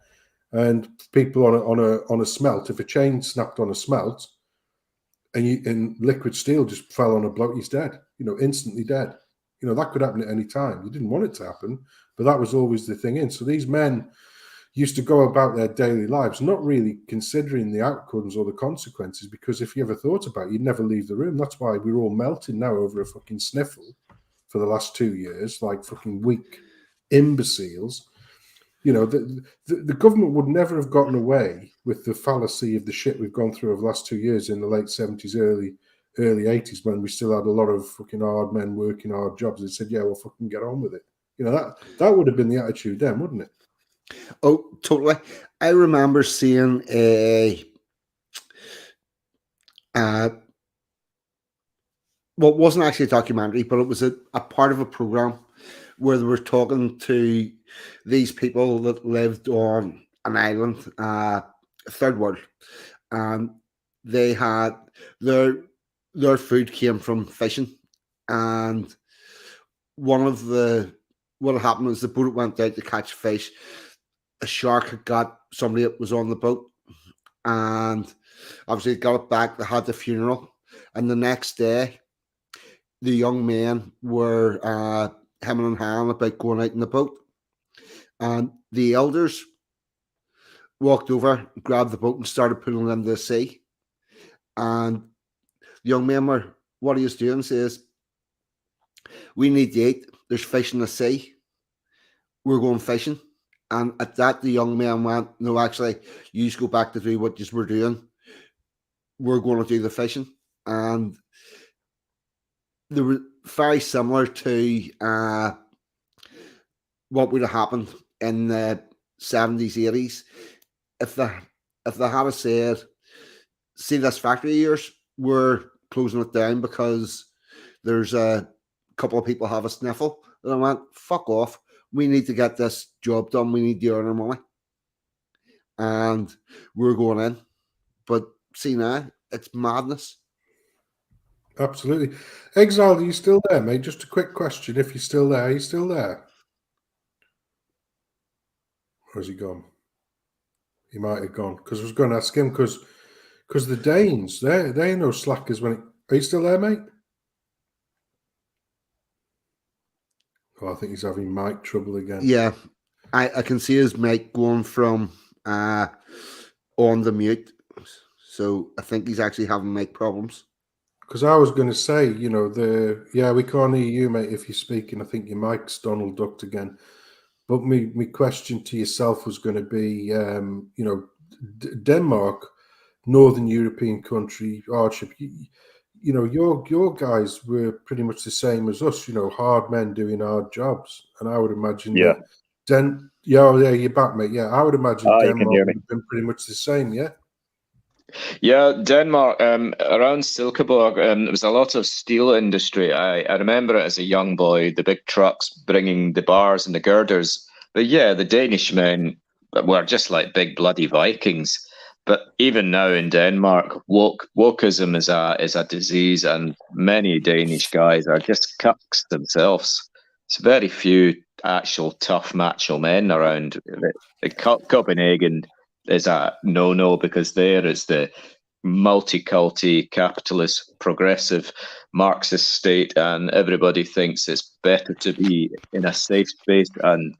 And people on a smelt, if a chain snapped on a smelt, and liquid steel just fell on a bloke, he's dead. You know, instantly dead. You know, that could happen at any time. You didn't want it to happen, but that was always the thing. So these men used to go about their daily lives not really considering the outcomes or the consequences, because if you ever thought about it, you'd never leave the room. That's why we're all melting now over a fucking sniffle for the last 2 years, like fucking weak imbeciles. You know, the government would never have gotten away with the fallacy of the shit we've gone through over the last 2 years in the late 70s, early 80s, when we still had a lot of fucking hard men working hard jobs. They said, yeah, well, fucking get on with it. You know, that would have been the attitude then, wouldn't it? Oh, totally. I remember seeing well, it wasn't actually a documentary, but it was a part of a program where they were talking to these people that lived on an island, third world, and they had their food came from fishing, and what happened was the boat went out to catch fish. A shark had got somebody that was on the boat, and obviously got it back. They had the funeral, and the next day, the young men were hemming and hawing about going out in the boat, and the elders walked over, grabbed the boat, and started pulling them to the sea. And the young men were, "What are you doing?" Says, "We need to eat. There's fish in the sea. We're going fishing." And at that, the young man went, "No, actually, you just go back to do what you were doing. We're going to do the fishing." And they were very similar to what would have happened in the 70s, 80s. If they had said, "See this factory of yours, we're closing it down because there's a couple of people have a sniffle," and I went, "Fuck off. We need to get this job done. We need to earn our money." And we're going in. But see now, it's madness. Absolutely. Exile, are you still there, mate? Just a quick question. If you're still there, are you still there? Or has he gone? He might have gone. Because I was going to ask him, because the Danes, they're no slackers when it... Are you still there, mate? Oh, I think he's having mic trouble again. Yeah. I can see his mic going from on the mute. So I think he's actually having mic problems. Because I was going to say, you know, we can't hear you, mate, if you're speaking. I think your mic's Donald ducked again. But my question to yourself was going to be, you know, Denmark, Northern European country, hardship. You know, your guys were pretty much the same as us. You know, hard men doing hard jobs, and I would imagine that. You're back, mate. Yeah, I would imagine Denmark would have been pretty much the same. Yeah. Yeah, Denmark, around Silkeborg, there was a lot of steel industry. I remember it as a young boy, the big trucks bringing the bars and the girders. But yeah, the Danish men were just like big bloody Vikings. But even now in Denmark, wokeism is a disease, and many Danish guys are just cucks themselves. It's very few actual tough macho men around. Copenhagen is a no-no because there is the multi-culti, capitalist, progressive, Marxist state, and everybody thinks it's better to be in a safe space and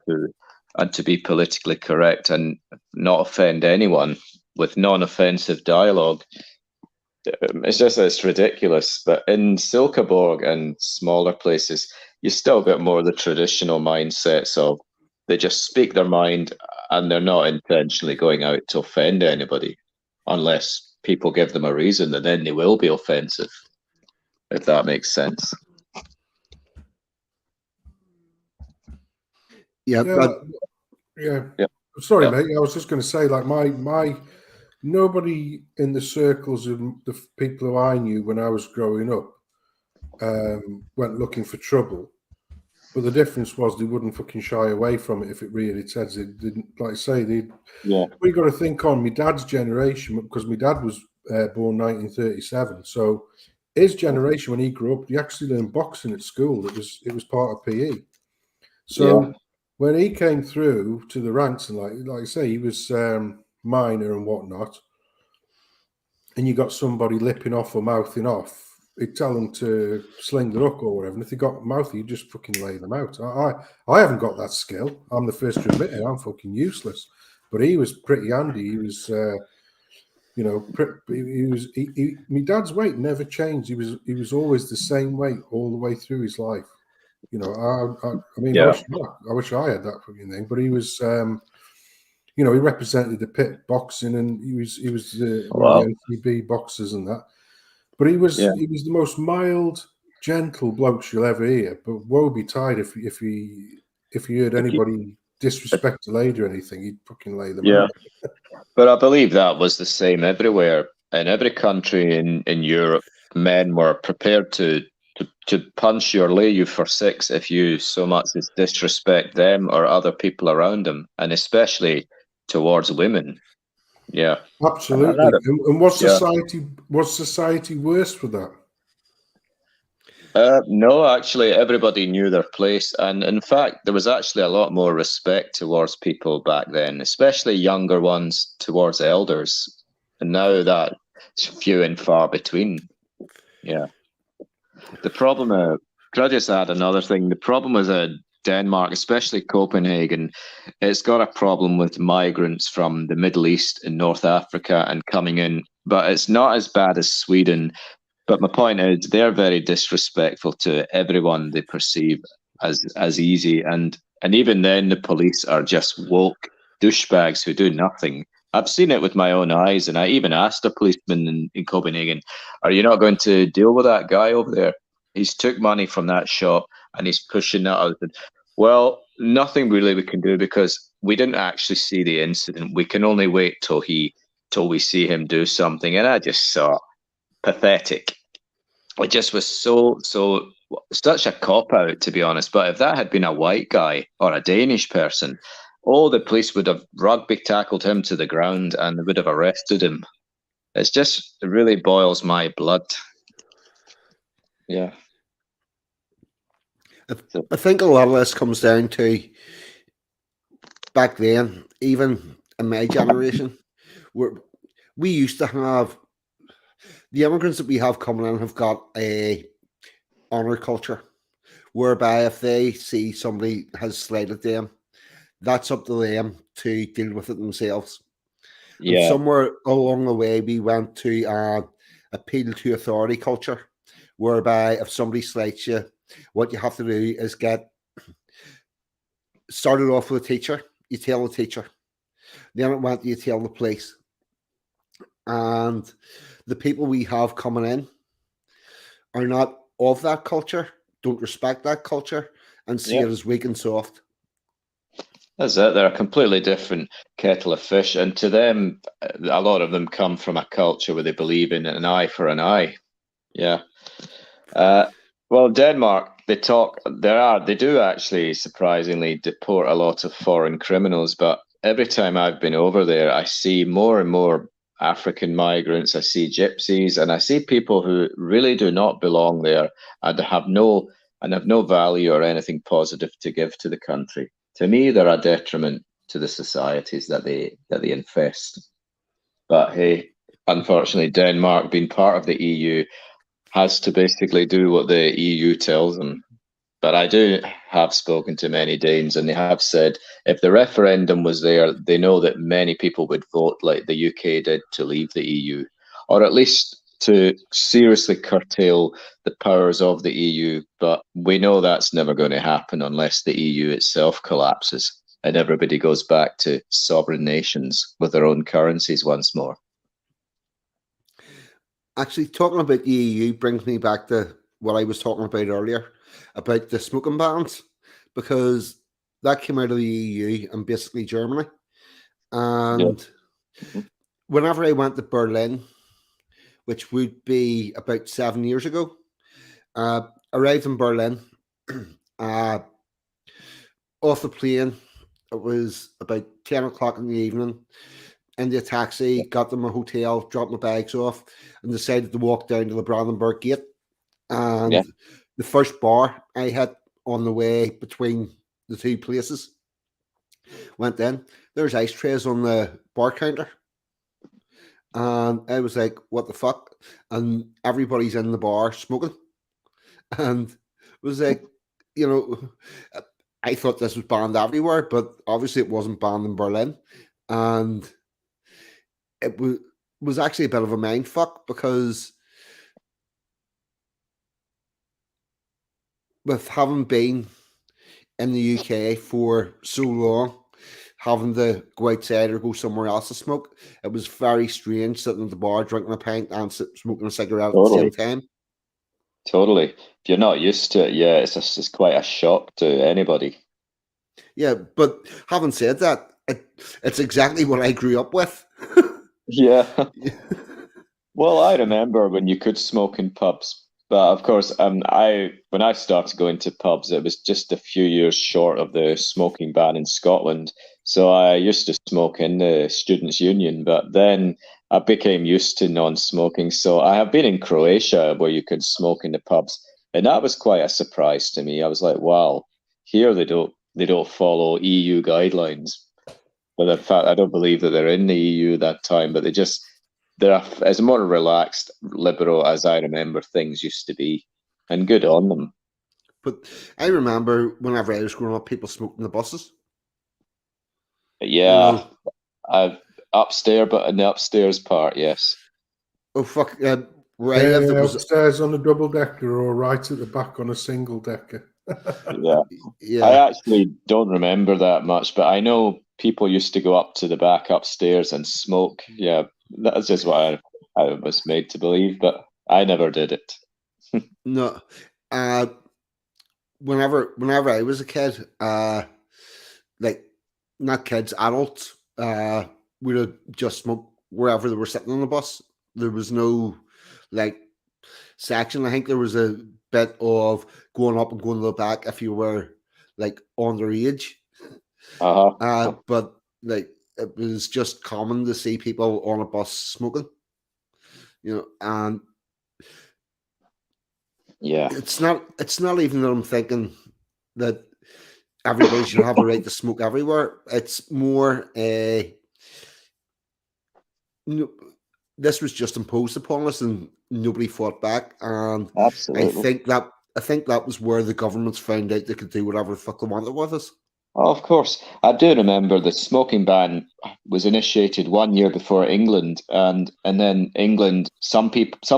to be politically correct and not offend anyone with non-offensive dialogue. It's ridiculous. But in Silkeborg and smaller places, you still get more of the traditional mindset. So they just speak their mind, and they're not intentionally going out to offend anybody, unless people give them a reason, and then they will be offensive, if that makes sense. Yeah, Yeah. Yeah. Sorry, Yeah. mate. I was just going to say, like, my nobody in the circles of the people who I knew when I was growing up went looking for trouble. But the difference was they wouldn't fucking shy away from it if it really says it didn't. Like I say, we got to think on my dad's generation, because my dad was born 1937. So his generation, when he grew up, he actually learned boxing at school. It was part of PE. So when he came through to the ranks, and like I say, he was minor and whatnot, and you got somebody lipping off or mouthing off, he'd tell them to sling the hook or whatever. And if they got mouthy, you just fucking lay them out. I haven't got that skill. I'm the first to admit it. I'm fucking useless. But he was pretty handy. He was, my dad's weight never changed. He was always the same weight all the way through his life. You know, I mean, I wish I had that fucking thing. But he was, he represented the pit boxing, and he was one of the NCB boxers and that. But he was the most mild, gentle bloke you'll ever hear. But woe betide if he heard anybody disrespect a lady or anything, he'd fucking lay them out. But I believe that was the same everywhere. In every country in Europe, men were prepared to punch you or lay you for six if you so much as disrespect them or other people around them, and especially towards women. Yeah, absolutely. And was society worse for that? No, actually, everybody knew their place, and in fact, there was actually a lot more respect towards people back then, especially younger ones towards elders. And now that's few and far between. Yeah. The problem, could I just add another thing? The problem with Denmark, especially Copenhagen, it's got a problem with migrants from the Middle East and North Africa and coming in, but it's not as bad as Sweden. But my point is, they're very disrespectful to everyone they perceive as easy, and even then, the police are just woke douchebags who do nothing. I've seen it with my own eyes, and I even asked a policeman in Copenhagen, "Are you not going to deal with that guy over there? He's took money from that shop and he's pushing that out." Well, nothing really we can do because we didn't actually see the incident. We can only wait till we see him do something, and I just saw pathetic. It just was such a cop out, to be honest. But if that had been a white guy or a Danish person, the police would have rugby tackled him to the ground and they would have arrested him. It really boils my blood. Yeah. I think a lot of this comes down to back then, even in my generation, we used to have the immigrants that we have coming in have got a honor culture, whereby if they see somebody has slighted them, that's up to them to deal with it themselves. Yeah. And somewhere along the way, we went to appeal to authority culture, whereby if somebody slights you, what you have to do is started off with a teacher. You tell the teacher. Then it went, you tell the police. And the people we have coming in are not of that culture, don't respect that culture, and see it as weak and soft. That's it. They're a completely different kettle of fish. And to them, a lot of them come from a culture where they believe in an eye for an eye. Yeah. Well, Denmark, they do actually surprisingly deport a lot of foreign criminals, but every time I've been over there, I see more and more African migrants, I see gypsies, and I see people who really do not belong there and have no value or anything positive to give to the country. To me, they're a detriment to the societies that they infest. But hey, unfortunately, Denmark, being part of the EU, has to basically do what the EU tells them. But I do have spoken to many Danes, and they have said if the referendum was there, they know that many people would vote like the UK did to leave the EU, or at least to seriously curtail the powers of the EU. But we know that's never going to happen unless the EU itself collapses and everybody goes back to sovereign nations with their own currencies once more. Actually, talking about the EU brings me back to what I was talking about earlier about the smoking bans, because that came out of the EU and basically Germany. And whenever I went to Berlin, which would be about 7 years ago, arrived in Berlin, off the plane, it was about 10 o'clock in the evening, into a taxi, got to my hotel, dropped my bags off, and decided to walk down to the Brandenburg Gate. And the first bar I hit on the way between the two places, went in, there's ice trays on the bar counter. And I was like, what the fuck? And everybody's in the bar smoking. And it was like, you know, I thought this was banned everywhere, but obviously it wasn't banned in Berlin. And it was actually a bit of a mind fuck, because with having been in the UK for so long, having to go outside or go somewhere else to smoke, it was very strange sitting at the bar drinking a pint and smoking a cigarette at the same time. Totally. If you're not used to it, yeah, it's quite a shock to anybody. Yeah, but having said that, it's exactly what I grew up with. Yeah. Well, I remember when you could smoke in pubs, but of course, when I started going to pubs, it was just a few years short of the smoking ban in Scotland. So I used to smoke in the Students' Union, but then I became used to non-smoking. So I have been in Croatia where you could smoke in the pubs, and that was quite a surprise to me. I was like, wow, here they don't follow EU guidelines. But in fact, I don't believe that they're in the EU that time, but they're as more relaxed, liberal as I remember things used to be, and good on them. But I remember whenever I was growing up, people smoked in the buses. Yeah, I've upstairs, but in the upstairs part, yes. Oh fuck! Where I lived, it was upstairs on a double decker, or right at the back on a single decker. Yeah. I actually don't remember that much, but I know people used to go up to the back upstairs and smoke. Yeah, that's just what I was made to believe, but I never did it. No, whenever I was a kid, like not kids, adults, would have just smoked wherever they were sitting on the bus. There was no like section. I think there was a bit of going up and going to the back if you were like underage. But like it was just common to see people on a bus smoking. You know, and yeah, it's not even that I'm thinking that everybody should have a right to smoke everywhere. It's more a this was just imposed upon us and nobody fought back. And absolutely. I think that was where the governments found out they could do whatever the fuck they wanted with us. Oh, of course. I do remember the smoking ban was initiated 1 year before England, and then England, some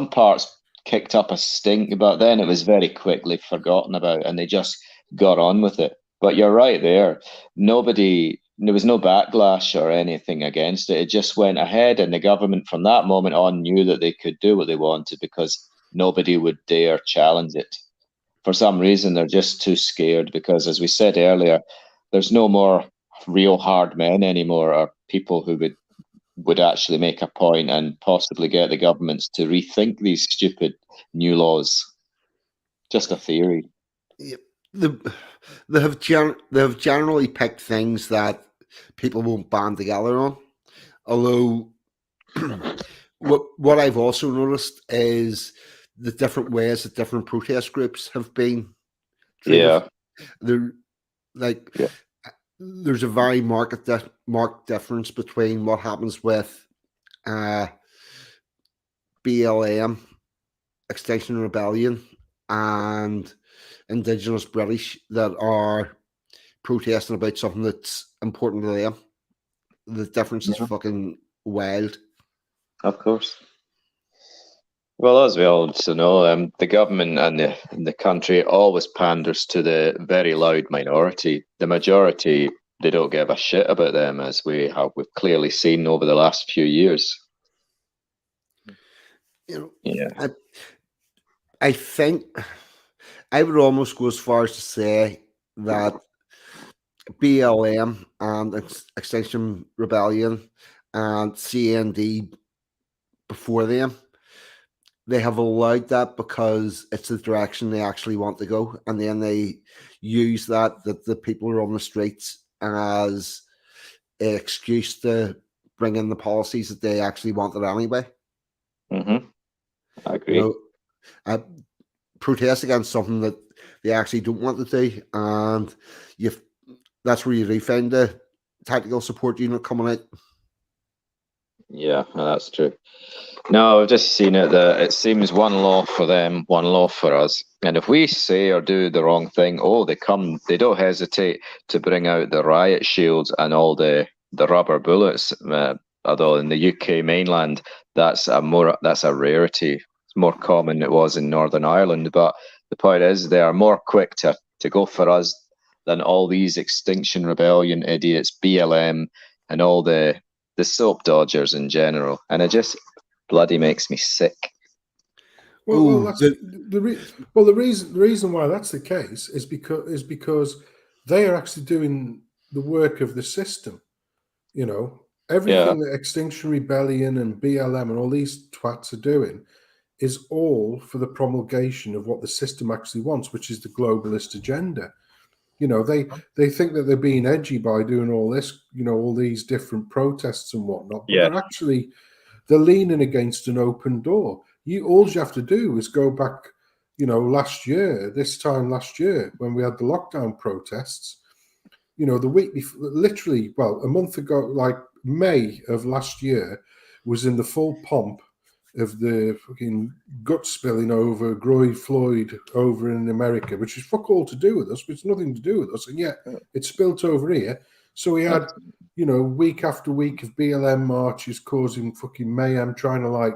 parts kicked up a stink, but then it was very quickly forgotten about, and they just got on with it. But you're right there. There was no backlash or anything against it. It just went ahead, and the government from that moment on knew that they could do what they wanted because nobody would dare challenge it. For some reason, they're just too scared because, as we said earlier, there's no more real hard men anymore, or people who would actually make a point and possibly get the governments to rethink these stupid new laws. Just a theory. Yeah, they have generally picked things that people won't band together on. Although what I've also noticed is the different ways that different protest groups have been treated. Yeah. They're like Yeah. there's a very marked difference between what happens with BLM, Extinction Rebellion, and Indigenous British that are protesting about something that's important to them. The difference is fucking wild. Of course. Well, as we all know, the government and the country always panders to the very loud minority. The majority, they don't give a shit about them, as we've clearly seen over the last few years. You know, Yeah. I think I would almost go as far as to say that BLM and Extinction Rebellion and CND before them, they have allowed that because it's the direction they actually want to go, and then they use that the people are on the streets as an excuse to bring in the policies that they actually wanted anyway. Mm-hmm. I agree. You know, protest against something that they actually don't want to do, and that's where you do find the tactical support unit coming out. Yeah, that's true. No, I've just seen it that it seems one law for them, one law for us. And if we say or do the wrong thing, they don't hesitate to bring out the riot shields and all the rubber bullets. Although in the UK mainland, that's a rarity. It's more common than it was in Northern Ireland. But the point is, they are more quick to go for us than all these Extinction Rebellion idiots, BLM, and all the soap dodgers in general. And it just bloody makes me sick. Well, that's the reason why that's the case is because they are actually doing the work of the system. You know, everything that Extinction Rebellion and BLM and all these twats are doing is all for the promulgation of what the system actually wants, which is the globalist agenda. You know, they think that they're being edgy by doing all this, you know, all these different protests and whatnot, but they're leaning against an open door. All you have to do is go back, you know, this time last year when we had the lockdown protests, you know, the week before, literally, well, a month ago, like May of last year, was in the full pomp of the fucking gut spilling over Groyd Floyd over in America, which is fuck all to do with us, but it's nothing to do with us, and yet it spilt over here. So we had, you know, week after week of BLM marches causing fucking mayhem, trying to like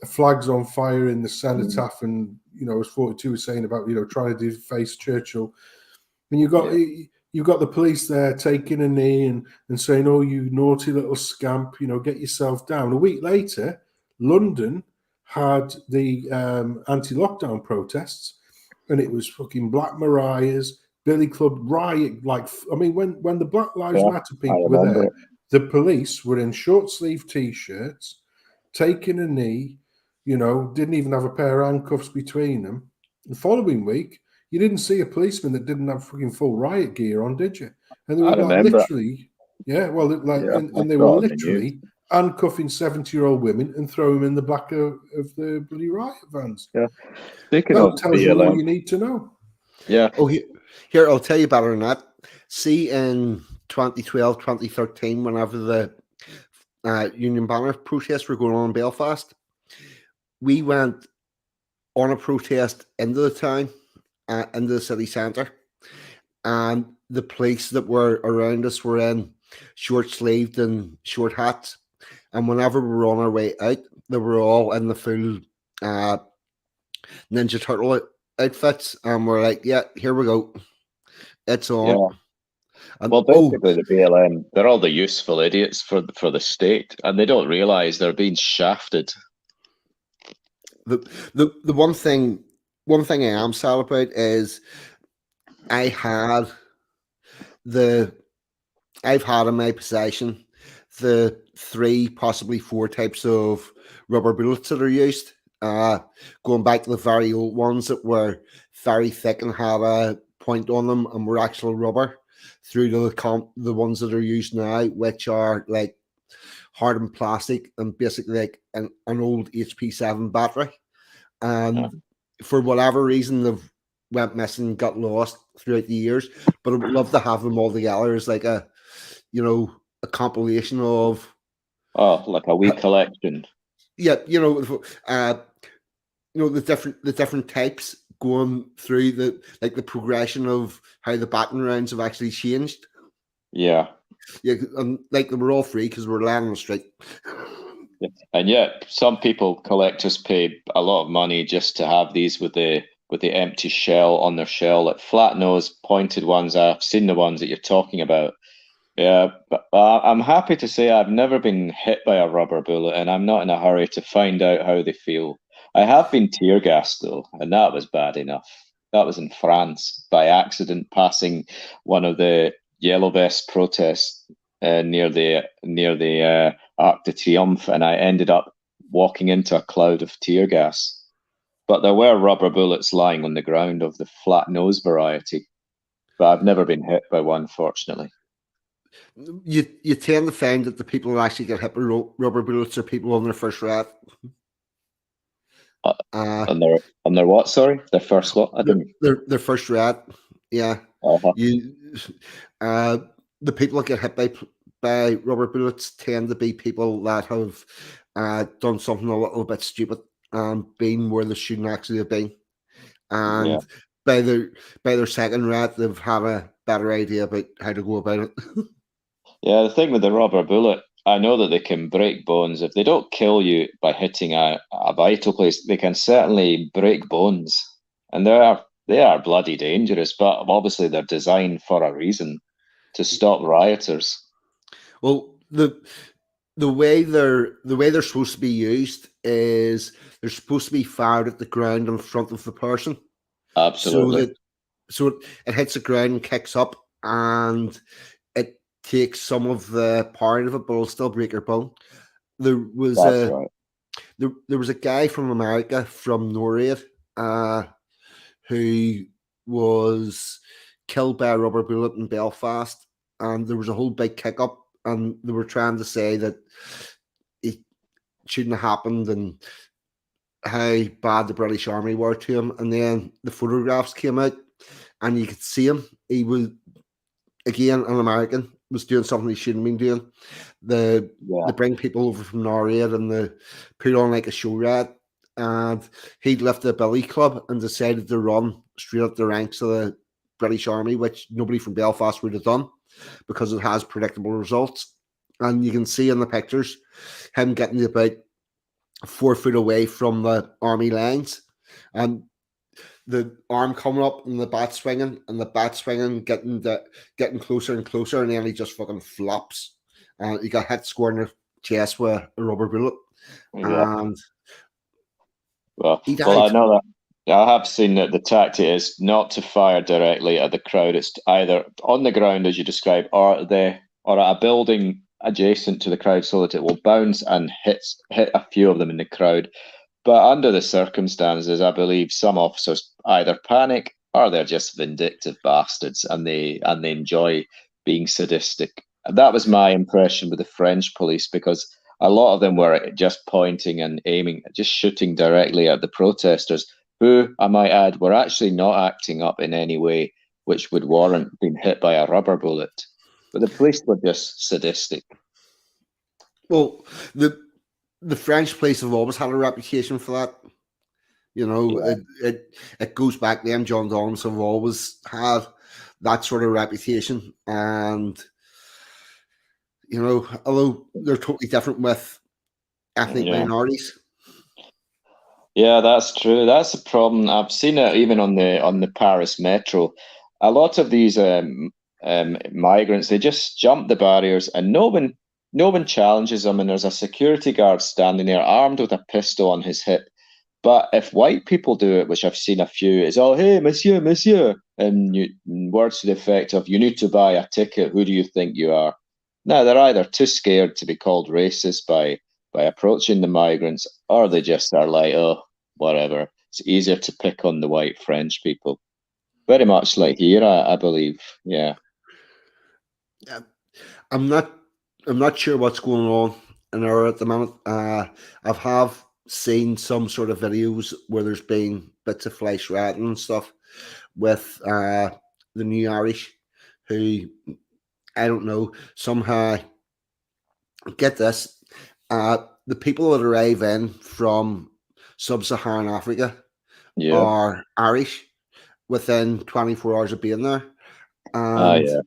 flags on fire in the cenotaph, and you know, as 42 was saying about, you know, trying to deface Churchill, and you've got the police there taking a knee and saying, "Oh, you naughty little scamp, you know, get yourself down." A week later, London had the anti-lockdown protests, and it was fucking Black Mariahs, Billy Club riot. Like, I mean, when the Black Lives Matter people were there, the police were in short sleeve t-shirts, taking a knee, you know, didn't even have a pair of handcuffs between them. The following week, you didn't see a policeman that didn't have fucking full riot gear on, did you? And they were like literally, and they were literally handcuffing 70-year-old women and throwing them in the back of the bloody riot vans. Yeah, speaking that tells you all you need to know. Yeah. Oh, here I'll tell you better than that. See, in 2012, 2013, whenever the Union Banner protests were going on in Belfast, we went on a protest into the town, into the city centre, and the police that were around us were in short-sleeved and short hats. And whenever we were on our way out, they were all in the full Ninja Turtle outfits, and we're like, "Yeah, here we go, it's on." Yeah. And, well, basically, the BLM, they're all the useful idiots for the state, and they don't realise they're being shafted. The one thing I am sad about is I've had in my possession the 3, possibly 4 types of rubber bullets that are used. Going back to the very old ones that were very thick and had a point on them and were actual rubber, through to the ones that are used now, which are like hardened plastic and basically like an old HP7 battery. And for whatever reason, they've went missing, got lost throughout the years. But I would love to have them all together as like a, you know, a compilation of. Oh, like a wee collection. Yeah, the different types going through the progression of how the batting rounds have actually changed. Yeah. Yeah, like they were all free because we're laying on the street. And yet, some collectors pay a lot of money just to have these with the empty shell on their shell, like flat nose, pointed ones. I've seen the ones that you're talking about. Yeah, but I'm happy to say I've never been hit by a rubber bullet, and I'm not in a hurry to find out how they feel. I have been tear gassed though, and that was bad enough. That was in France by accident, passing one of the yellow vest protests near the Arc de Triomphe, and I ended up walking into a cloud of tear gas. But there were rubber bullets lying on the ground of the flat nose variety, but I've never been hit by one, fortunately. You tend to find that the people who actually get hit with rubber bullets are people on their first rat. On their what? Sorry, their first what? I didn't. Their first rat. Yeah. Uh-huh. The people that get hit by rubber bullets tend to be people that have done something a little bit stupid and been where they shouldn't actually have been. And by their second rat, they've had a better idea about how to go about it. Yeah, the thing with the rubber bullet, I know that they can break bones. If they don't kill you by hitting a vital place, they can certainly break bones. And they are bloody dangerous, but obviously they're designed for a reason, to stop rioters. Well, the way they're supposed to be used is they're supposed to be fired at the ground in front of the person. Absolutely. So it hits the ground and kicks up, and it takes some of the power out of it, but it'll still break your bone. There was there was a guy from America, from Norway, who was killed by a rubber bullet in Belfast, and there was a whole big kick up, and they were trying to say that it shouldn't have happened and how bad the British Army were to him. And then the photographs came out, and you could see him. He was, again, an American, was doing something he shouldn't have been doing. They bring people over from Norway and they put on like a show rat, and he'd left the billy club and decided to run straight up the ranks of the British Army, which nobody from Belfast would have done because it has predictable results. And you can see in the pictures him getting about 4 foot away from the army lines, and the arm coming up and the bat swinging, getting closer and closer, and then he just fucking flops. And he got hit square in the chest with a rubber bullet. Yeah. And well, he died. Well, I know that. I have seen that the tactic is not to fire directly at the crowd. It's either on the ground, as you described, or at a building adjacent to the crowd, so that it will bounce and hit a few of them in the crowd. But under the circumstances, I believe some officers either panic or they're just vindictive bastards, and they enjoy being sadistic. That was my impression with the French police, because a lot of them were just pointing and aiming, just shooting directly at the protesters, who, I might add, were actually not acting up in any way which would warrant being hit by a rubber bullet. But the police were just sadistic. Well, the French police have always had a reputation for that. It goes back then. John Dons have always had that sort of reputation, and although they're totally different with ethnic minorities. Yeah, that's true. That's a problem. I've seen it even on the Paris metro. A lot of these migrants, they just jump the barriers, and no one challenges them. And there's a security guard standing there, armed with a pistol on his hip. But if white people do it, which I've seen a few, it's all, "Hey, monsieur, monsieur," and words to the effect of, "You need to buy a ticket. Who do you think you are?" Now, they're either too scared to be called racist by approaching the migrants, or they just are like, "Oh, whatever. It's easier to pick on the white French people." Very much like here, I believe. Yeah. I'm not sure what's going on an hour at the moment. I've seen some sort of videos where there's been bits of fly shredding and stuff with the New Irish, who I don't know, somehow get this. The people that arrive in from sub-Saharan Africa Yeah. are Irish within 24 hours of being there. Oh, And yeah.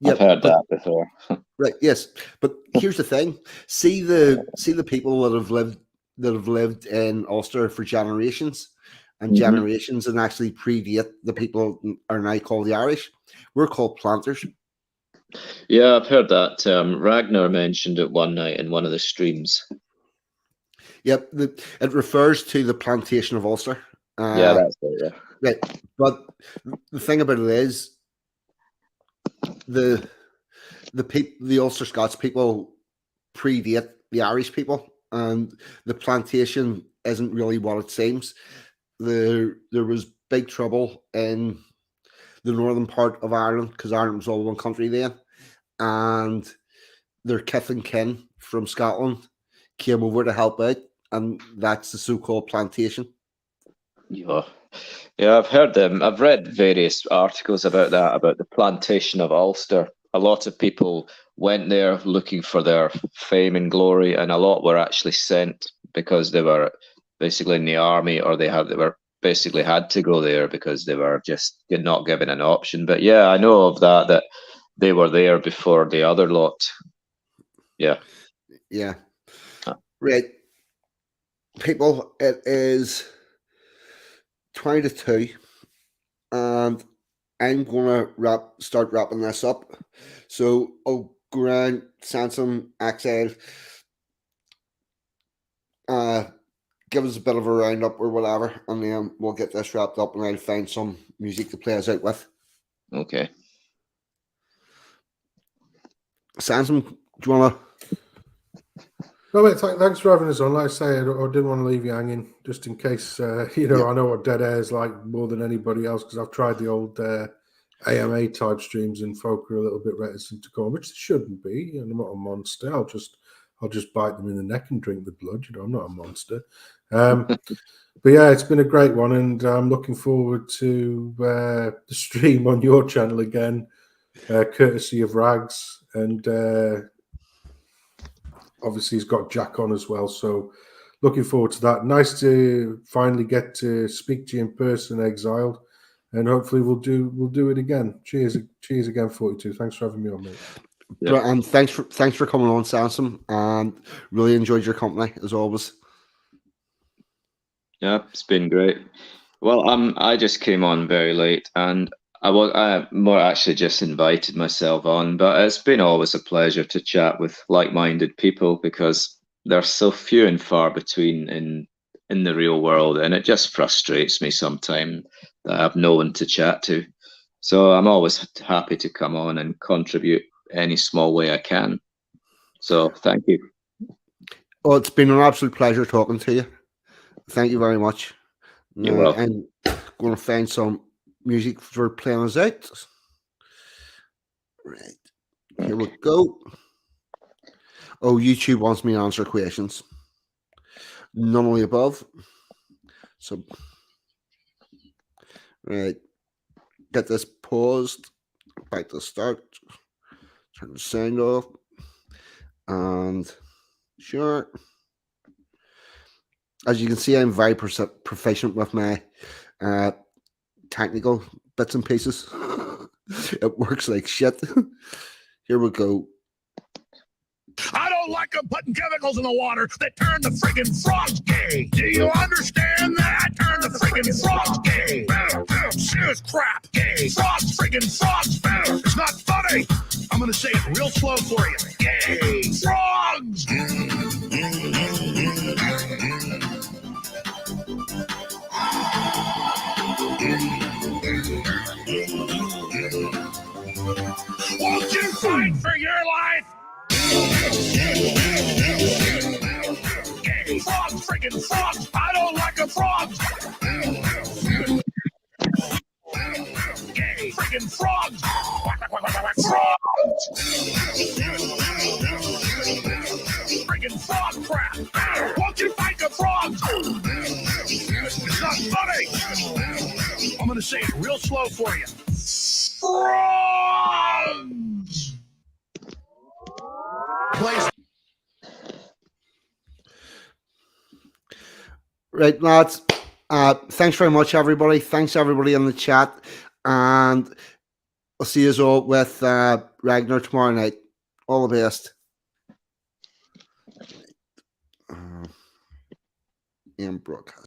yeah, I've heard but that before. right, yes. But here's the thing. See the people that have lived in Ulster for generations and Mhm. generations and actually predate the people that are now called the Irish. We're called planters. Yeah, I've heard that. Ragnar mentioned it one night in one of the streams. Yep, it refers to the plantation of Ulster. Yeah, that's it. Yeah. Right, but the thing about it is the Ulster Scots people predate the Irish people, and the plantation isn't really what it seems. There was big trouble in the northern part of Ireland because Ireland was all one country then, and their kith and kin from Scotland came over to help out, and that's the so-called plantation. Yeah. Yeah, I've heard them. I've read various articles about that, about the plantation of Ulster. A lot of people went there looking for their fame and glory, and a lot were actually sent because they were basically in the army, or they were basically had to go there because they were just not given an option. But yeah, I know of that they were there before the other lot. Yeah. Yeah. Right. People, it is 20 to 2, and I'm gonna start wrapping this up. So I'll go around, Sansom, Axel, give us a bit of a roundup or whatever, and then we'll get this wrapped up, and I'll find some music to play us out with. Okay. Sansom, do you wanna? No, mate, thanks for having us on. Like I say, I didn't want to leave you hanging, just in case, you know, Yeah. I know what Dead Air is like more than anybody else, because I've tried the old AMA type streams and folk are a little bit reticent to go on, which they shouldn't be. And I'm not a monster. I'll just bite them in the neck and drink the blood. You know, I'm not a monster. But yeah, it's been a great one, and I'm looking forward to the stream on your channel again, courtesy of Rags, and obviously he's got Jack on as well. So looking forward to that. Nice to finally get to speak to you in person, Exiled, and hopefully we'll do it again. Cheers again, 42. Thanks for having me on, mate. Yeah. And thanks for coming on, Sansom. And really enjoyed your company as always. Yeah, it's been great. Well, I just came on very late, and I more actually just invited myself on, but it's been always a pleasure to chat with like-minded people because they're so few and far between in the real world, and it just frustrates me sometimes that I have no one to chat to. So I'm always happy to come on and contribute any small way I can. So thank you. Well, it's been an absolute pleasure talking to you. Thank you very much. You're welcome. I'm going to find some music for playing us out. Right. Here we go. Oh, YouTube wants me to answer questions. None of the above. So, right. Get this paused. Back to start. Turn the sound off. And sure. As you can see, I'm very proficient with my technical bits and pieces. It works like shit. Here we go. I don't like them putting chemicals in the water that turn the friggin' frogs gay. Do you understand that? Turn the friggin' frogs gay. Serious crap. Gay. Frogs, friggin' frogs. It's not funny. I'm gonna say it real slow for you. Gay. Frogs. Won't you fight for your life? Gay frogs, friggin' frogs. I don't like a frog. Gay friggin' frogs. Frogs. Friggin' Won't you fight the frogs? It's not funny. I'm gonna say it real slow for you. Frogs. Place. Right, lads. Thanks very much, everybody. Thanks, everybody in the chat. And I'll see you all with Ragnar tomorrow night. All the best. And broadcast.